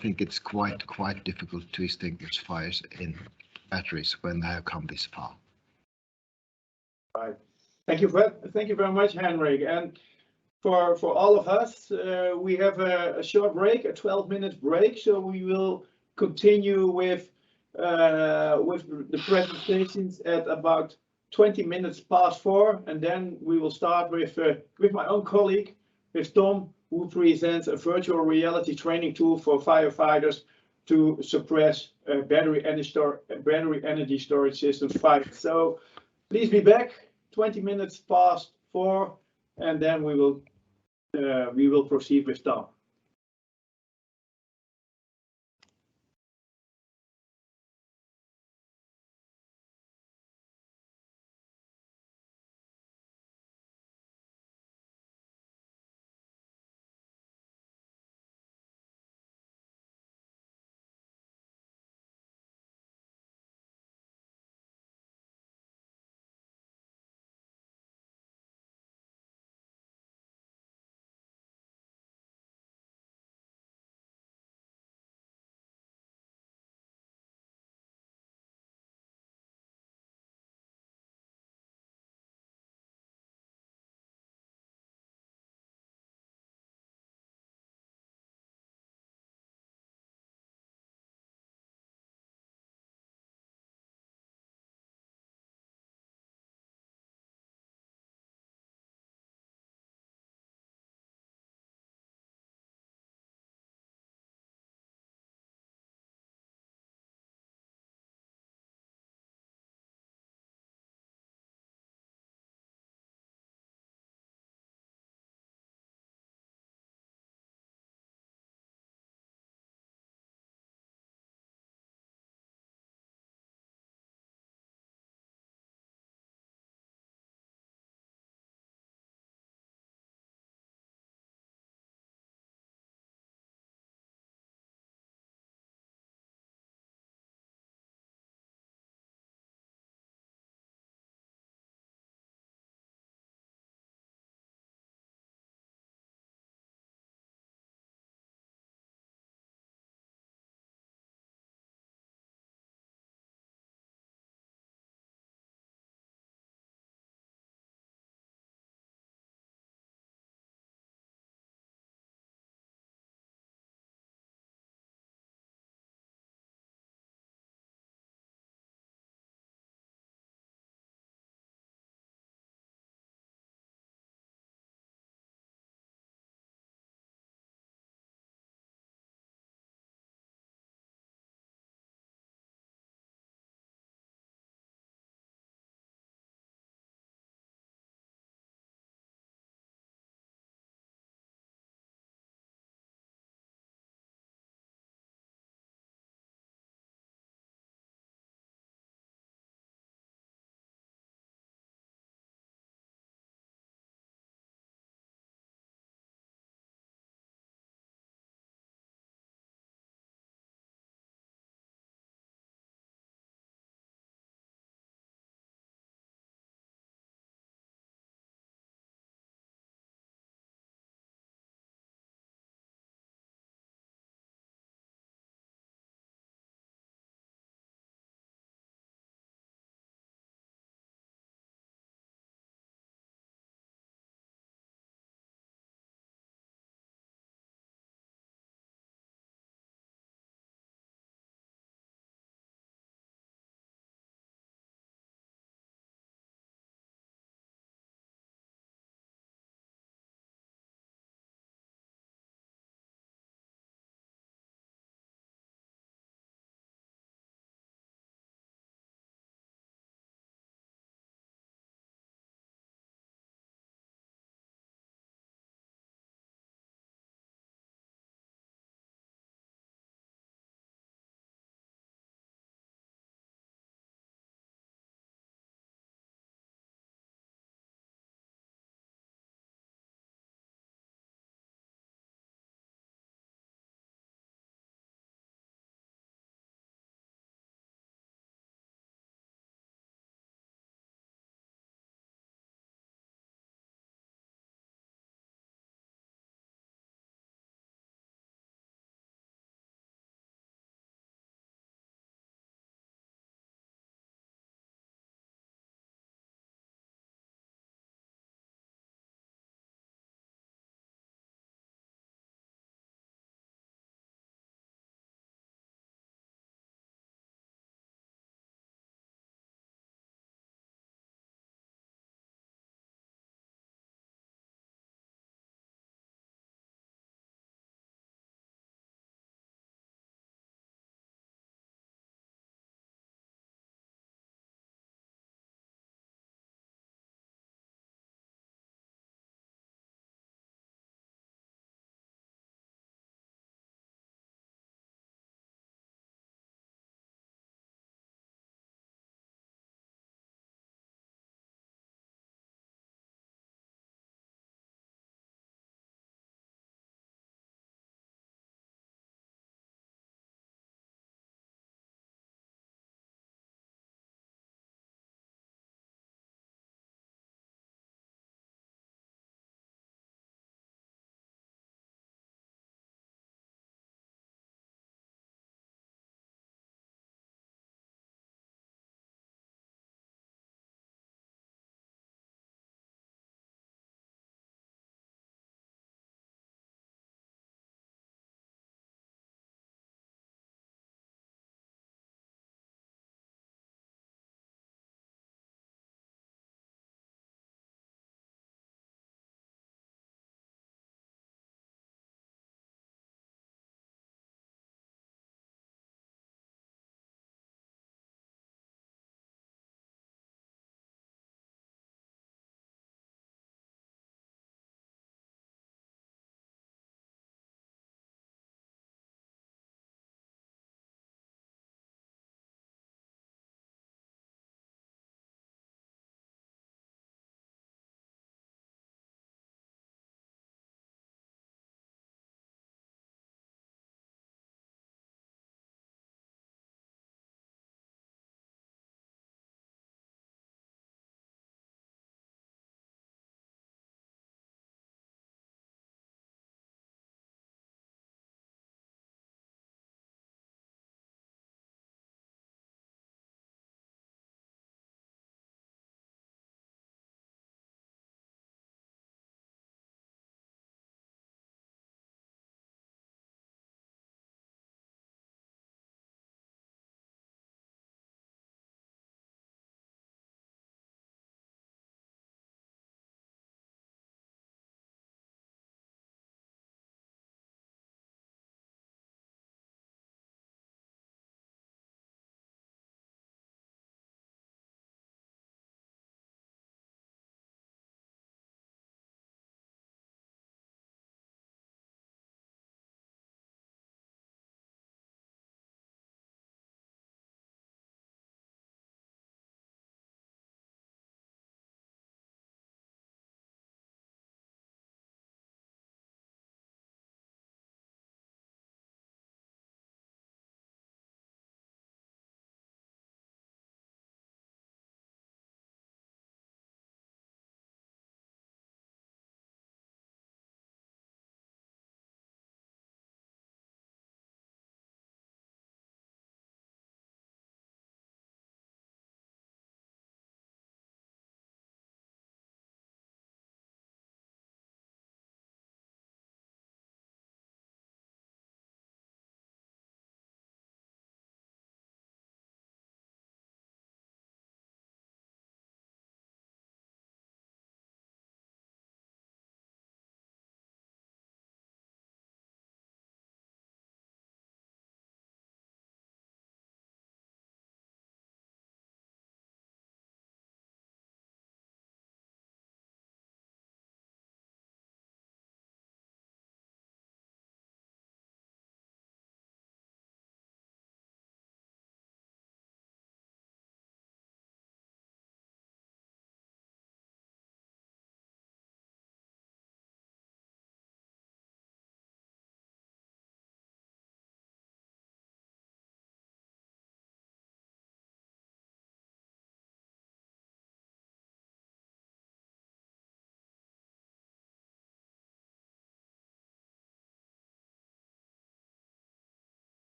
S8: think it's quite difficult to extinguish fires in batteries when they have come this far.
S1: Right. Thank you very much, Henrik. And for all of us, we have a short break, a 12-minute break. So we will continue with the presentations at about 20 minutes past 4, and then we will start with my own colleague, with Tom, who presents a virtual reality training tool for firefighters to suppress battery energy storage systems fires. So please be back 20 minutes past 4, and then we will proceed with Tom.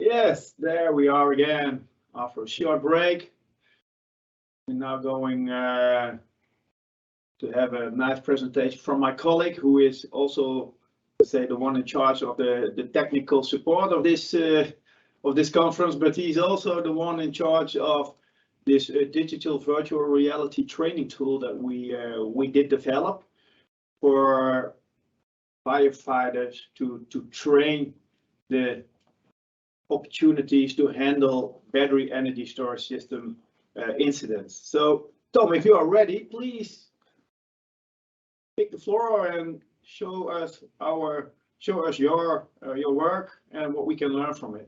S1: Yes, there we are again after a short break. We're now going to have a nice presentation from my colleague, who is also, let's say, the one in charge of the technical support of this conference, but he's also the one in charge of this digital virtual reality training tool that we did develop for firefighters to train the opportunities to handle battery energy storage system incidents. So, Tom, if you are ready, please take the floor and show us your work and what we can learn from it.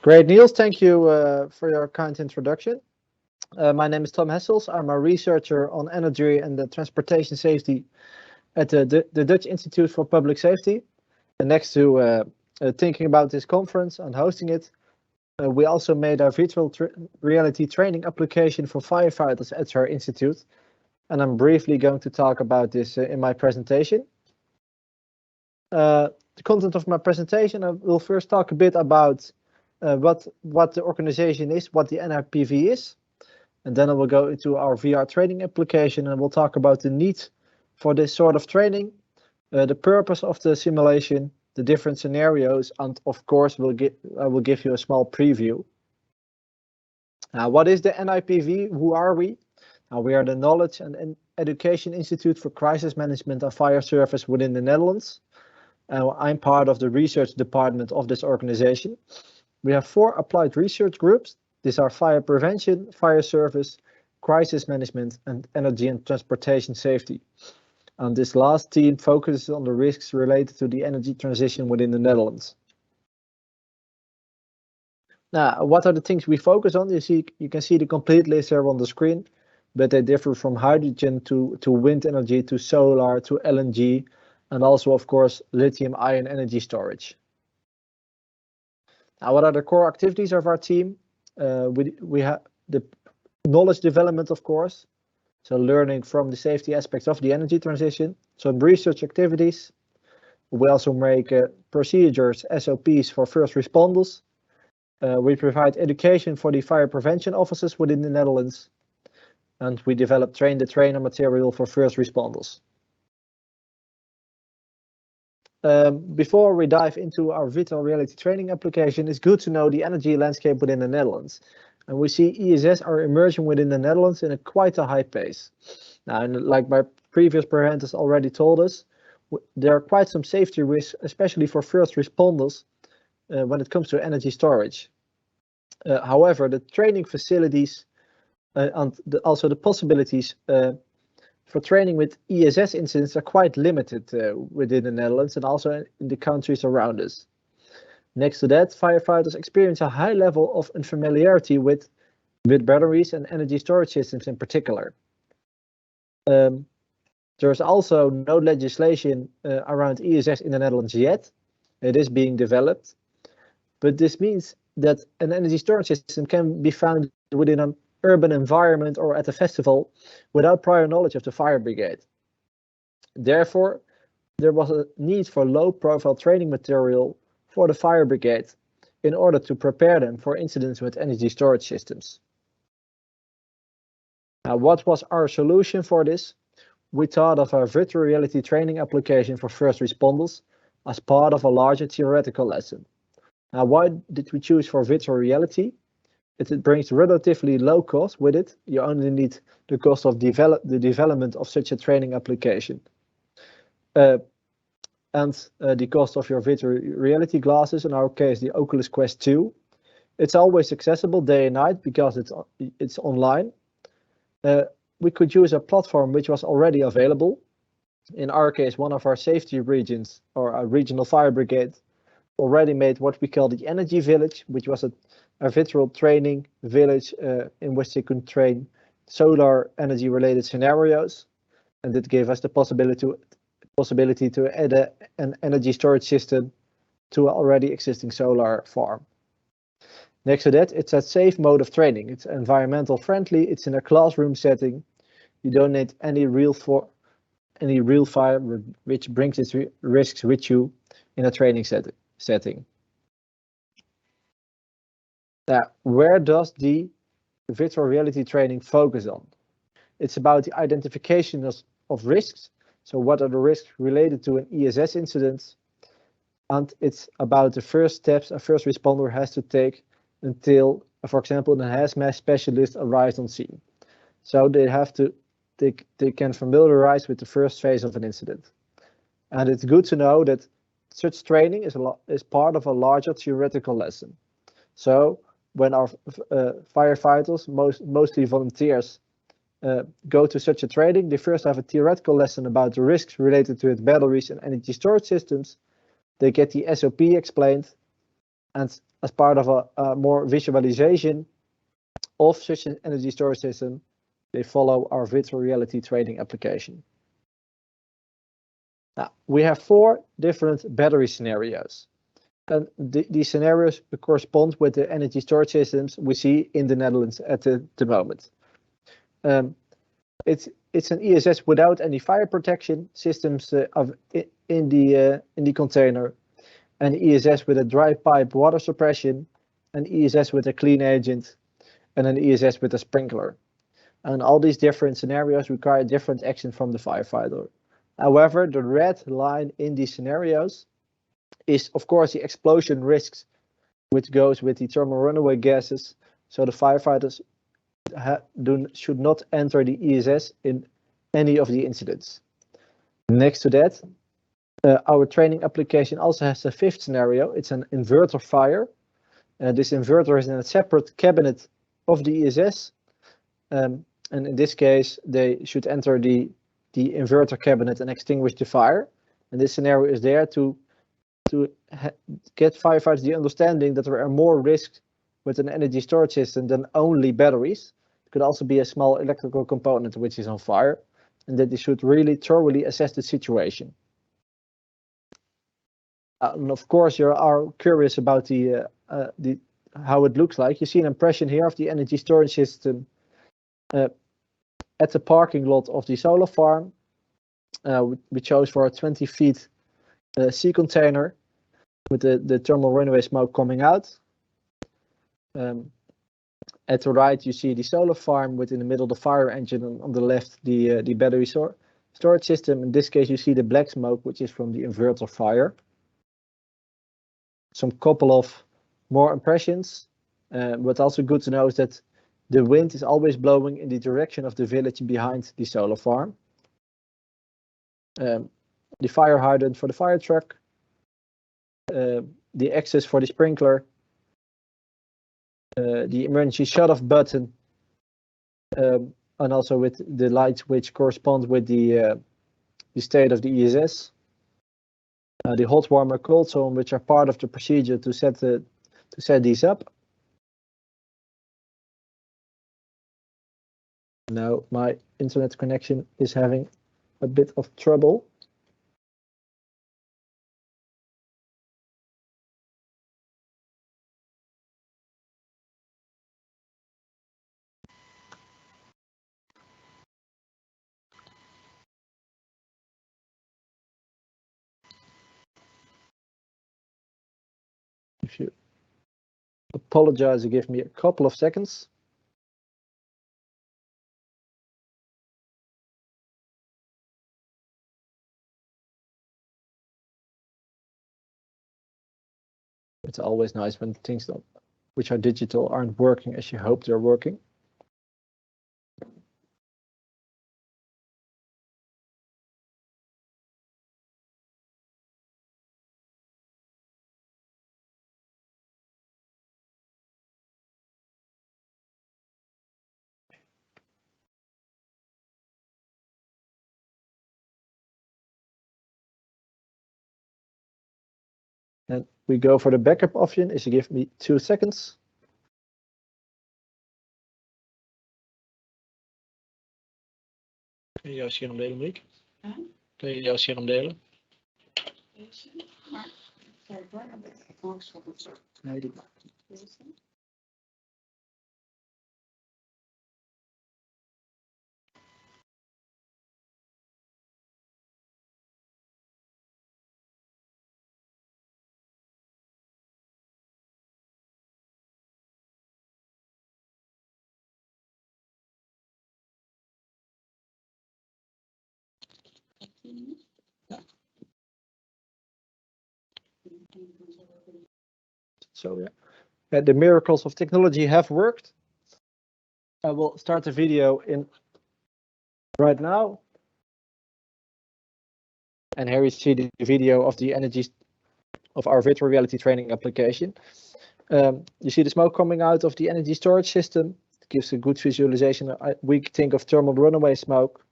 S9: Great, Niels. Thank you for your kind introduction. My name is Tom Hessels. I'm a researcher on energy and transportation safety at the Dutch Institute for Public Safety. And next to thinking about this conference and hosting it, we also made our virtual reality training application for firefighters at our institute. And I'm briefly going to talk about this in my presentation. The content of my presentation, I will first talk a bit about what the organization is, what the NIPV is. And then I will go into our VR training application and we'll talk about the need for this sort of training, the purpose of the simulation, the different scenarios, and of course I will give you a small preview. What is the NIPV? Who are we? We are the Knowledge and Education Institute for Crisis Management and Fire Service within the Netherlands. I'm part of the research department of this organization. We have 4 applied research groups. These are fire prevention, fire service, crisis management, and energy and transportation safety. And this last team focuses on the risks related to the energy transition within the Netherlands. Now, what are the things we focus on? You can see the complete list here on the screen, but they differ from hydrogen to wind energy, to solar, to LNG, and also, of course, lithium-ion energy storage. Now, what are the core activities of our team? We have the knowledge development, of course, so learning from the safety aspects of the energy transition. Some research activities. We also make procedures, SOPs for first responders. We provide education for the fire prevention officers within the Netherlands. And we develop train-the-trainer material for first responders. Before we dive into our virtual reality training application, it's good to know the energy landscape within the Netherlands. And we see ESS are emerging within the Netherlands in quite a high pace. Now, and like my previous presenters already told us, there are quite some safety risks, especially for first responders, when it comes to energy storage. However, the training facilities and also the possibilities for training with ESS incidents are quite limited within the Netherlands and also in the countries around us. Next to that, firefighters experience a high level of unfamiliarity with batteries and energy storage systems in particular. There's also no legislation around ESS in the Netherlands yet. It is being developed, but this means that an energy storage system can be found within an urban environment or at a festival without prior knowledge of the fire brigade. Therefore, there was a need for low-profile training material for the fire brigade in order to prepare them for incidents with energy storage systems. Now, what was our solution for this? We thought of a virtual reality training application for first responders as part of a larger theoretical lesson. Now, why did we choose for virtual reality? It brings relatively low cost with it. You only need the cost of the development of such a training application. And the cost of your virtual reality glasses, in our case, the Oculus Quest 2. It's always accessible day and night because it's online. We could use a platform which was already available. In our case, one of our safety regions or a regional fire brigade already made what we call the Energy Village, which was a virtual training village in which they could train solar energy related scenarios. And it gave us the possibility to add an energy storage system to an already existing solar farm. Next to that, it's a safe mode of training. It's environmental friendly. It's in a classroom setting. You don't need any any real fire which brings its risks with you in a training setting. Now, where does the virtual reality training focus on? It's about the identification of risks. So what are the risks related to an ESS incident? And it's about the first steps a first responder has to take until, for example, a hazmat specialist arrives on scene. So they can familiarize with the first phase of an incident. And it's good to know that such training is part of a larger theoretical lesson. So when our firefighters, mostly volunteers, go to such a training, they first have a theoretical lesson about the risks related to its batteries and energy storage systems. They get the SOP explained, and as part of a more visualization of such an energy storage system, they follow our virtual reality training application. Now, we have 4 different battery scenarios. And these scenarios correspond with the energy storage systems we see in the Netherlands at the moment. It's an ESS without any fire protection systems in the container, an ESS with a dry pipe water suppression, an ESS with a clean agent, and an ESS with a sprinkler. And all these different scenarios require different action from the firefighter. However, the red line in these scenarios is, of course, the explosion risks, which goes with the thermal runaway gases. So the firefighters should not enter the ESS in any of the incidents. Next to that, our training application also has a 5th scenario. It's an inverter fire. This inverter is in a separate cabinet of the ESS. And in this case, they should enter the inverter cabinet and extinguish the fire. And this scenario is there to get firefighters the understanding that there are more risks with an energy storage system than only batteries. It could also be a small electrical component which is on fire, and that they should really thoroughly assess the situation. And of course, you are curious about how it looks like. You see an impression here of the energy storage system at the parking lot of the solar farm. We chose for a 20 feet sea container with the thermal runaway smoke coming out. At the right, you see the solar farm with in the middle the fire engine, and on the left the battery storage system. In this case, you see the black smoke, which is from the inverter fire. Some couple of more impressions, but also good to know is that the wind is always blowing in the direction of the village behind the solar farm. The fire hydrant for the fire truck, the access for the sprinkler, the emergency shut-off button, and also with the lights which correspond with the state of the ESS. The hot warmer, cold zone, which are part of the procedure to set these up. Now my internet connection is having a bit of trouble. If you apologize, give me a couple of seconds. It's always nice when things which are digital aren't working as you hope they're working. And we go for the backup option. If you give me 2 seconds.
S10: Kun je jouw scherm delen, Miek? Kun je jouw scherm delen?
S9: Nee, die So yeah, the miracles of technology have worked. I will start the video in right now. And here we see the video of the energy of our virtual reality training application. You see the smoke coming out of the energy storage system. It gives a good visualization. We think of thermal runaway smoke.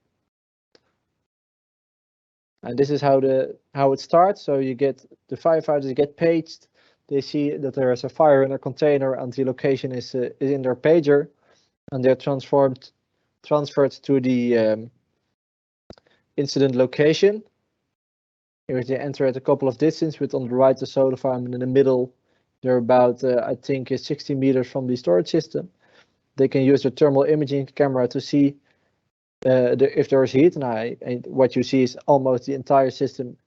S9: And this is how it starts. So you get the firefighters get paged. They see that there is a fire in a container and the location is in their pager, and they're transferred to the incident location. Here they enter at a couple of distance, with on the right the solar farm, and in the middle they're about I think 60 meters from the storage system. They can use their thermal imaging camera to see if there is heat, and what you see is almost the entire system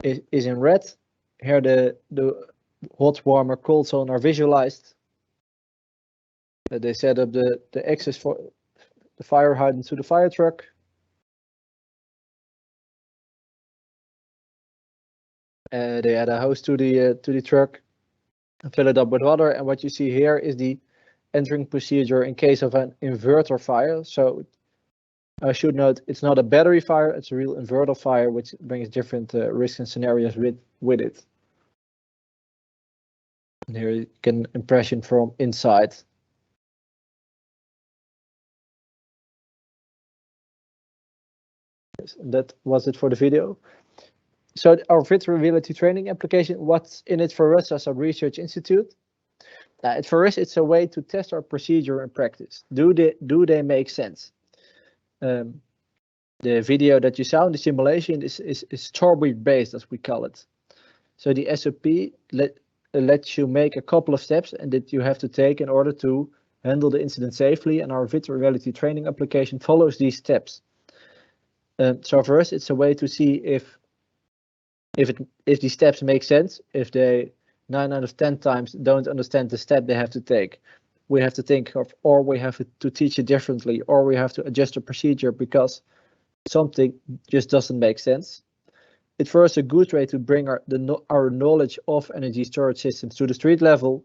S9: is in red. Here the hot, warm, or cold zone are visualized. They set up the access for the fire hydrant to the fire truck. They add a hose to the truck and fill it up with water. And what you see here is the entering procedure in case of an inverter fire. So I should note it's not a battery fire; it's a real inverter fire, which brings different risks and scenarios with it. And here you get an impression from inside. Yes, and that was it for the video. So our virtual reality training application, what's in it for us as a research institute? For us, it's a way to test our procedure in practice. Do they make sense? The video that you saw in the simulation is story based, as we call it. So the SOP lets you make a couple of steps and that you have to take in order to handle the incident safely, and our virtual reality training application follows these steps. So for us, it's a way to see if these steps make sense. If they 9 out of 10 times don't understand the step they have to take, we have to think of, or we have to teach it differently, or we have to adjust the procedure because something just doesn't make sense. It's for us a good way to bring our knowledge of energy storage systems to the street level.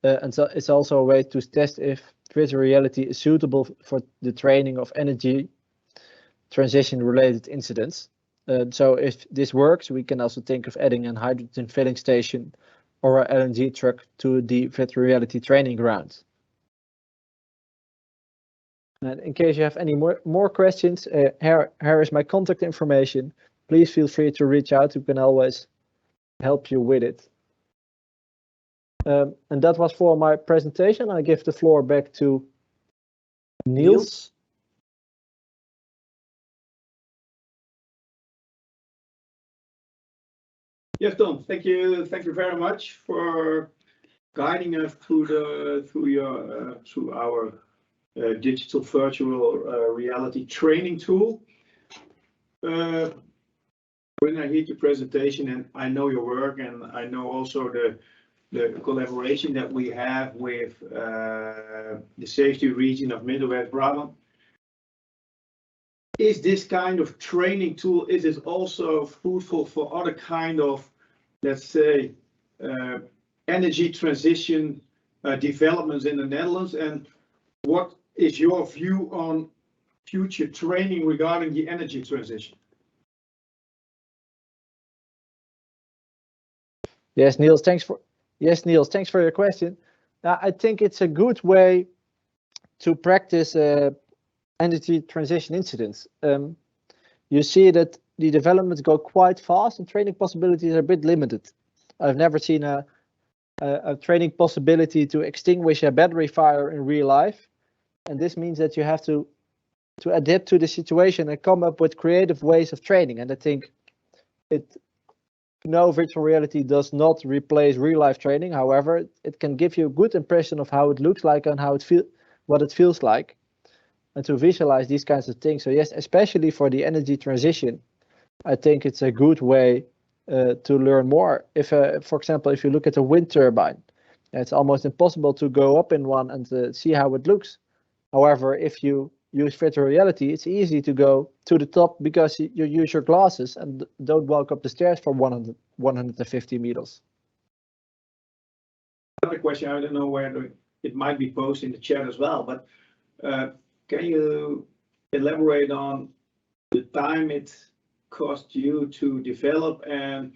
S9: And so it's also a way to test if virtual reality is suitable for the training of energy transition related incidents. So if this works, we can also think of adding a hydrogen filling station or an LNG truck to the virtual reality training ground. And in case you have any more questions, here is my contact information. Please feel free to reach out. We can always help you with it. And that was for my presentation. I give the floor back to Nils.
S1: Yes, Don, thank you very much for guiding us through our digital virtual reality training tool. When I hear your presentation, and I know your work, and I know also the collaboration that we have with the safety region of Midwest Brabant. Is this kind of training tool, is it also fruitful for other kind of, let's say, energy transition developments in the Netherlands? And what is your view on future training regarding the energy transition?
S9: Yes, Nils, thanks for your question. I think it's a good way to practice energy transition incidents. You see that the developments go quite fast and training possibilities are a bit limited. I've never seen a training possibility to extinguish a battery fire in real life. And this means that you have to adapt to the situation and come up with creative ways of training. And I think no, virtual reality does not replace real life training. However, it can give you a good impression of how it looks like and what it feels like, and to visualize these kinds of things. So yes, especially for the energy transition, I think it's a good way to learn more. If, for example, if you look at a wind turbine, it's almost impossible to go up in one and see how it looks. However, if you use virtual reality, it's easy to go to the top because you use your glasses and don't walk up the stairs for 150 meters.
S1: Another question, I don't know where it might be posted in the chat as well, but can you elaborate on the time it cost you to develop, and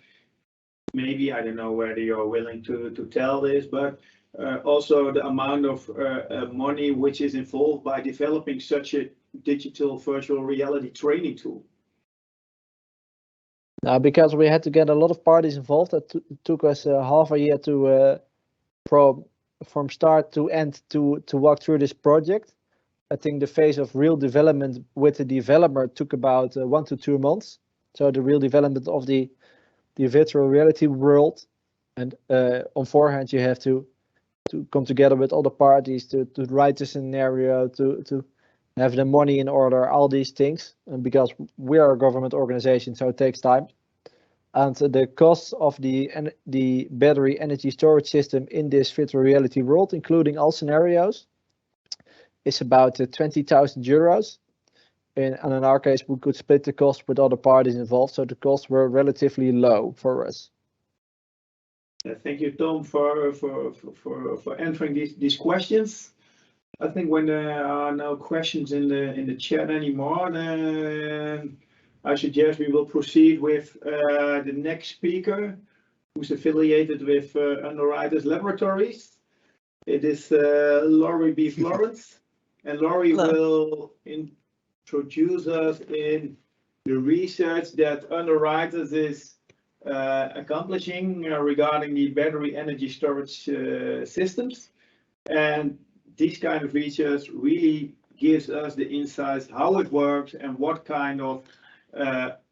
S1: maybe, I don't know whether you're willing to tell this, but also the amount of money which is involved by developing such a digital virtual reality training tool?
S9: Because we had to get a lot of parties involved, that took us half a year to from start to end to walk through this project. I think the phase of real development with the developer took about 1 to 2 months. So the real development of the virtual reality world, and on forehand you have to come together with other parties to write the scenario, to have the money in order, all these things, and because we are a government organization, so it takes time. And the cost of the battery energy storage system in this virtual reality world, including all scenarios, is about 20,000 euros. And in our case, we could split the cost with other parties involved, so the costs were relatively low for us.
S1: Thank you, Tom, for answering these questions. I think when there are no questions in the chat anymore, then I suggest we will proceed with the next speaker, who's affiliated with Underwriters Laboratories. It is Laurie B. Florence, and Laurie will introduce us in the research that Underwriters is accomplishing regarding the battery energy storage systems. And this kind of research really gives us the insights how it works and what kind of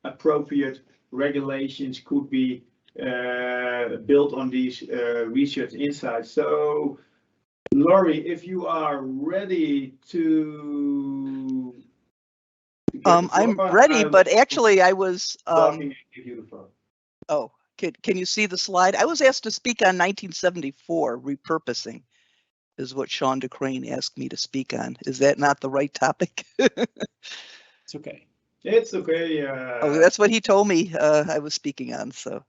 S1: appropriate regulations could be built on these research insights. So, Laurie, if you are ready to
S11: I'm ready, but actually I was. Oh, can you see the slide? I was asked to speak on 1974 repurposing, is what Sean DeCrane asked me to speak on. Is that not the right topic?
S10: It's okay.
S1: It's okay.
S11: Oh, that's what he told me I was speaking on. So,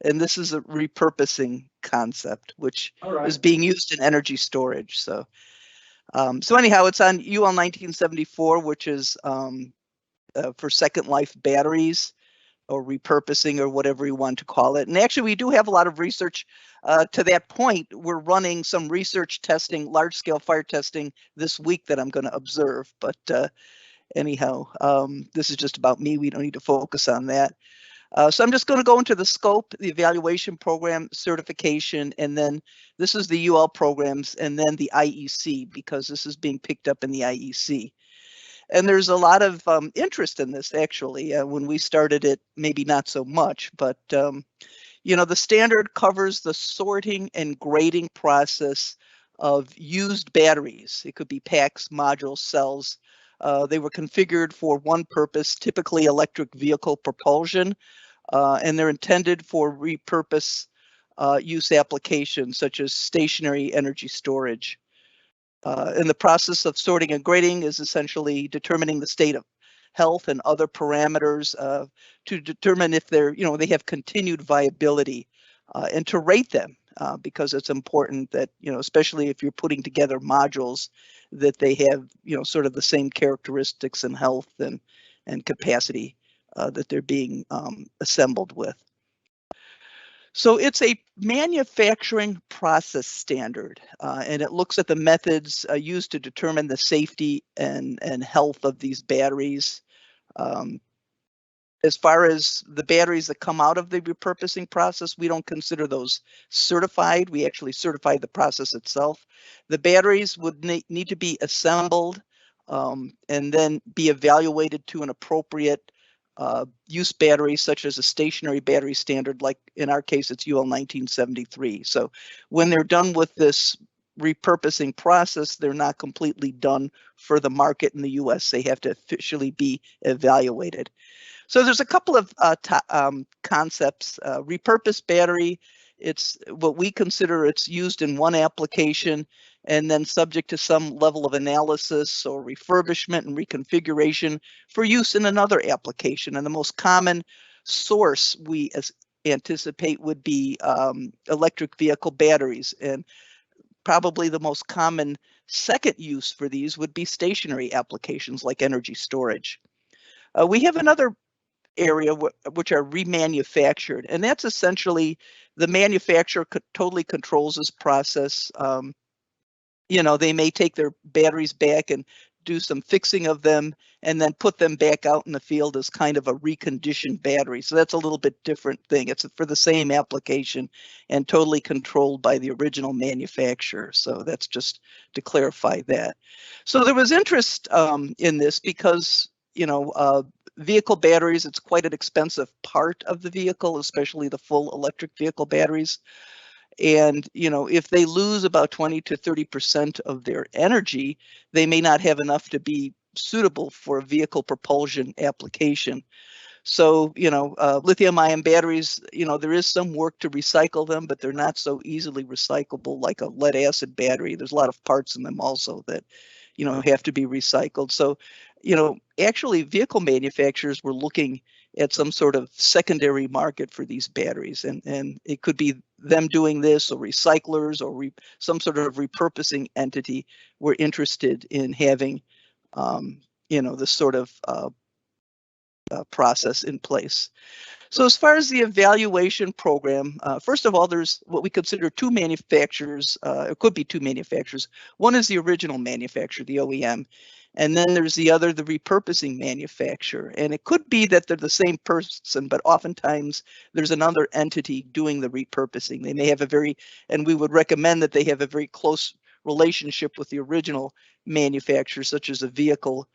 S11: and this is a repurposing concept, which is being used in energy storage. So, so anyhow, it's on UL 1974, which is for second life batteries, or repurposing, or whatever you want to call it. And actually, we do have a lot of research to that point. We're running some research testing, large scale fire testing this week that I'm going to observe. But anyhow, this is just about me. We don't need to focus on that. So I'm just going to go into the scope, the evaluation program, certification, and then this is the UL programs, and then the IEC, because this is being picked up in the IEC. And there's a lot of interest in this, actually. When we started it, maybe not so much, but you know, the standard covers the sorting and grading process of used batteries. It could be packs, modules, cells. They were configured for one purpose, typically electric vehicle propulsion, and they're intended for repurpose use applications such as stationary energy storage. And the process of sorting and grading is essentially determining the state of health and other parameters to determine if they're, you know, they have continued viability, and to rate them because it's important that, you know, especially if you're putting together modules, that they have, you know, sort of the same characteristics and health and capacity that they're being assembled with. So it's a manufacturing process standard, and it looks at the methods used to determine the safety and health of these batteries. As far as the batteries that come out of the repurposing process, we don't consider those certified. We actually certify the process itself. The batteries would need to be assembled and then be evaluated to an appropriate use battery, such as a stationary battery standard, like in our case, it's UL 1973. So when they're done with this repurposing process, they're not completely done for the market in the US. They have to officially be evaluated. So there's a couple of concepts. Repurposed battery it's what we consider it's used in one application and then subject to some level of analysis or refurbishment and reconfiguration for use in another application. And the most common source we anticipate would be electric vehicle batteries. And probably the most common second use for these would be stationary applications like energy storage. We have another area which are remanufactured, and that's essentially the manufacturer totally controls this process. You know, they may take their batteries back and do some fixing of them and then put them back out in the field as kind of a reconditioned battery. So that's a little bit different thing. It's for the same application and totally controlled by the original manufacturer. So that's just to clarify that. So there was interest in this because, you know, vehicle batteries, it's quite an expensive part of the vehicle, especially the full electric vehicle batteries. And, you know, if they lose about 20 to 30% of their energy, they may not have enough to be suitable for a vehicle propulsion application. So, you know, lithium-ion batteries, you know, there is some work to recycle them, but they're not so easily recyclable like a lead-acid battery. There's a lot of parts in them also that, you know, have to be recycled. So, you know, actually vehicle manufacturers were looking at some sort of secondary market for these batteries, and it could be them doing this, or recyclers, or some sort of repurposing entity were interested in having, you know, this sort of process in place. So as far as the evaluation program, first of all, there's what we consider two manufacturers. It could be two manufacturers. One is the original manufacturer, the OEM, and then there's the other, the repurposing manufacturer. And it could be that they're the same person, but oftentimes there's another entity doing the repurposing. They may have a very, and we would recommend that they have a very close relationship with the original manufacturer, such as a vehicle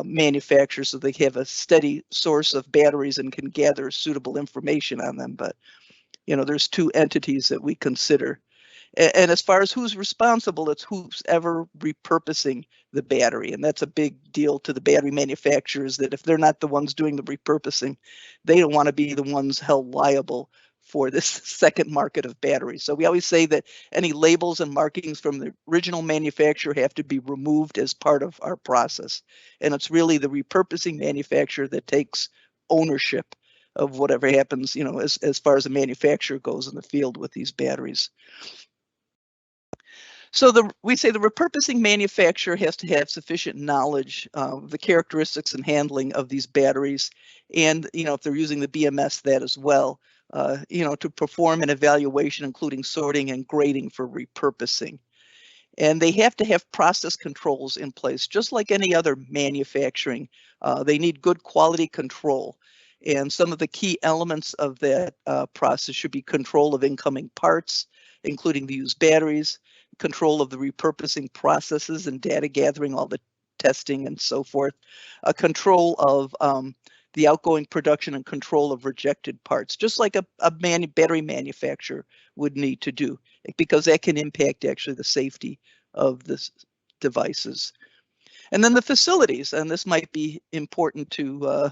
S11: manufacturer, so they have a steady source of batteries and can gather suitable information on them. But, you know, there's two entities that we consider. And as far as who's responsible, it's who's ever repurposing the battery. And that's a big deal to the battery manufacturers, that if they're not the ones doing the repurposing, they don't want to be the ones held liable for this second market of batteries. So we always say that any labels and markings from the original manufacturer have to be removed as part of our process. And it's really the repurposing manufacturer that takes ownership of whatever happens, you know, as far as the manufacturer goes in the field with these batteries. So we say the repurposing manufacturer has to have sufficient knowledge of the characteristics and handling of these batteries, and, you know, if they're using the BMS, that as well, you know, to perform an evaluation, including sorting and grading for repurposing. And they have to have process controls in place, just like any other manufacturing. They need good quality control. And some of the key elements of that process should be control of incoming parts, including the used batteries, control of the repurposing processes and data gathering, all the testing and so forth, a control of the outgoing production and control of rejected parts, just like a battery manufacturer would need to do, because that can impact actually the safety of the devices. And then the facilities, and this might be important to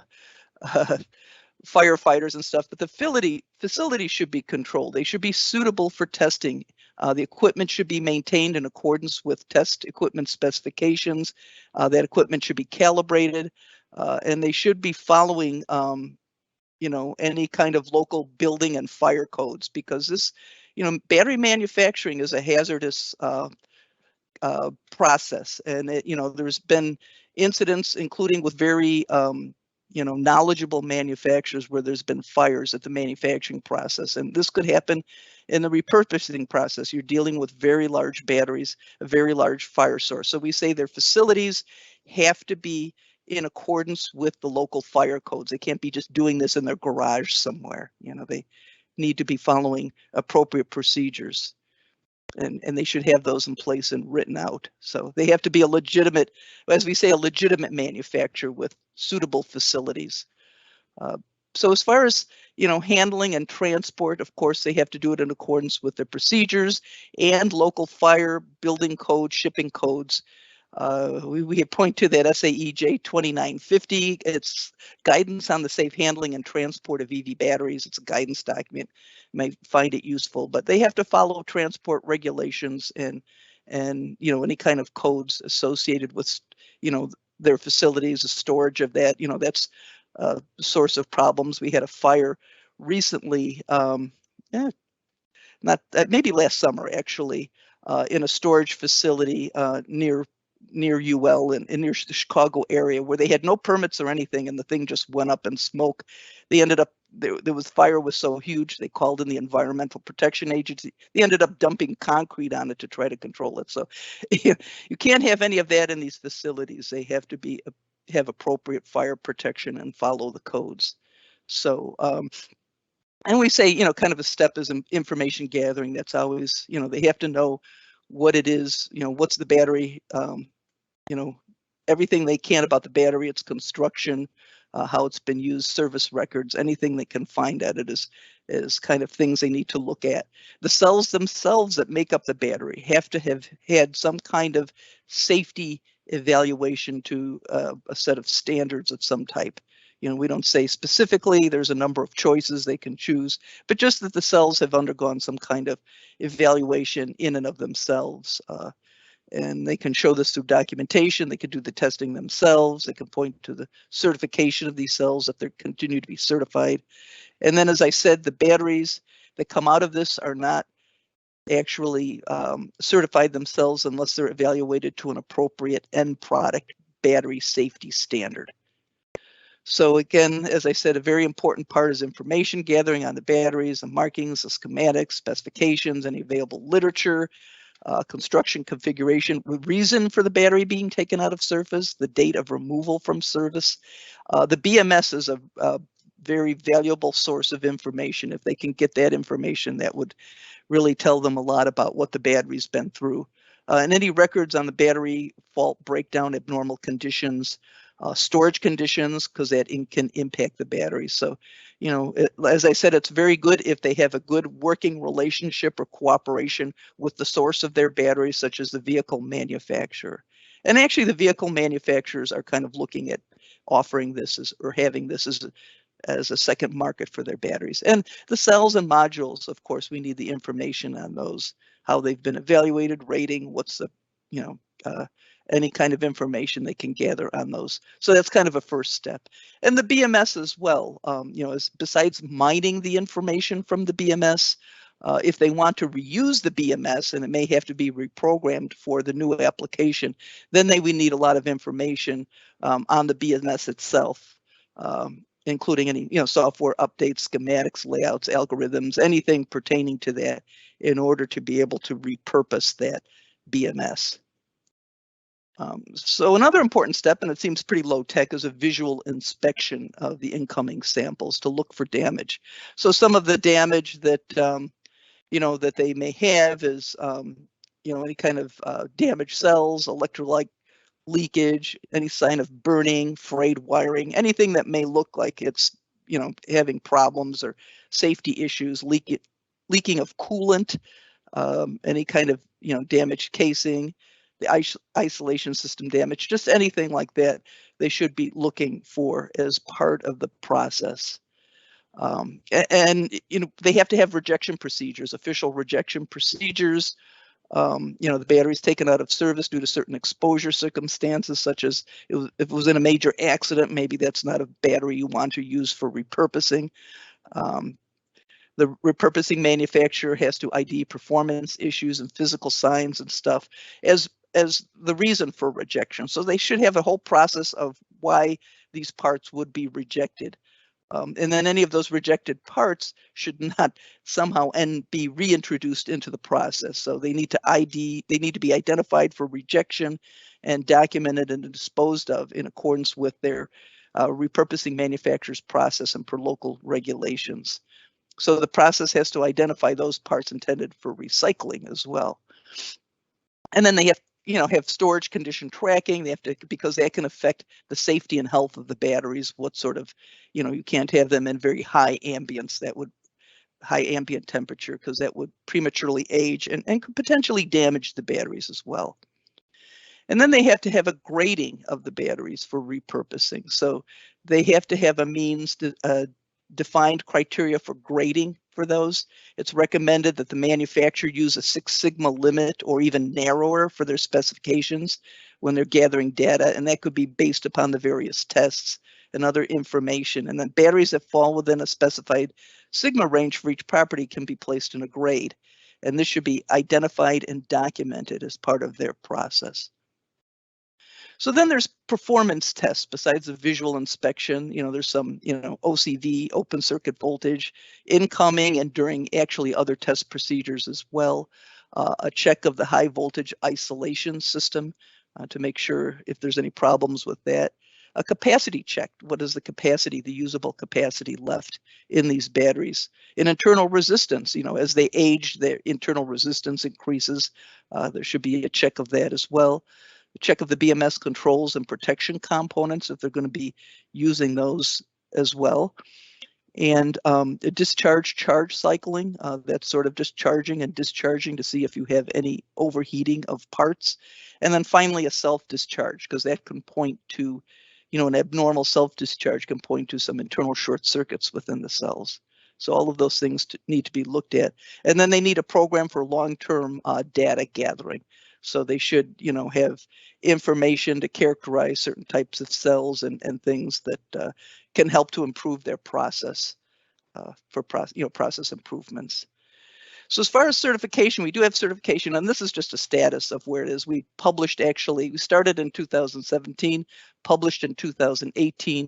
S11: firefighters and stuff, but the facilities should be controlled. They should be suitable for testing. The equipment should be maintained in accordance with test equipment specifications. That equipment should be calibrated, and they should be following, you know, any kind of local building and fire codes, because this, you know, battery manufacturing is a hazardous process, and it, you know, there's been incidents, including with very you know, knowledgeable manufacturers, where there's been fires at the manufacturing process, and this could happen in the repurposing process. You're dealing with very large batteries, a very large fire source. So we say their facilities have to be in accordance with the local fire codes. They can't be just doing this in their garage somewhere. You know, they need to be following appropriate procedures, and they should have those in place and written out. So they have to be a legitimate, as we say, a legitimate manufacturer with suitable facilities. So as far as, you know, handling and transport, of course, they have to do it in accordance with their procedures and local fire, building codes, shipping codes. We point to that SAEJ 2950. It's guidance on the safe handling and transport of EV batteries. It's a guidance document. You might find it useful, but they have to follow transport regulations and any kind of codes associated with their facilities, the storage of that. That's a source of problems. We had a fire recently, maybe last summer actually, in a storage facility near UL and near the Chicago area, where they had no permits or anything, and the thing just went up in smoke. They ended up fire was so huge, they called in the Environmental Protection Agency. They ended up dumping concrete on it to try to control it. So you can't have any of that in these facilities. They have to have appropriate fire protection and follow the codes. So and we say, kind of a step is information gathering. That's always, they have to know what it is, what's the battery, everything they can about the battery, its construction, how it's been used, service records, anything they can find at it is kind of things they need to look at. The cells themselves that make up the battery have to have had some kind of safety evaluation to a set of standards of some type. We don't say specifically, there's a number of choices they can choose, but just that the cells have undergone some kind of evaluation in and of themselves. And they can show this through documentation. They can do the testing themselves. They can point to the certification of these cells if they continue to be certified. And then, as I said, the batteries that come out of this are not actually certified themselves unless they're evaluated to an appropriate end product battery safety standard. So again, as I said, a very important part is information gathering on the batteries, the markings, the schematics, specifications, any available literature, construction configuration, reason for the battery being taken out of service, the date of removal from service. The BMS is a very valuable source of information. If they can get that information, that would really tell them a lot about what the battery's been through. And any records on the battery fault, breakdown, abnormal conditions, storage conditions, because that can impact the battery. So, as I said, it's very good if they have a good working relationship or cooperation with the source of their battery, such as the vehicle manufacturer. And actually, the vehicle manufacturers are kind of looking at offering this or having this as a second market for their batteries. And the cells and modules, of course, we need the information on those, how they've been evaluated, rating, what's the, any kind of information they can gather on those. So that's kind of a first step. And the BMS as well, besides mining the information from the BMS, if they want to reuse the BMS, and it may have to be reprogrammed for the new application, then they would need a lot of information on the BMS itself, including any software updates, schematics, layouts, algorithms, anything pertaining to that in order to be able to repurpose that BMS. So another important step, and it seems pretty low tech, is a visual inspection of the incoming samples to look for damage. So some of the damage that that they may have is any kind of damaged cells, electrolyte leakage, any sign of burning, frayed wiring, anything that may look like it's having problems or safety issues, leaking of coolant, any kind of damaged casing, the isolation system damage, just anything like that, they should be looking for as part of the process. And they have to have rejection procedures, official rejection procedures. The battery's taken out of service due to certain exposure circumstances, such as if it was in a major accident, maybe that's not a battery you want to use for repurposing. The repurposing manufacturer has to ID performance issues and physical signs and stuff as the reason for rejection. So they should have a whole process of why these parts would be rejected. And then any of those rejected parts should not somehow be reintroduced into the process. So they need to be identified for rejection and documented and disposed of in accordance with their repurposing manufacturer's process and per local regulations. So the process has to identify those parts intended for recycling as well. And then they have sigorage condition tracking. They have to, because that can affect the safety and health of the batteries. What sort of, you can't have them in very high ambience, high ambient temperature, because that would prematurely age and could potentially damage the batteries as well. And then they have to have a grading of the batteries for repurposing. So they have to have a means to defined criteria for grading for those. It's recommended that the manufacturer use a 6 sigma limit or even narrower for their specifications when they're gathering data, and that could be based upon the various tests and other information. And then batteries that fall within a specified sigma range for each property can be placed in a grade. And this should be identified and documented as part of their process. So then there's performance tests besides the visual inspection. There's some, OCV, open circuit voltage, incoming and during actually other test procedures as well. A check of the high voltage isolation system to make sure if there's any problems with that. A capacity check. What is the capacity, the usable capacity left in these batteries? An internal resistance, as they age, their internal resistance increases. There should be a check of that as well. Check of the BMS controls and protection components if they're going to be using those as well. And the discharge charge cycling, that's sort of just charging and discharging to see if you have any overheating of parts. And then finally a self-discharge, because that can point to, an abnormal self-discharge can point to some internal short circuits within the cells. So all of those things need to be looked at. And then they need a program for long-term data gathering. So they should, have information to characterize certain types of cells and things that can help to improve their process for process improvements. So as far as certification, we do have certification, and this is just a status of where it is. We published we started in 2017, published in 2018.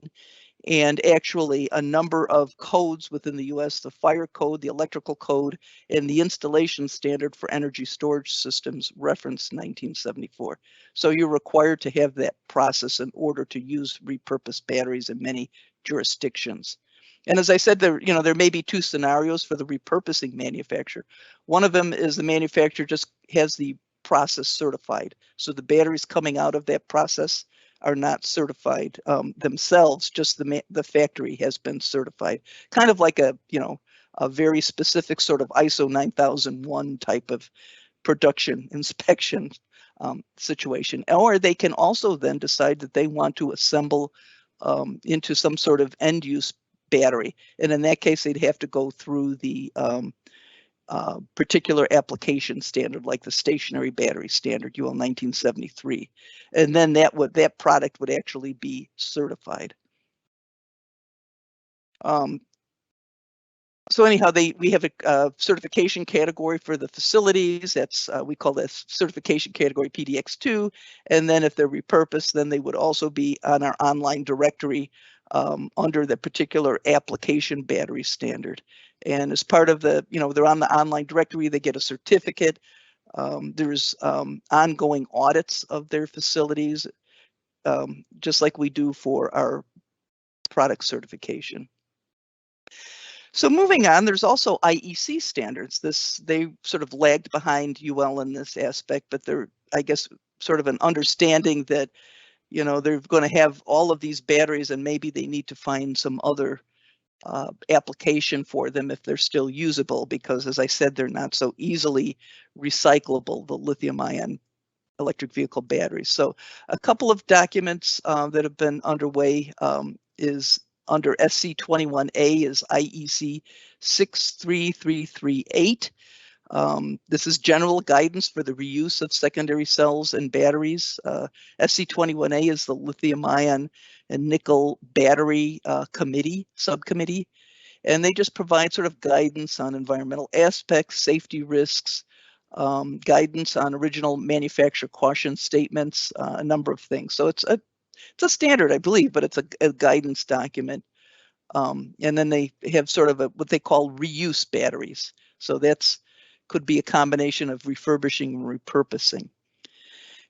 S11: And actually a number of codes within the US, the fire code, the electrical code, and the installation standard for energy storage systems referenced 1974. So you're required to have that process in order to use repurposed batteries in many jurisdictions. And as I said, there may be two scenarios for the repurposing manufacturer. One of them is the manufacturer just has the process certified. So the batteries coming out of that process are not certified themselves, just the factory has been certified. Kind of like a very specific sort of ISO 9001 type of production inspection situation. Or they can also then decide that they want to assemble into some sort of end use battery. And in that case, they'd have to go through the particular application standard, like the stationary battery standard, UL 1973, and then that product would actually be certified. So anyhow, we have a certification category for the facilities. That's we call this certification category PDX2, and then if they're repurposed, then they would also be on our online directory under the particular application battery standard. And as part of the, they're on the online directory, they get a certificate. There's ongoing audits of their facilities, just like we do for our product certification. So moving on, there's also IEC standards. They sort of lagged behind UL in this aspect, but they're, I guess, sort of an understanding that, they're going to have all of these batteries and maybe they need to find some other application for them if they're still usable, because as I said, they're not so easily recyclable, the lithium-ion electric vehicle batteries. So a couple of documents that have been underway is under SC21A is IEC 63338. This is general guidance for the reuse of secondary cells and batteries. SC21A is the lithium-ion and nickel battery subcommittee, and they just provide sort of guidance on environmental aspects, safety risks, guidance on original manufacturer caution statements, a number of things. So it's a standard, I believe, but it's a guidance document. And then they have sort of what they call reuse batteries. So could be a combination of refurbishing and repurposing.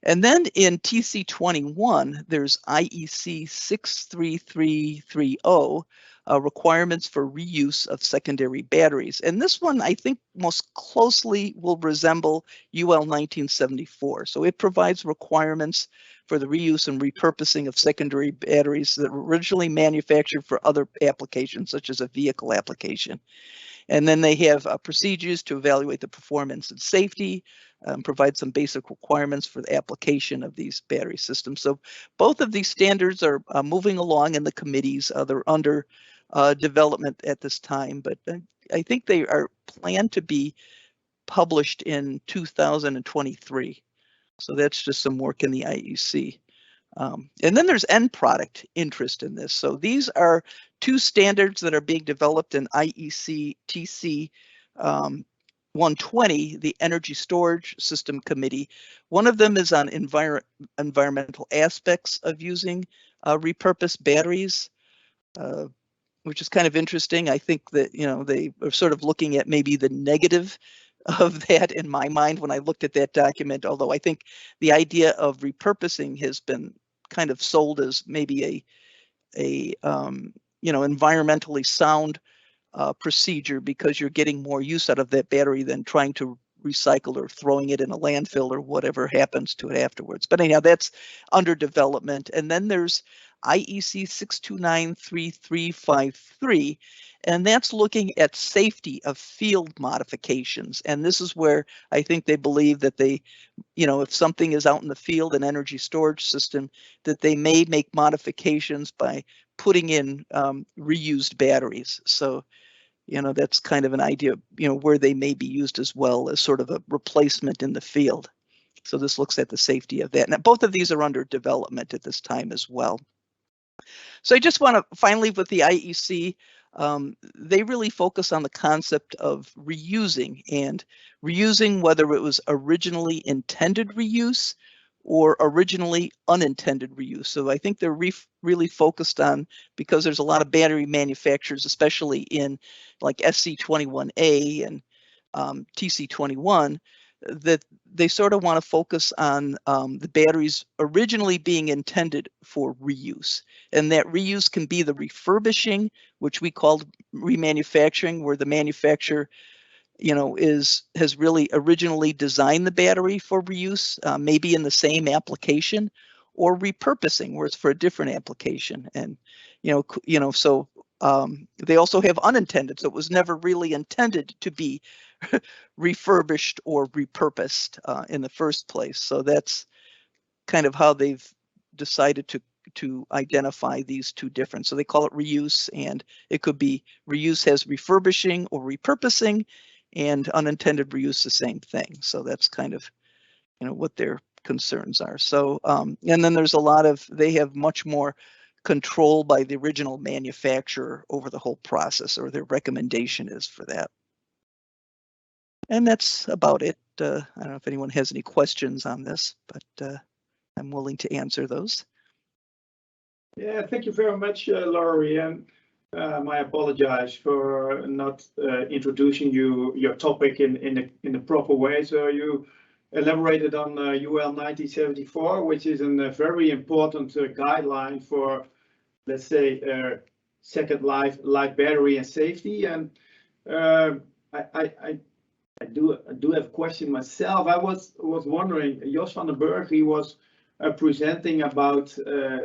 S11: And then in TC21, there's IEC 63330, requirements for reuse of secondary batteries. And this one, I think, most closely will resemble UL 1974. So it provides requirements for the reuse and repurposing of secondary batteries that were originally manufactured for other applications, such as a vehicle application. And then they have procedures to evaluate the performance and safety, provide some basic requirements for the application of these battery systems. So both of these standards are moving along in the committees. They're under development at this time, but I think they are planned to be published in 2023. So that's just some work in the IEC. And then there's end product interest in this. So these are two standards that are being developed in IEC TC 120, the Energy Storage System Committee. One of them is on environmental aspects of using repurposed batteries, which is kind of interesting. I think that, you know, they are sort of looking at maybe the negative of that in my mind when I looked at that document, although I think the idea of repurposing has been kind of sold as maybe a you know, environmentally sound procedure, because you're getting more use out of that battery than trying to recycle or throwing it in a landfill or whatever happens to it afterwards. But anyhow, that's under development. And then there's IEC 6293353, and that's looking at safety of field modifications. And this is where I think they believe that they, you know, if something is out in the field, an energy storage system, that they may make modifications by putting in reused batteries. So, you know, that's kind of an idea, you know, where they may be used as well as sort of a replacement in the field. So this looks at the safety of that. Now, both of these are under development at this time as well. So I just want to finally, with the IEC, they really focus on the concept of reusing, and reusing whether it was originally intended reuse or originally unintended reuse. So I think they're really focused on, because there's a lot of battery manufacturers, especially in like SC21A and TC21, that they sort of want to focus on the batteries originally being intended for reuse. And that reuse can be the refurbishing, which we called remanufacturing, where the manufacturer, you know, has really originally designed the battery for reuse, maybe in the same application, or repurposing, where it's for a different application. And so they also have unintended, so it was never really intended to be refurbished or repurposed in the first place. So that's kind of how they've decided to identify these two different. So they call it reuse, and it could be reuse has refurbishing or repurposing, and unintended reuse the same thing. So that's kind of, you know, what their concerns are. So and then there's a lot of, they have much more control by the original manufacturer over the whole process, or their recommendation is for that. And that's about it. I don't know if anyone has any questions on this, but I'm willing to answer those.
S1: Yeah, thank you very much, Laurie. And I apologize for not introducing your topic in the proper way. So you elaborated on UL 1974, which is a very important guideline for, let's say, second life battery and safety. And I do have a question myself. I was wondering, Jos van den Burg, he was presenting about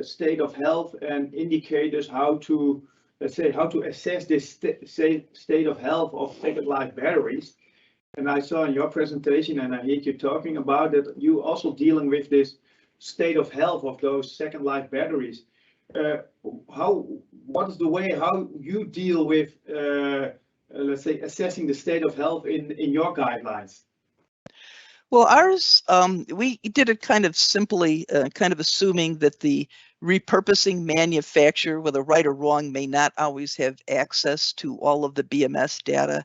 S1: state of health and indicators how to, let's say, how to assess this state of health of second life batteries. And I saw in your presentation, and I hear you talking about that, you also dealing with this state of health of those second life batteries. What is the way how you deal with, let's say, assessing the state of health in your guidelines?
S11: Well, ours, we did it kind of simply, kind of assuming that the repurposing manufacturer, whether right or wrong, may not always have access to all of the BMS data,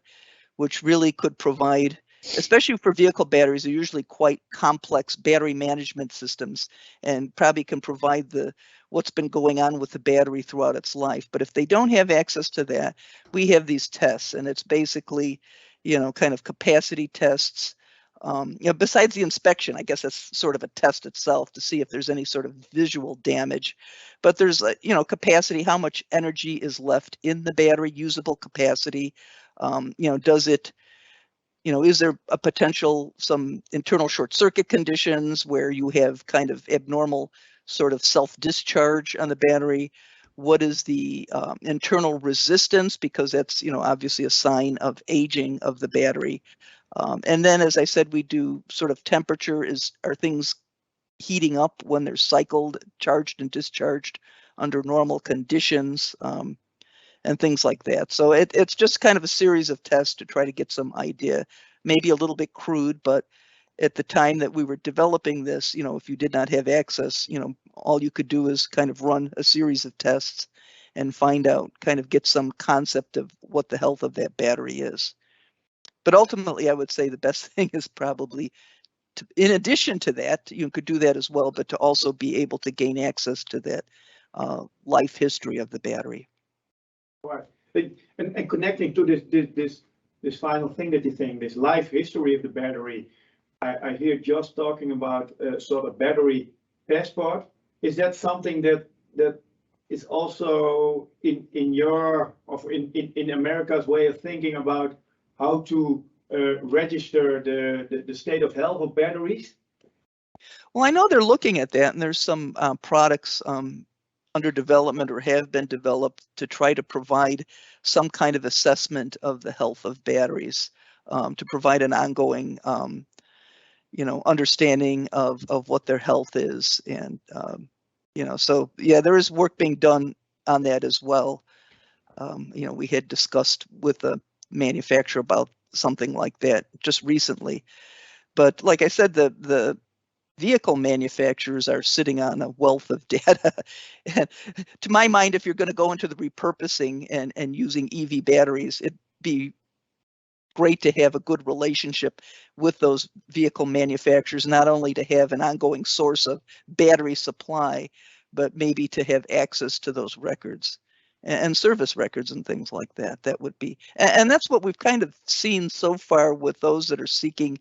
S11: which really could provide, especially for vehicle batteries, are usually quite complex battery management systems, and probably can provide what's been going on with the battery throughout its life. But if they don't have access to that, we have these tests, and it's basically, you know, kind of capacity tests. You know, besides the inspection, I guess that's sort of a test itself to see if there's any sort of visual damage. But there's, you know, capacity, how much energy is left in the battery, usable capacity. You know, does it, you know, is there a potential, some internal short circuit conditions where you have kind of abnormal sort of self-discharge on the battery? what is the internal resistance, because that's, you know, obviously a sign of aging of the battery. And then, as I said, we do sort of temperature. Are things heating up when they're cycled, charged and discharged under normal conditions, and things like that. So it's just kind of a series of tests to try to get some idea, maybe a little bit crude, but at the time that we were developing this, you know, if you did not have access, you know, all you could do is kind of run a series of tests and find out, kind of get some concept of what the health of that battery is. But ultimately, I would say the best thing is probably to, in addition to that, you could do that as well, but to also be able to gain access to that life history of the battery.
S1: Right. And connecting to this final thing that you think, this life history of the battery, I hear just talking about sort of battery passport. Is that something that is also in your in America's way of thinking about how to register the state of health of batteries?
S11: Well, I know they're looking at that, and there's some products under development or have been developed to try to provide some kind of assessment of the health of batteries, to provide an ongoing you know, understanding of what their health is. And you know, so yeah, there is work being done on that as well. You know, we had discussed with a manufacturer about something like that just recently. But like I said, the vehicle manufacturers are sitting on a wealth of data. And to my mind, if you're going to go into the repurposing and using EV batteries, it'd be great to have a good relationship with those vehicle manufacturers, not only to have an ongoing source of battery supply, but maybe to have access to those records and service records and things like that. That would be, and that's what we've kind of seen so far with those that are seeking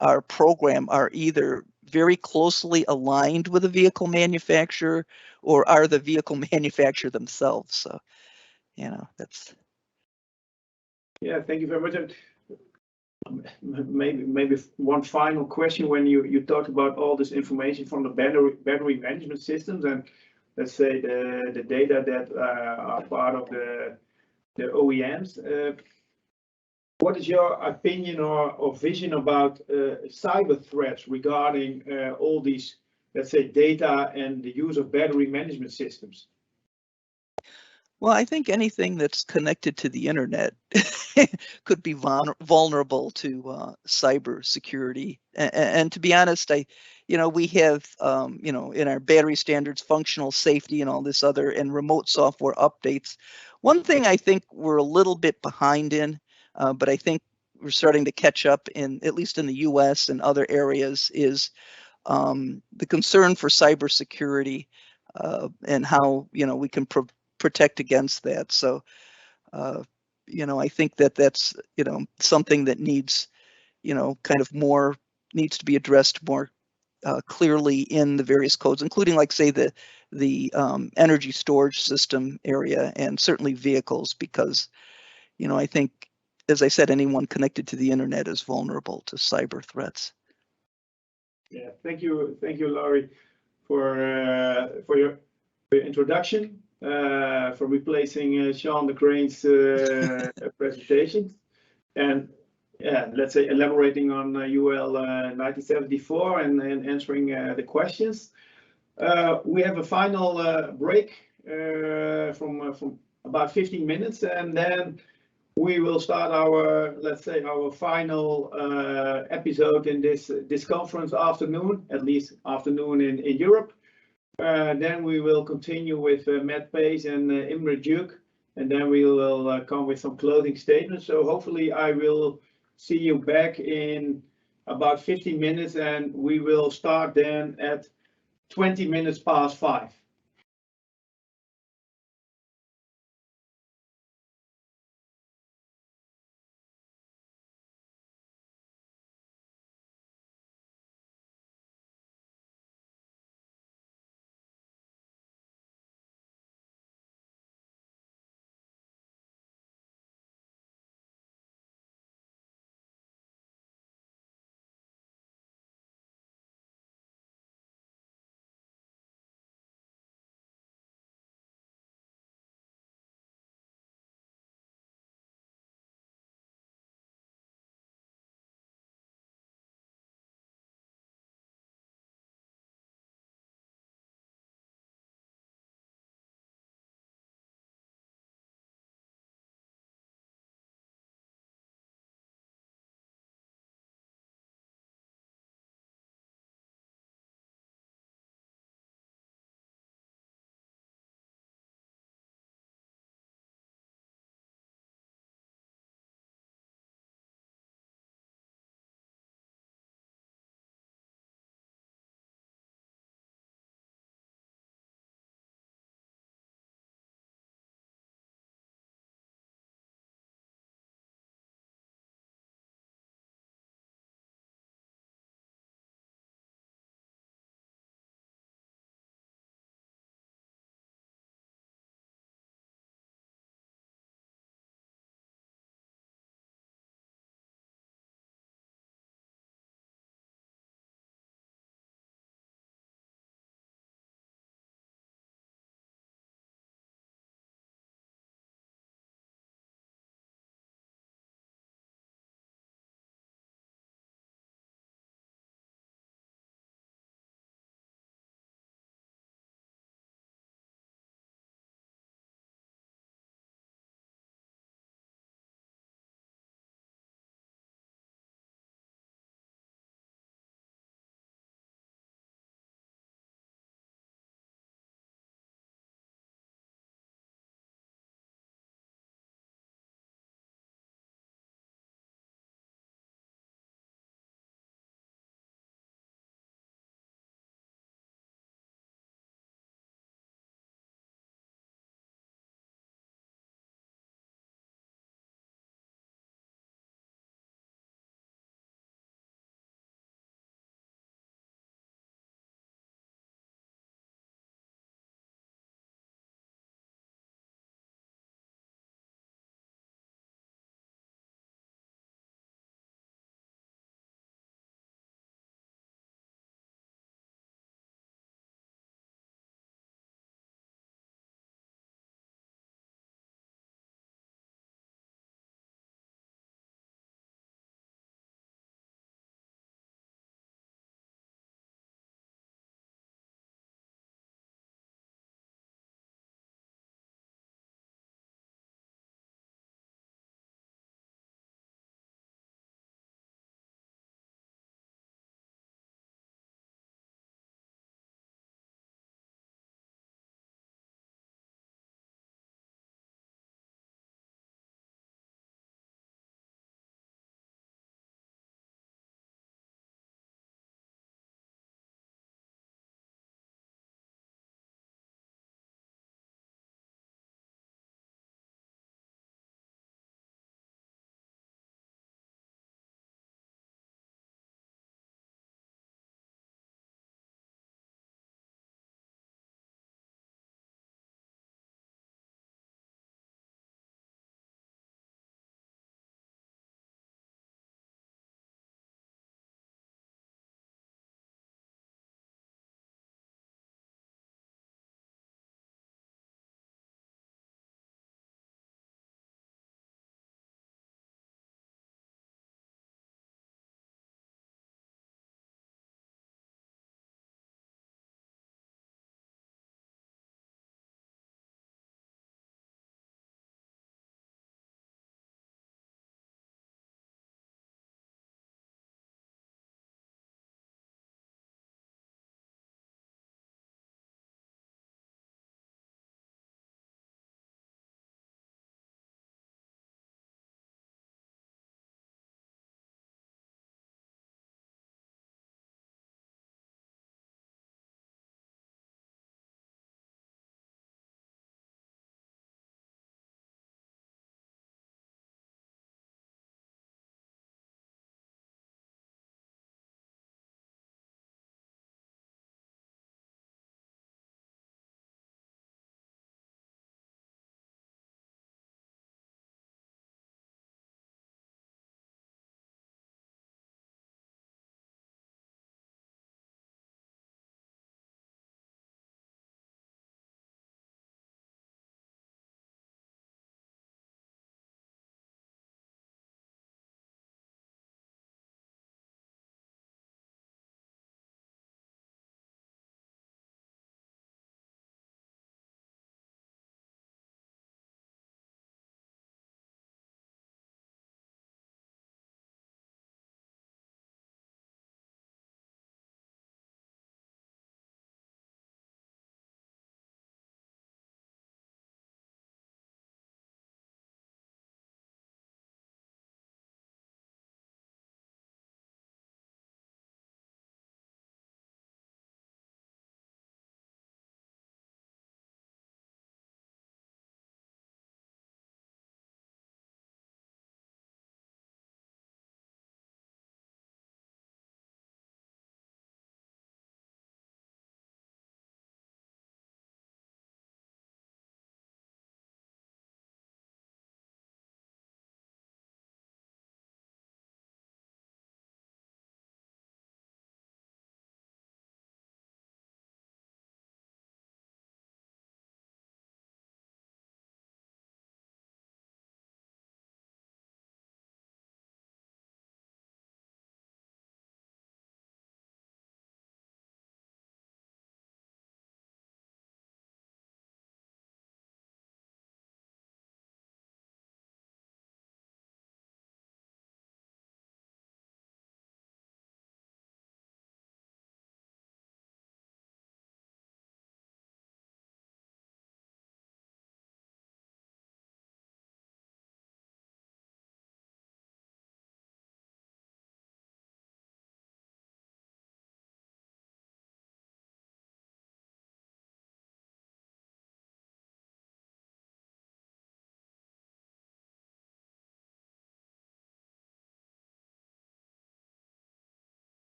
S11: our program, are either very closely aligned with a vehicle manufacturer or are the vehicle manufacturer themselves. So, you know, that's.
S1: Yeah, thank you very much. Maybe one final question. When you talk about all this information from the battery management systems, and let's say the data that are part of the OEMs, what is your opinion or vision about cyber threats regarding all these, let's say, data and the use of battery management systems?
S11: Well, I think anything that's connected to the internet could be vulnerable to cyber security. And to be honest, you know, we have, you know, in our battery standards, functional safety and all this other and remote software updates. One thing I think we're a little bit behind in, but I think we're starting to catch up in, at least in the US and other areas, is the concern for cybersecurity and how, you know, we can protect against that. So, you know, I think that that's, you know, something that needs, you know, kind of more, needs to be addressed more clearly in the various codes, including, like, say, the energy storage system area, and certainly vehicles, because, you know, I think, as I said, anyone connected to the internet is vulnerable to cyber threats.
S1: Yeah, thank you, Laurie, for your introduction. For replacing Sean de Crane's presentation, and yeah, let's say elaborating on UL 1974 and answering the questions. We have a final break from about 15 minutes, and then we will start our, let's say, our final episode in this conference afternoon, at least afternoon in Europe. Then we will continue with Paiss and Imre Gyuk, and then we will come with some closing statements. So hopefully I will see you back in about 15 minutes, and we will start then at 20 minutes past 5.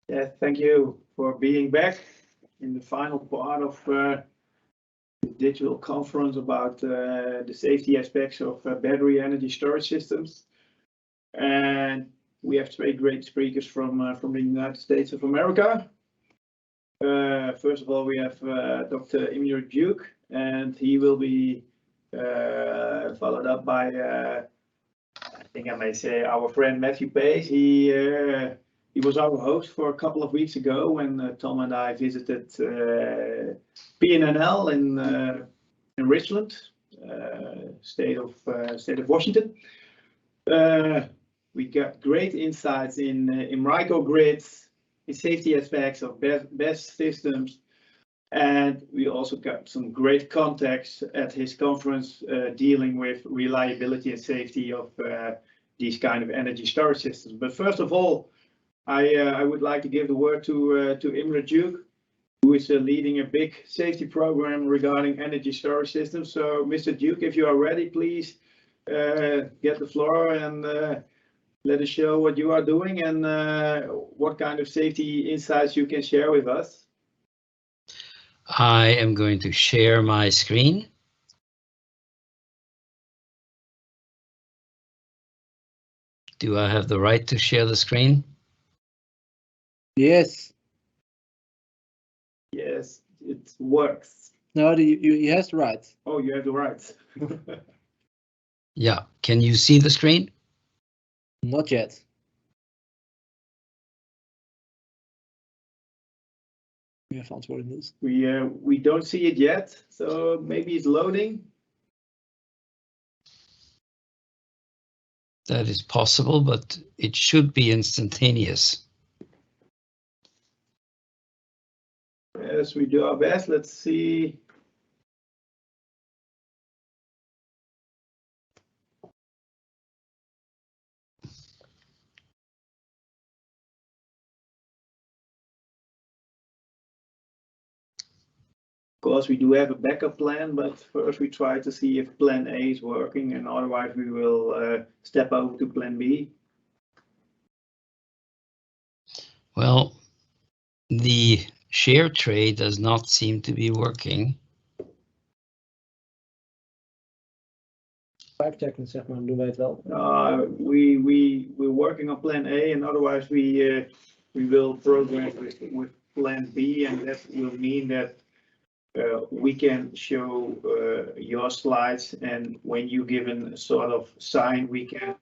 S1: Yeah, thank you for being back in the final part of the digital conference about the safety aspects of battery energy storage systems. And we have three great speakers from the United States of America. First of all, we have Dr. Imre Gyuk, and he will be followed up by, I think I may say, our friend Matthew Paiss. He was our host for a couple of weeks ago when Tom and I visited PNNL in Richland, state of Washington. We got great insights in microgrids, in safety aspects of BESS systems, and we also got some great context at his conference dealing with reliability and safety of these kind of energy storage systems. But first of all, I would like to give the word to Imre Gyuk, who is leading a big safety program regarding energy storage systems. So, Mr. Gyuk, if you are ready, please get the floor and let us show what you are doing and what kind of safety insights you can share with us.
S12: I am going to share my screen. Do I have the right to share the screen?
S9: Yes.
S1: Yes, it works.
S9: No, you have the right.
S1: Oh, you have the right.
S12: Yeah. Can you see the screen?
S9: Not yet. We have answered Nils.
S1: We don't see it yet, so maybe it's loading.
S12: That is possible, but it should be instantaneous.
S1: Yes, we do our best. Let's see. Of course, we do have a backup plan, but first we try to see if plan A is working, and otherwise we will step over to plan B.
S12: Well, the share tray does not seem to be working.
S9: Zeg maar, doen wij het wel.
S1: We're working on plan A, and otherwise we will progress with plan B, and that will mean that we can show your slides, and when you give a sort of sign, we can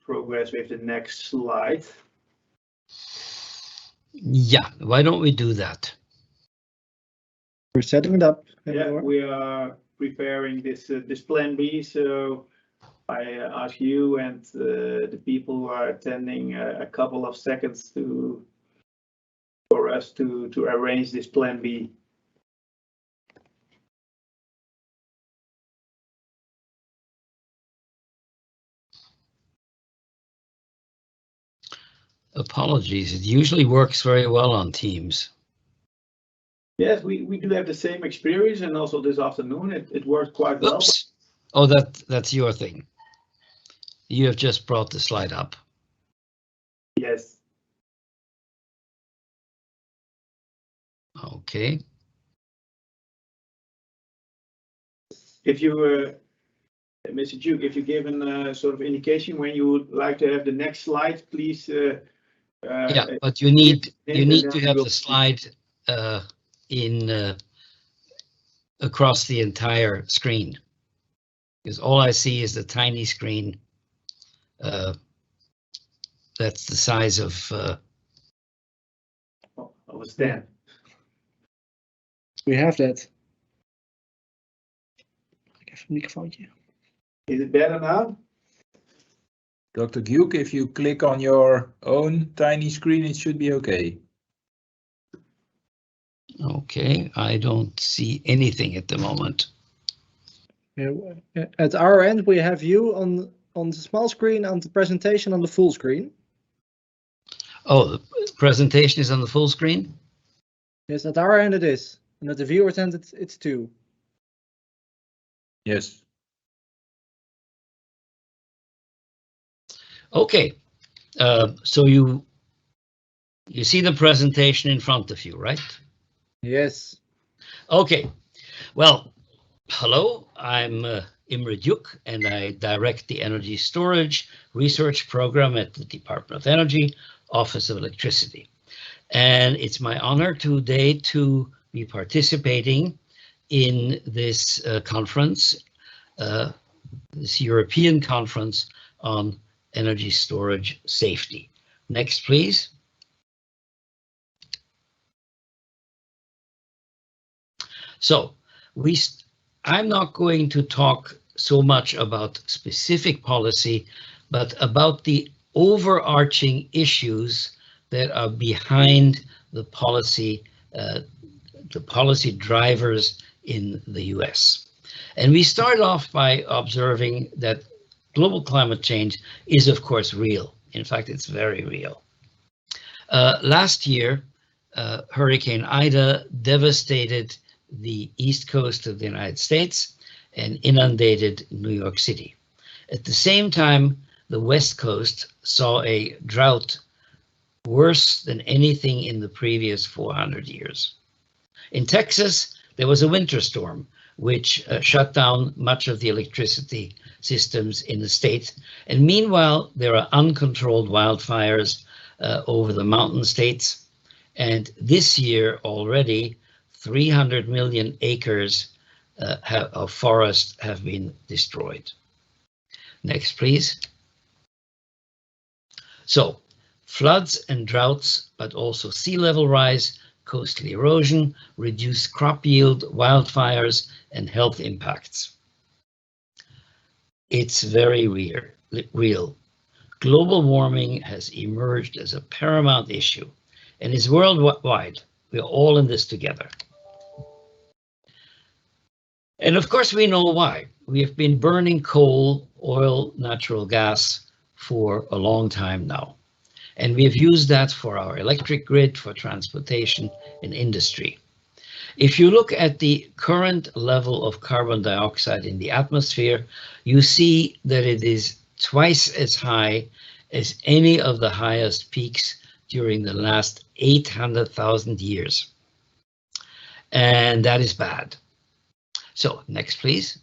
S1: progress with the next slide.
S12: Yeah, why don't we do that?
S9: We're setting it up.
S1: Yeah, we are preparing this plan B, so I ask you and the people who are attending a couple of seconds for us to arrange this plan B.
S12: Apologies, it usually works very well on Teams.
S1: Yes, we do have the same experience, and also this afternoon it worked quite well.
S12: Oops. Oh, that's your thing. You have just brought the slide up.
S1: Yes.
S12: Okay.
S1: If you, Mr. Gyuk, if you give a sort of indication when you would like to have the next slide, please.
S12: Yeah, but you need to have the slide across the entire screen, because all I see is the tiny screen. That's the size of
S1: a stand.
S9: We have that. Even een microfoontje.
S1: Is it better now?
S13: Dr. Gyuk, if you click on your own tiny screen, it should be okay.
S12: Okay, I don't see anything at the moment.
S9: At our end, we have you on the small screen and the presentation on the full screen.
S12: Oh, the presentation is on the full screen?
S9: Yes, at our end it is. And at the viewer's end, it's 2.
S13: Yes.
S12: Okay, so you You see the presentation in front of you, right?
S13: Yes.
S12: Okay. Well, hello, I'm Imre Gyuk, and I direct the Energy Storage Research Program at the Department of Energy, Office of Electricity. And it's my honor today to be participating in this conference, this European conference on energy storage safety. Next, please. So I'm not going to talk so much about specific policy, but about the overarching issues that are behind the policy drivers in the US. And we start off by observing that global climate change is, of course, real. In fact, it's very real. Last year, Hurricane Ida devastated the east coast of the United States and inundated New York City. At the same time, the west coast saw a drought worse than anything in the previous 400 years. In Texas, there was a winter storm which shut down much of the electricity systems in the state. And meanwhile, there are uncontrolled wildfires over the mountain states. And this year already, 300 million acres of forest have been destroyed. Next, please. So, floods and droughts, but also sea level rise, coastal erosion, reduced crop yield, wildfires, and health impacts. It's very real. Global warming has emerged as a paramount issue and is worldwide. We're all in this together. And of course, we know why. We have been burning coal, oil, natural gas for a long time now. And we have used that for our electric grid, for transportation and industry. If you look at the current level of carbon dioxide in the atmosphere, you see that it is twice as high as any of the highest peaks during the last 800,000 years. And that is bad. So next, please.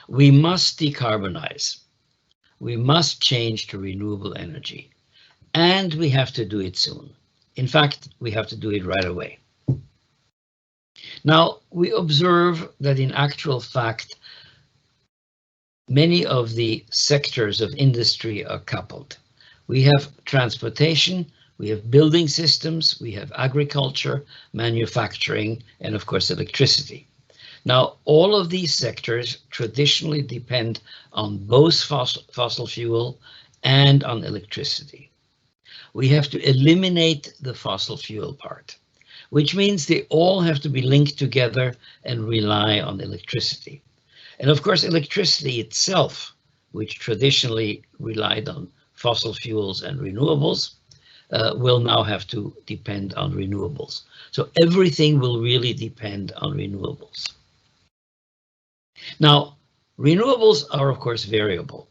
S12: We must decarbonize. We must change to renewable energy. And we have to do it soon. In fact, we have to do it right away. Now, we observe that in actual fact, many of the sectors of industry are coupled. We have transportation, we have building systems, we have agriculture, manufacturing, and of course, electricity. Now, all of these sectors traditionally depend on both fossil fuel and on electricity. We have to eliminate the fossil fuel part, which means they all have to be linked together and rely on electricity. And of course, electricity itself, which traditionally relied on fossil fuels and renewables, will now have to depend on renewables. So everything will really depend on renewables. Now, renewables are, of course, variable.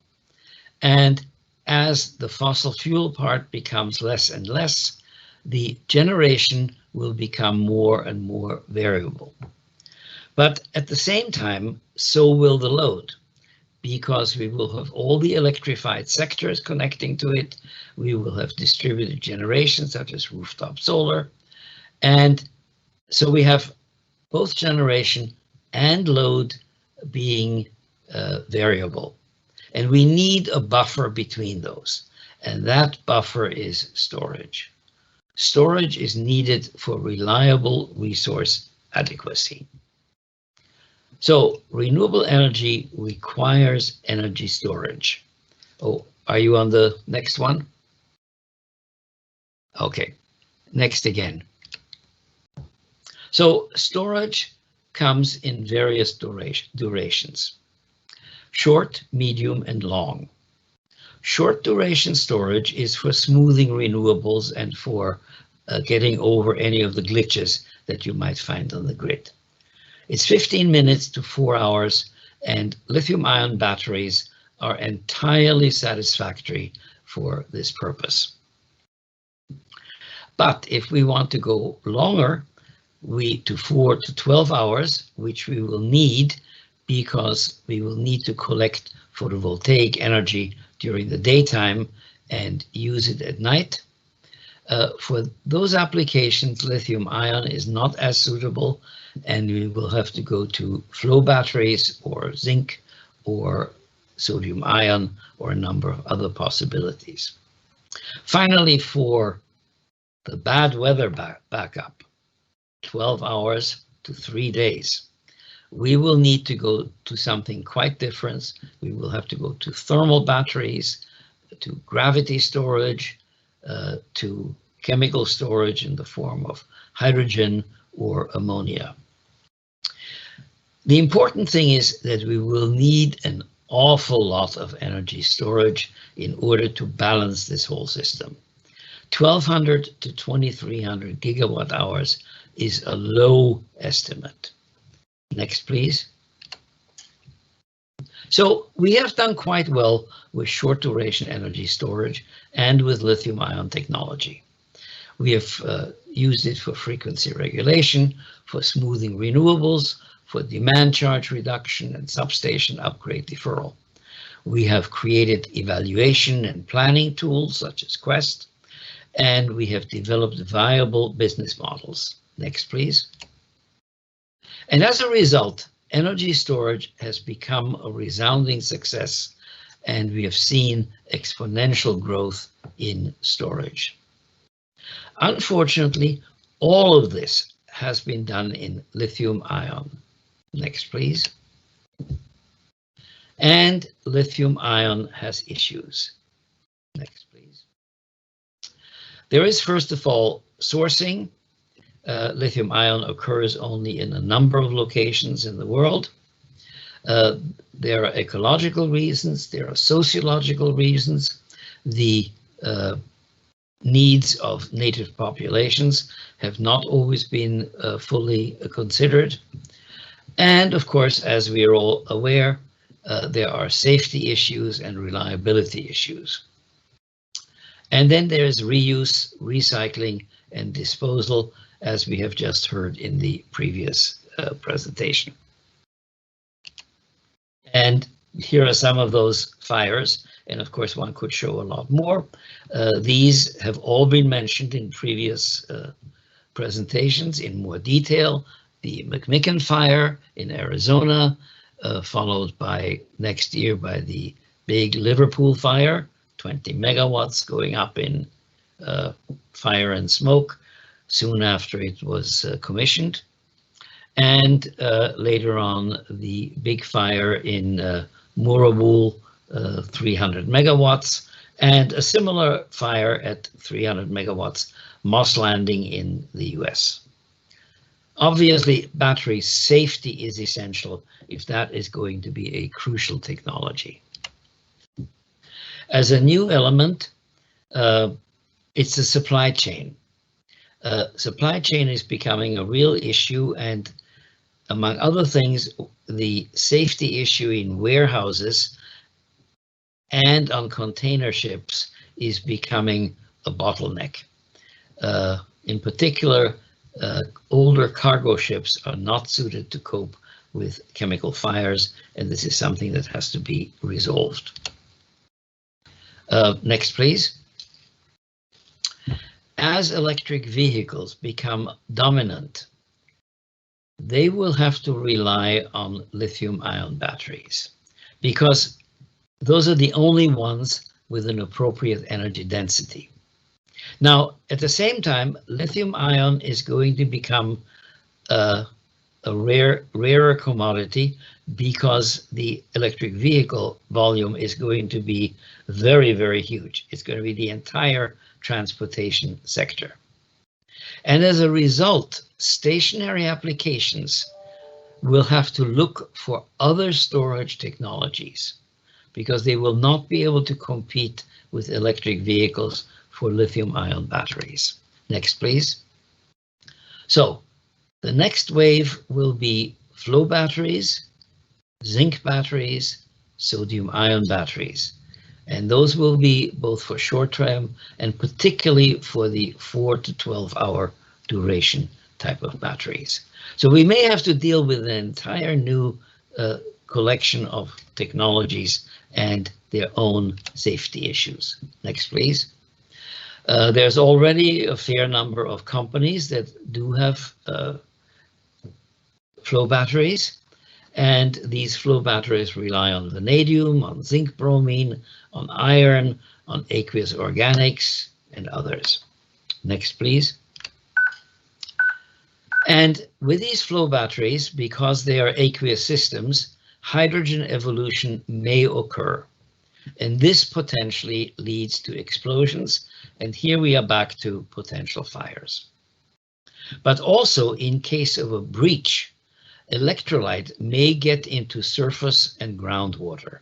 S12: And as the fossil fuel part becomes less and less, the generation will become more and more variable. But at the same time, so will the load, because we will have all the electrified sectors connecting to it. We will have distributed generation, such as rooftop solar. And so we have both generation and load being variable. And we need a buffer between those. And that buffer is storage. Storage is needed for reliable resource adequacy. So renewable energy requires energy storage. Oh, are you on the next one? Okay, next again. So storage comes in various durations. Short, medium, and long. Short duration storage is for smoothing renewables and for getting over any of the glitches that you might find on the grid. It's 15 minutes to 4 hours, and lithium-ion batteries are entirely satisfactory for this purpose. But if we want to go longer, to 4 to 12 hours, which we will need because we will need to collect photovoltaic energy during the daytime and use it at night. For those applications, lithium ion is not as suitable, and we will have to go to flow batteries or zinc or sodium ion or a number of other possibilities. Finally, for the bad weather backup, 12 hours to 3 days, we will need to go to something quite different. We will have to go to thermal batteries, to gravity storage, to chemical storage in the form of hydrogen or ammonia. The important thing is that we will need an awful lot of energy storage in order to balance this whole system. 1200 to 2300 gigawatt hours is a low estimate. Next, please. So we have done quite well with short duration energy storage and with lithium ion technology. We have used it for frequency regulation, for smoothing renewables, for demand charge reduction and substation upgrade deferral. We have created evaluation and planning tools such as Quest, and we have developed viable business models. Next, please. And as a result, energy storage has become a resounding success, and we have seen exponential growth in storage. Unfortunately, all of this has been done in lithium ion. Next, please. And lithium ion has issues. Next, please. There is, first of all, sourcing. Lithium ion occurs only in a number of locations in the world. There are ecological reasons, there are sociological reasons. The needs of native populations have not always been fully considered. And of course, as we are all aware, there are safety issues and reliability issues. And then there's reuse, recycling, and disposal, as we have just heard in the previous presentation. And here are some of those fires, and of course one could show a lot more. These have all been mentioned in previous presentations in more detail. The McMicken fire in Arizona, followed by next year by the big Liverpool fire, 20 megawatts going up in fire and smoke soon after it was commissioned. And later on, the big fire in Moorabool, 300 megawatts, and a similar fire at 300 megawatts, Moss Landing in the US. Obviously, battery safety is essential if that is going to be a crucial technology. As a new element, it's the supply chain. Supply chain is becoming a real issue, and among other things, the safety issue in warehouses and on container ships is becoming a bottleneck. In particular, older cargo ships are not suited to cope with chemical fires, and this is something that has to be resolved. Next, please. As electric vehicles become dominant, they will have to rely on lithium-ion batteries because those are the only ones with an appropriate energy density. Now, at the same time, lithium-ion is going to become a rarer commodity because the electric vehicle volume is going to be very, very huge. It's going to be the entire transportation sector. And as a result, stationary applications will have to look for other storage technologies because they will not be able to compete with electric vehicles for lithium-ion batteries. Next, please. So the next wave will be flow batteries, zinc batteries, sodium-ion batteries. And those will be both for short term and particularly for the 4 to 12 hour duration type of batteries. So we may have to deal with an entire new collection of technologies and their own safety issues. Next, please. There's already a fair number of companies that do have flow batteries, and these flow batteries rely on vanadium, on zinc bromine, on iron, on aqueous organics, and others. Next, please. And with these flow batteries, because they are aqueous systems, hydrogen evolution may occur. And this potentially leads to explosions. And here we are back to potential fires. But also in case of a breach, electrolyte may get into surface and groundwater.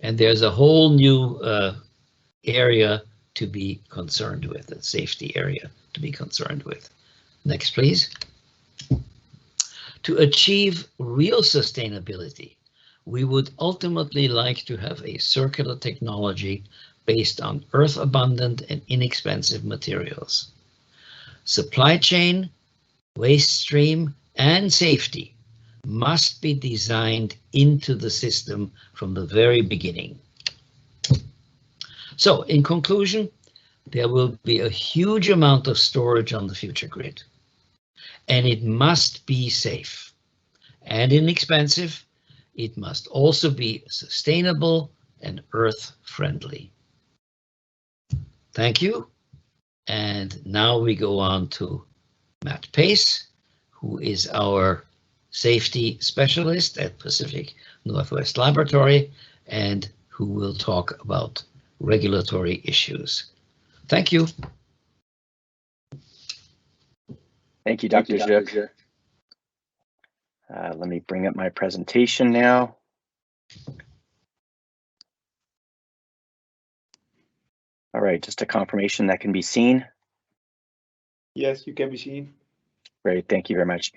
S12: And there's a whole new area to be concerned with, a safety area to be concerned with. Next, please. To achieve real sustainability, we would ultimately like to have a circular technology based on earth-abundant and inexpensive materials. Supply chain, waste stream, and safety must be designed into the system from the very beginning. So, in conclusion, there will be a huge amount of storage on the future grid, and it must be safe and inexpensive. It must also be sustainable and earth-friendly. Thank you. And now we go on to Matt Paiss, who is our safety specialist at Pacific Northwest Laboratory and who will talk about regulatory issues. Thank you.
S14: Thank you, Dr. Gyuk. Let me bring up my presentation now. All right, just a confirmation that can be seen.
S1: Yes, you can be seen.
S14: Great, thank you very much.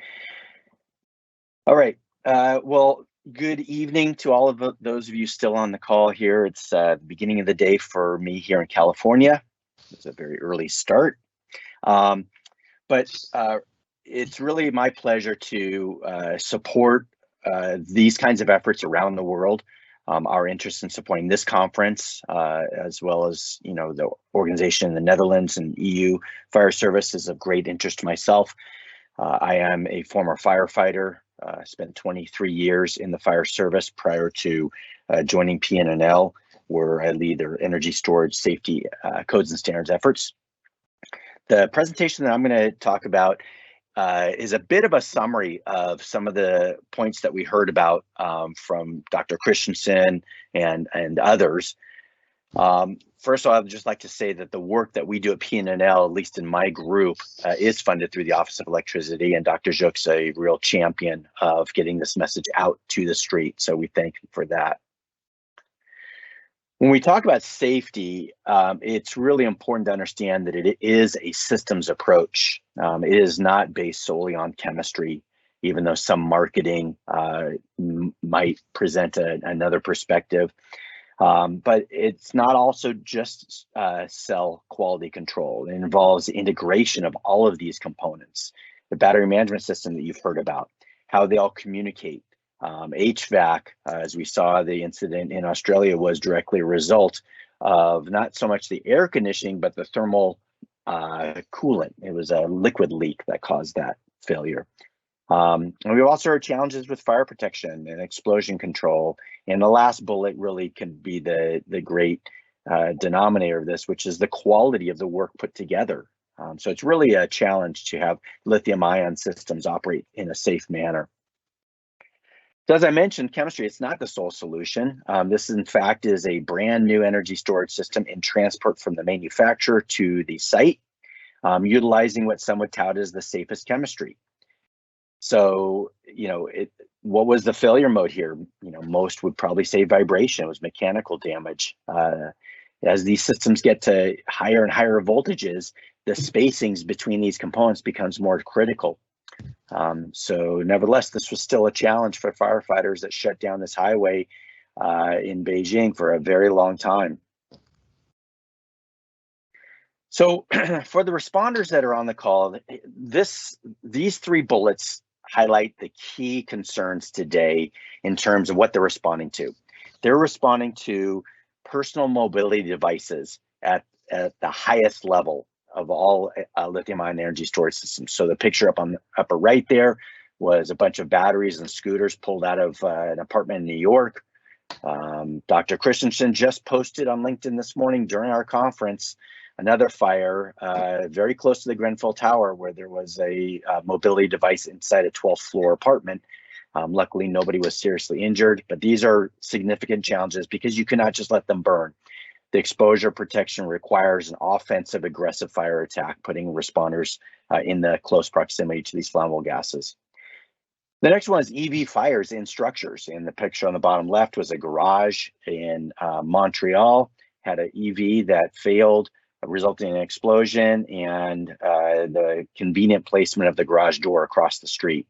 S14: All right, well, good evening to all of those of you still on the call here. It's the beginning of the day for me here in California. It's a very early start. But it's really my pleasure to support these kinds of efforts around the world. Our interest in supporting this conference, as well as the organization in the Netherlands and EU Fire Service, is of great interest to myself. I am a former firefighter. Spent 23 years in the fire service prior to joining PNNL, where I lead their energy storage safety codes and standards efforts. The presentation that I'm going to talk about is a bit of a summary of some of the points that we heard about from Dr. Christensen and others. First of all, I'd just like to say that the work that we do at PNNL, at least in my group, is funded through the Office of Electricity, and Dr. Gyuk's a real champion of getting this message out to the street, so we thank him for that. When we talk about safety, it's really important to understand that it is a systems approach. It is not based solely on chemistry, even though some marketing might present another perspective. But it's not also just cell quality control. It involves integration of all of these components. The battery management system that you've heard about, how they all communicate. HVAC, as we saw the incident in Australia, was directly a result of not so much the air conditioning, but the thermal coolant. It was a liquid leak that caused that failure. And we've also heard challenges with fire protection and explosion control. And the last bullet really can be the great denominator of this, which is the quality of the work put together. So it's really a challenge to have lithium ion systems operate in a safe manner. So as I mentioned, chemistry, it's not the sole solution. This, in fact, is a brand new energy storage system in transport from the manufacturer to the site, utilizing what some would tout as the safest chemistry. So, what was the failure mode here? Most would probably say vibration. It was mechanical damage. As these systems get to higher and higher voltages, the spacings between these components becomes more critical. So nevertheless, this was still a challenge for firefighters that shut down this highway in Beijing for a very long time. So for the responders that are on the call, these 3 bullets highlight the key concerns today in terms of what they're responding to. They're responding to personal mobility devices at the highest level of all lithium-ion energy storage systems. So the picture up on the upper right there was a bunch of batteries and scooters pulled out of an apartment in New York. Dr. Christensen just posted on LinkedIn this morning during our conference another fire very close to the Grenfell Tower, where there was a mobility device inside a 12th floor apartment. Luckily, nobody was seriously injured, but these are significant challenges because you cannot just let them burn. The exposure protection requires an offensive, aggressive fire attack, putting responders in the close proximity to these flammable gases. The next one is EV fires in structures. And the picture on the bottom left was a garage in Montreal, had an EV that failed, resulting in an explosion and the convenient placement of the garage door across the street.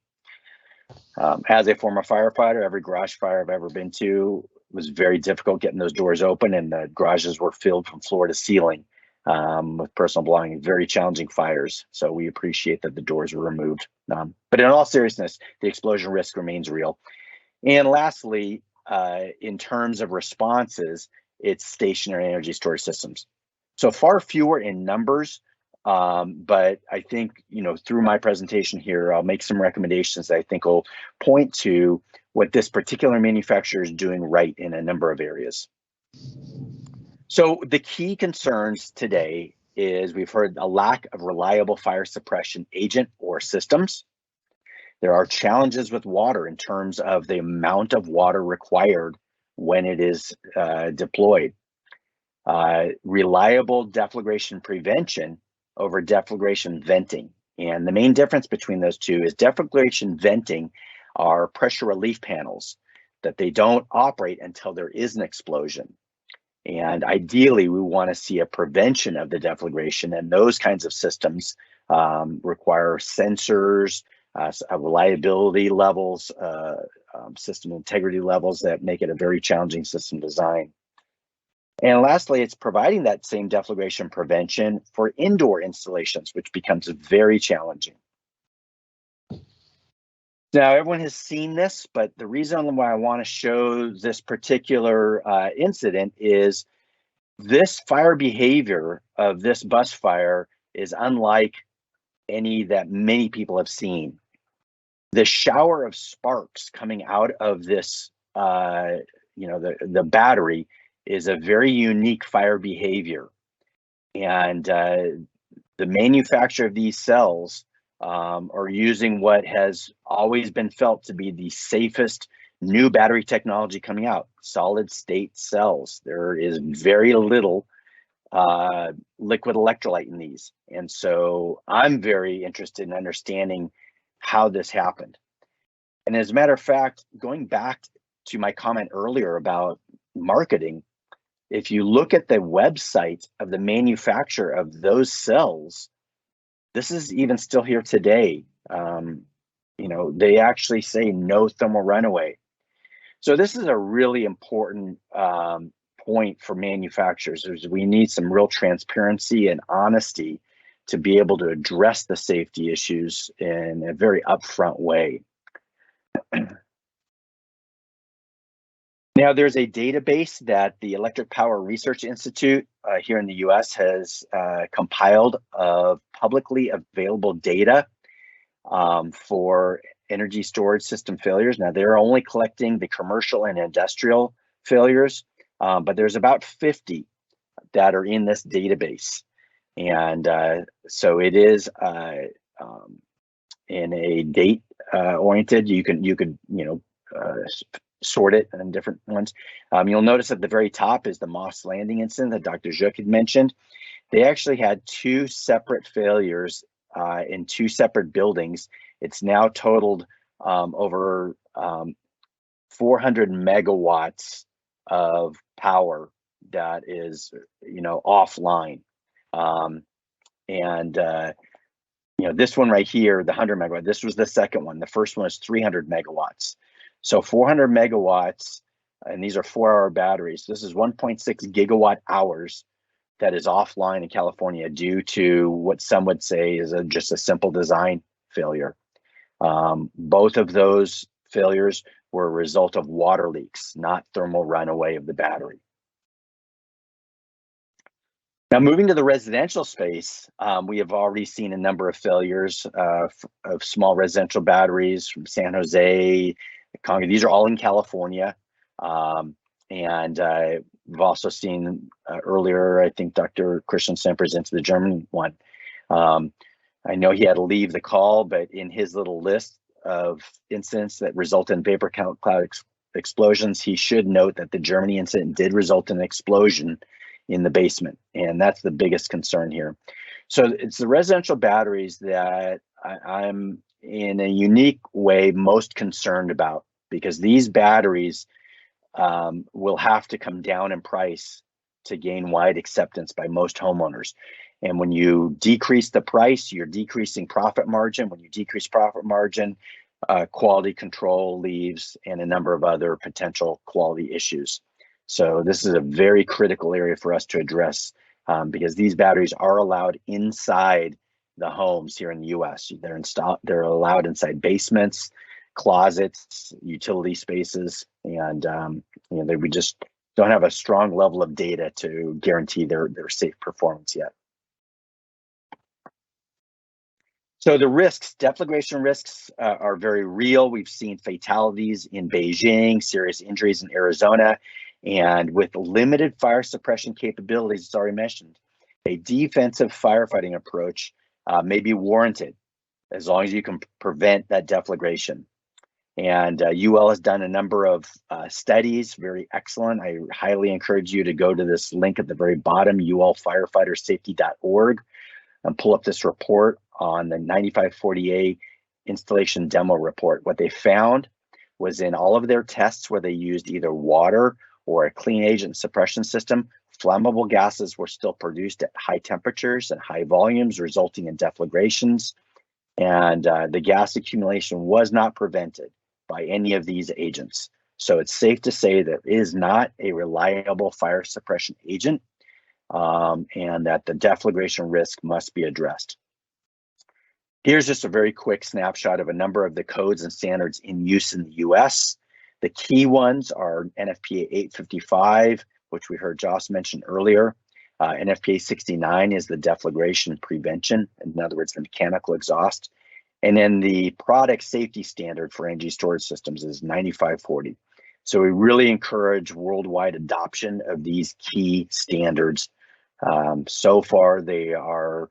S14: As a former firefighter, every garage fire I've ever been to was very difficult getting those doors open, and the garages were filled from floor to ceiling with personal belongings, very challenging fires. So we appreciate that the doors were removed. But in all seriousness, the explosion risk remains real. And lastly, in terms of responses, it's stationary energy storage systems. So far fewer in numbers, but I think, through my presentation here, I'll make some recommendations that I think will point to what this particular manufacturer is doing right in a number of areas. So the key concerns today is we've heard a lack of reliable fire suppression agent or systems. There are challenges with water in terms of the amount of water required when it is deployed. Reliable deflagration prevention over deflagration venting. And the main difference between those two is deflagration venting are pressure relief panels that they don't operate until there is an explosion. And ideally, we want to see a prevention of the deflagration, and those kinds of systems require sensors, reliability levels, system integrity levels that make it a very challenging system design. And lastly, it's providing that same deflagration prevention for indoor installations, which becomes very challenging. Now, everyone has seen this, but the reason why I want to show this particular incident is this fire behavior of this bus fire is unlike any that many people have seen. The shower of sparks coming out of this, the battery is a very unique fire behavior. And the manufacturer of these cells are using what has always been felt to be the safest new battery technology coming out, solid state cells. There is very little liquid electrolyte in these. And so I'm very interested in understanding how this happened. And as a matter of fact, going back to my comment earlier about marketing, if you look at the website of the manufacturer of those cells, this is even still here today. They actually say no thermal runaway. So this is a really important point for manufacturers. We need some real transparency and honesty to be able to address the safety issues in a very upfront way. Now, there's a database that the Electric Power Research Institute here in the US has compiled of publicly available data for energy storage system failures. Now, they're only collecting the commercial and industrial failures, but there's about 50 that are in this database. And so it is in a date oriented. You could sort it in different ones. You'll notice at the very top is the Moss Landing incident that Dr. Gyuk had mentioned. They actually had 2 separate failures in 2 separate buildings. It's now totaled over 400 megawatts of power that is, offline. This one right here, the 100 megawatt, this was the second one. The first one is 300 megawatts. So 400 megawatts, and these are 4-hour batteries. This is 1.6 gigawatt hours that is offline in California due to what some would say is just a simple design failure. Both of those failures were a result of water leaks, not thermal runaway of the battery. Now, moving to the residential space, we have already seen a number of failures of small residential batteries from San Jose, Congo. These are all in California. We've also seen earlier, I think Dr. Christensen presented the German one. I know he had to leave the call, but in his little list of incidents that result in vapor cloud explosions, he should note that the Germany incident did result in an explosion in the basement, and that's the biggest concern here. So it's the residential batteries that I'm in a unique way most concerned about, because these batteries will have to come down in price to gain wide acceptance by most homeowners. And when you decrease the price, you're decreasing profit margin. When you decrease profit margin, quality control leaves and a number of other potential quality issues. So this is a very critical area for us to address, because these batteries are allowed inside the homes here in the US. They're allowed inside basements, closets, utility spaces, and we just don't have a strong level of data to guarantee their safe performance yet. So the risks, deflagration risks are very real. We've seen fatalities in Beijing, serious injuries in Arizona, and with limited fire suppression capabilities, as already mentioned, a defensive firefighting approach may be warranted as long as you can prevent that deflagration. And UL has done a number of studies, very excellent. I highly encourage you to go to this link at the very bottom, ulfirefightersafety.org, and pull up this report on the 9540A installation demo report. What they found was in all of their tests where they used either water or a clean agent suppression system, flammable gases were still produced at high temperatures and high volumes, resulting in deflagrations. And the gas accumulation was not prevented by any of these agents. So it's safe to say that it is not a reliable fire suppression agent, and that the deflagration risk must be addressed. Here's just a very quick snapshot of a number of the codes and standards in use in the US. The key ones are NFPA 855, which we heard Joss mention earlier. NFPA 69 is the deflagration prevention, in other words, the mechanical exhaust. And then the product safety standard for energy storage systems is 9540. So we really encourage worldwide adoption of these key standards. So far, they are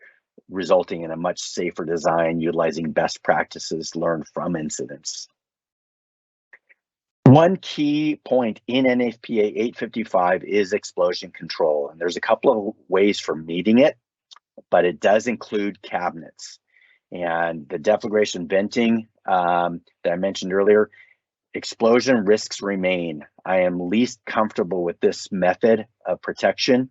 S14: resulting in a much safer design, utilizing best practices learned from incidents. One key point in NFPA 855 is explosion control, and there's a couple of ways for meeting it, but it does include cabinets. And the deflagration venting that I mentioned earlier, explosion risks remain. I am least comfortable with this method of protection.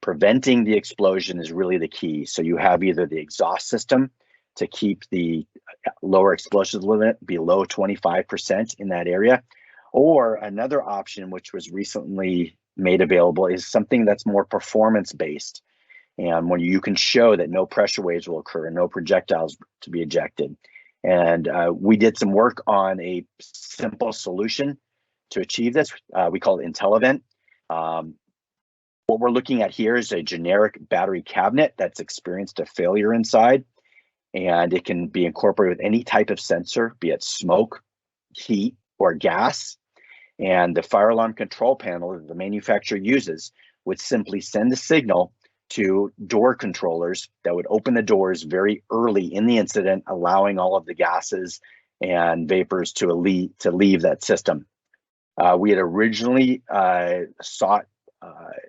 S14: Preventing the explosion is really the key. So you have either the exhaust system to keep the lower explosion limit below 25% in that area, or another option, which was recently made available, is something that's more performance-based. And when you can show that no pressure waves will occur and no projectiles to be ejected. And we did some work on a simple solution to achieve this. We call it IntelliVent. What we're looking at here is a generic battery cabinet that's experienced a failure inside, and it can be incorporated with any type of sensor, be it smoke, heat, or gas. And the fire alarm control panel that the manufacturer uses would simply send a signal to door controllers that would open the doors very early in the incident, allowing all of the gases and vapors to leave that system. We had originally sought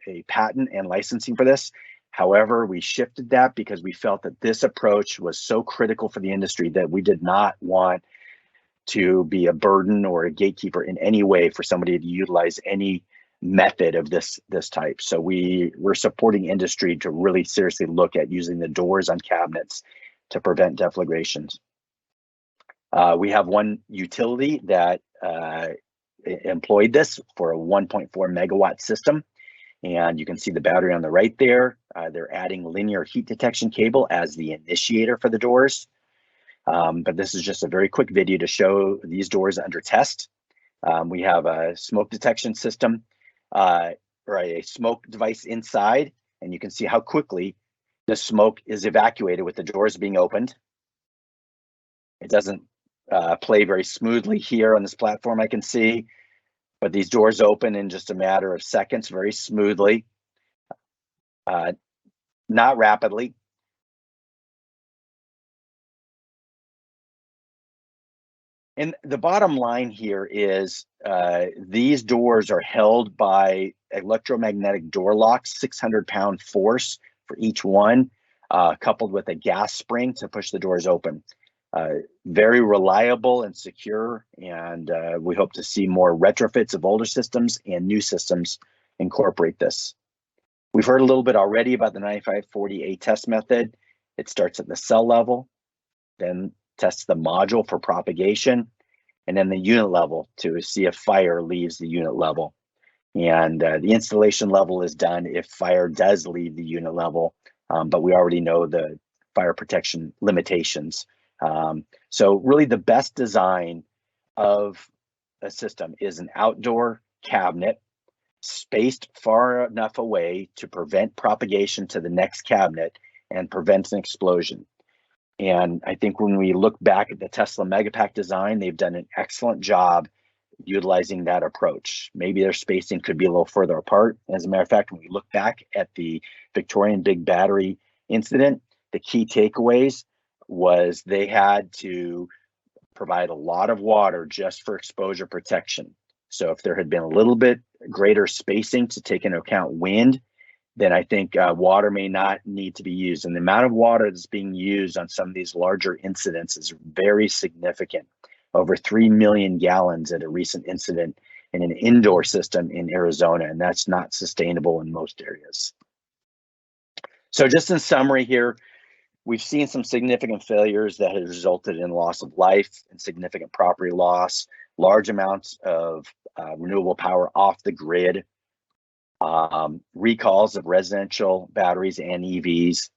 S14: a patent and licensing for this. However, we shifted that because we felt that this approach was so critical for the industry that we did not want to be a burden or a gatekeeper in any way for somebody to utilize any method of this type. So we're supporting industry to really seriously look at using the doors on cabinets to prevent deflagrations. We have one utility that employed this for a 1.4 megawatt system, And you can see the battery on the right there. They're adding linear heat detection cable as the initiator for the doors. But this is just a very quick video to show these doors under test. We have a smoke detection system or a smoke device inside, and you can see how quickly the smoke is evacuated with the doors being opened. It doesn't play very smoothly here on this platform, I can see, but these doors open in just a matter of seconds, very smoothly, not rapidly. And the bottom line here is these doors are held by electromagnetic door locks, 600-pound force for each one, coupled with a gas spring to push the doors open. Very reliable and secure, and we hope to see more retrofits of older systems and new systems incorporate this. We've heard a little bit already about the 9540A test method. It starts at the cell level, then tests the module for propagation, and then the unit level to see if fire leaves the unit level. And the installation level is done if fire does leave the unit level, but we already know the fire protection limitations. So really the best design of a system is an outdoor cabinet spaced far enough away to prevent propagation to the next cabinet and prevent an explosion. And I think when we look back at the Tesla Megapack design, they've done an excellent job utilizing that approach. Maybe their spacing could be a little further apart. As a matter of fact, when we look back at the Victorian big battery incident, the key takeaways was they had to provide a lot of water just for exposure protection. So if there had been a little bit greater spacing to take into account wind, then I think water may not need to be used. And the amount of water that's being used on some of these larger incidents is very significant. Over 3 million gallons at a recent incident in an indoor system in Arizona, and that's not sustainable in most areas. So just in summary here, we've seen some significant failures that have resulted in loss of life and significant property loss, large amounts of renewable power off the grid, recalls of residential batteries and EVs,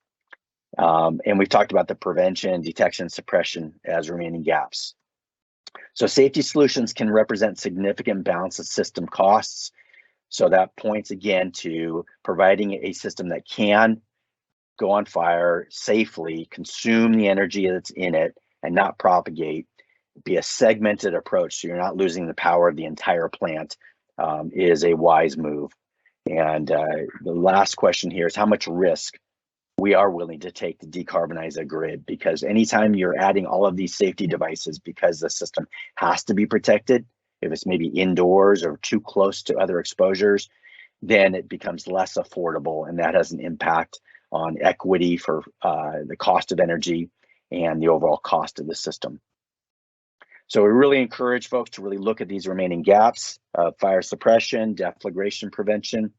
S14: and we've talked about the prevention, detection, suppression as remaining gaps. So safety solutions can represent significant balance of system costs. So that points again to providing a system that can go on fire safely, consume the energy that's in it, and not propagate, be a segmented approach so you're not losing the power of the entire plant, is a wise move. And the last question here is how much risk we are willing to take to decarbonize a grid, because anytime you're adding all of these safety devices because the system has to be protected, if it's maybe indoors or too close to other exposures, then it becomes less affordable, and that has an impact on equity for the cost of energy and the overall cost of the system. So we really encourage folks to really look at these remaining gaps of fire suppression, deflagration prevention.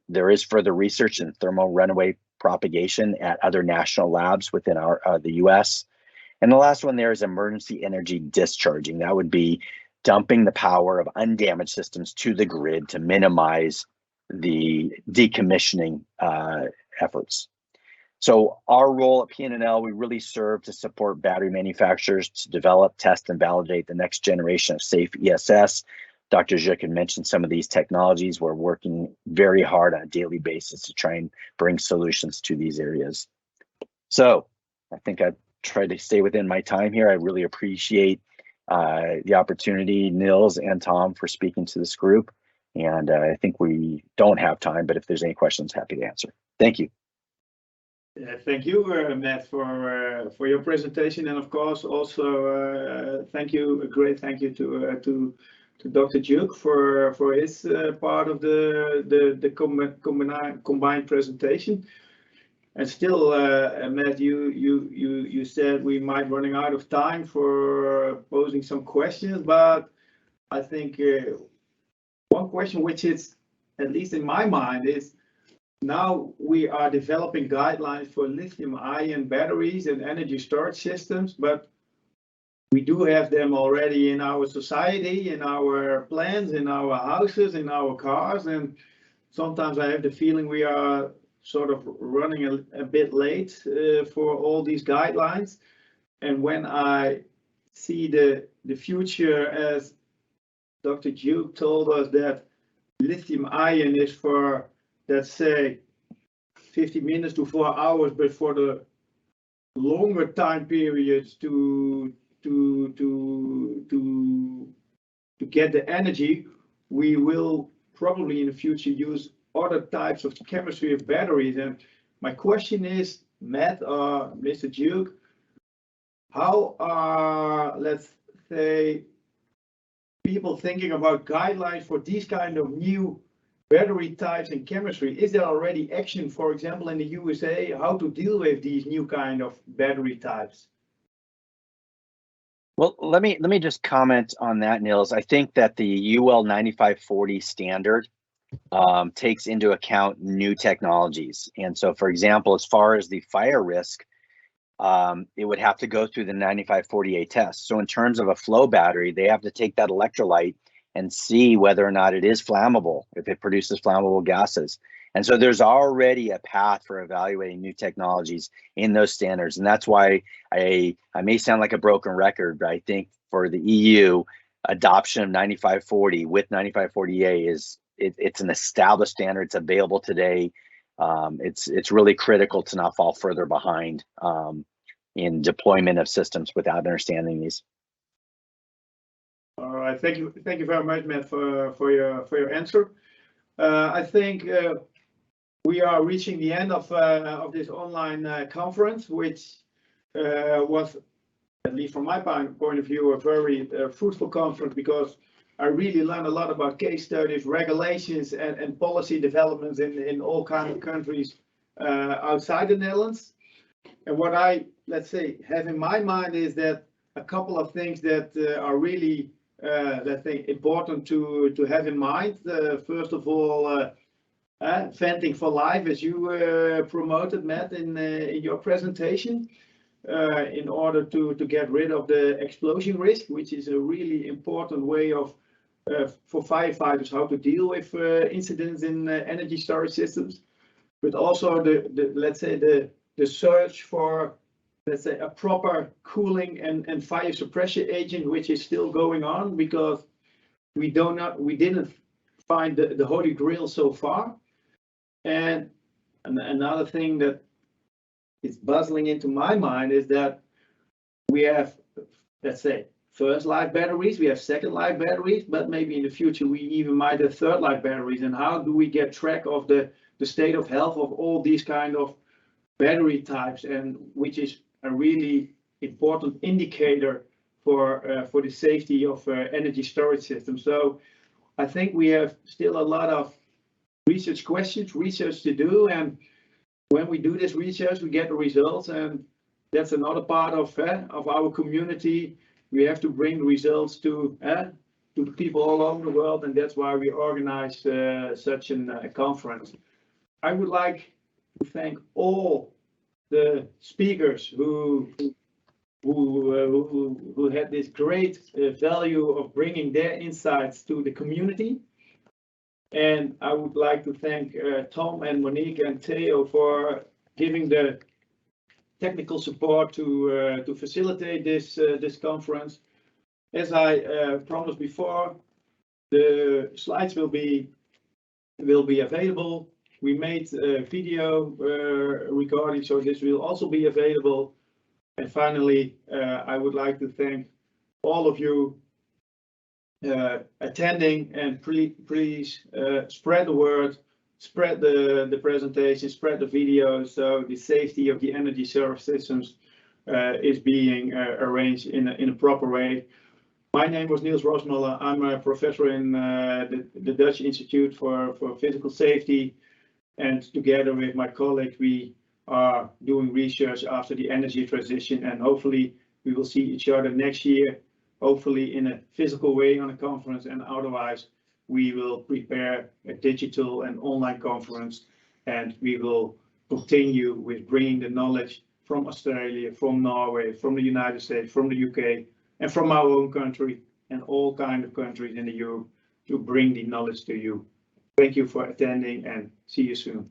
S14: There is further research in thermal runaway propagation at other national labs within the US. And the last one there is emergency energy discharging. That would be dumping the power of undamaged systems to the grid to minimize the decommissioning efforts. So our role at PNNL, we really serve to support battery manufacturers to develop, test, and validate the next generation of safe ESS. Dr. Gyuk had mentioned some of these technologies. We're working very hard on a daily basis to try and bring solutions to these areas. So I think I've tried to stay within my time here. I really appreciate the opportunity, Nils and Tom, for speaking to this group. And I think we don't have time, but if there's any questions, happy to answer. Thank you.
S1: Thank you, Matt, for your presentation, and of course also thank you, a great thank you to Dr. Gyuk for his part of the combined presentation. And still, Matt, you said we might running out of time for posing some questions, but I think one question which is, at least in my mind, is now we are developing guidelines for lithium-ion batteries and energy storage systems, but we do have them already in our society, in our plants, in our houses, in our cars, and sometimes I have the feeling we are sort of running a bit late for all these guidelines. And when I see the future, as Dr. Gyuk told us, that lithium ion is for, let's say, 50 minutes to 4 hours, but for the longer time periods to get the energy, we will probably in the future use other types of chemistry of batteries. And my question is, Matt or Mr. Gyuk, how are, let's say, people thinking about guidelines for these kind of new battery types and chemistry? Is there already action, for example, in the USA, how to deal with these new kind of battery types?
S14: Well, let me just comment on that, Nils. I think that the UL 9540 standard takes into account new technologies. And so, for example, as far as the fire risk, it would have to go through the 9540A test. So in terms of a flow battery, they have to take that electrolyte and see whether or not it is flammable, if it produces flammable gases. And so there's already a path for evaluating new technologies in those standards. And that's why I may sound like a broken record, but I think for the EU, adoption of 9540 with 9540A it's an established standard. It's available today. It's really critical to not fall further behind in deployment of systems without understanding these.
S1: All right, thank you very much, Matt, for your answer. I think we are reaching the end of this online conference, which was, at least from my point of view, a very fruitful conference, because I really learned a lot about case studies, regulations, and policy developments in all kinds of countries outside the Netherlands. And what I, let's say, have in my mind is that a couple of things that are really, let's say, important to have in mind. First of all, venting for life, as you promoted, Matt, in your presentation, in order to get rid of the explosion risk, which is a really important way of for firefighters how to deal with incidents in energy storage systems, but also the let's say the search for, let's say, a proper cooling and fire suppression agent, which is still going on, because we didn't find the holy grail so far. And another thing that is buzzing into my mind is that we have, let's say, first life batteries, we have second life batteries, but maybe in the future we even might have third life batteries. And how do we get track of the state of health of all these kind of battery types, and which is a really important indicator for the safety of energy storage systems. So I think we have still a lot of research questions, research to do, and when we do this research, we get the results, and that's another part of our community. We have to bring results to the people all over the world, and that's why we organize such a conference. I would like to thank all the speakers who had this great value of bringing their insights to the community. And I would like to thank Tom and Monique and Theo for giving the technical support to facilitate this conference. As I promised before, the slides will be available. We made a video recording, so this will also be available. And finally, I would like to thank all of you attending, and please spread the word, spread the presentation, spread the video, so the safety of the energy service systems is being arranged in a proper way. My name was Nils Rosmuller. I'm a professor in the Dutch Institute for Physical Safety, and together with my colleagues, we are doing research after the energy transition, and hopefully we will see each other next year, hopefully in a physical way on a conference, and otherwise we will prepare a digital and online conference, and we will continue with bringing the knowledge from Australia, from Norway, from the United States, from the UK, and from our own country, and all kinds of countries in Europe, to bring the knowledge to you. Thank you for attending and see you soon.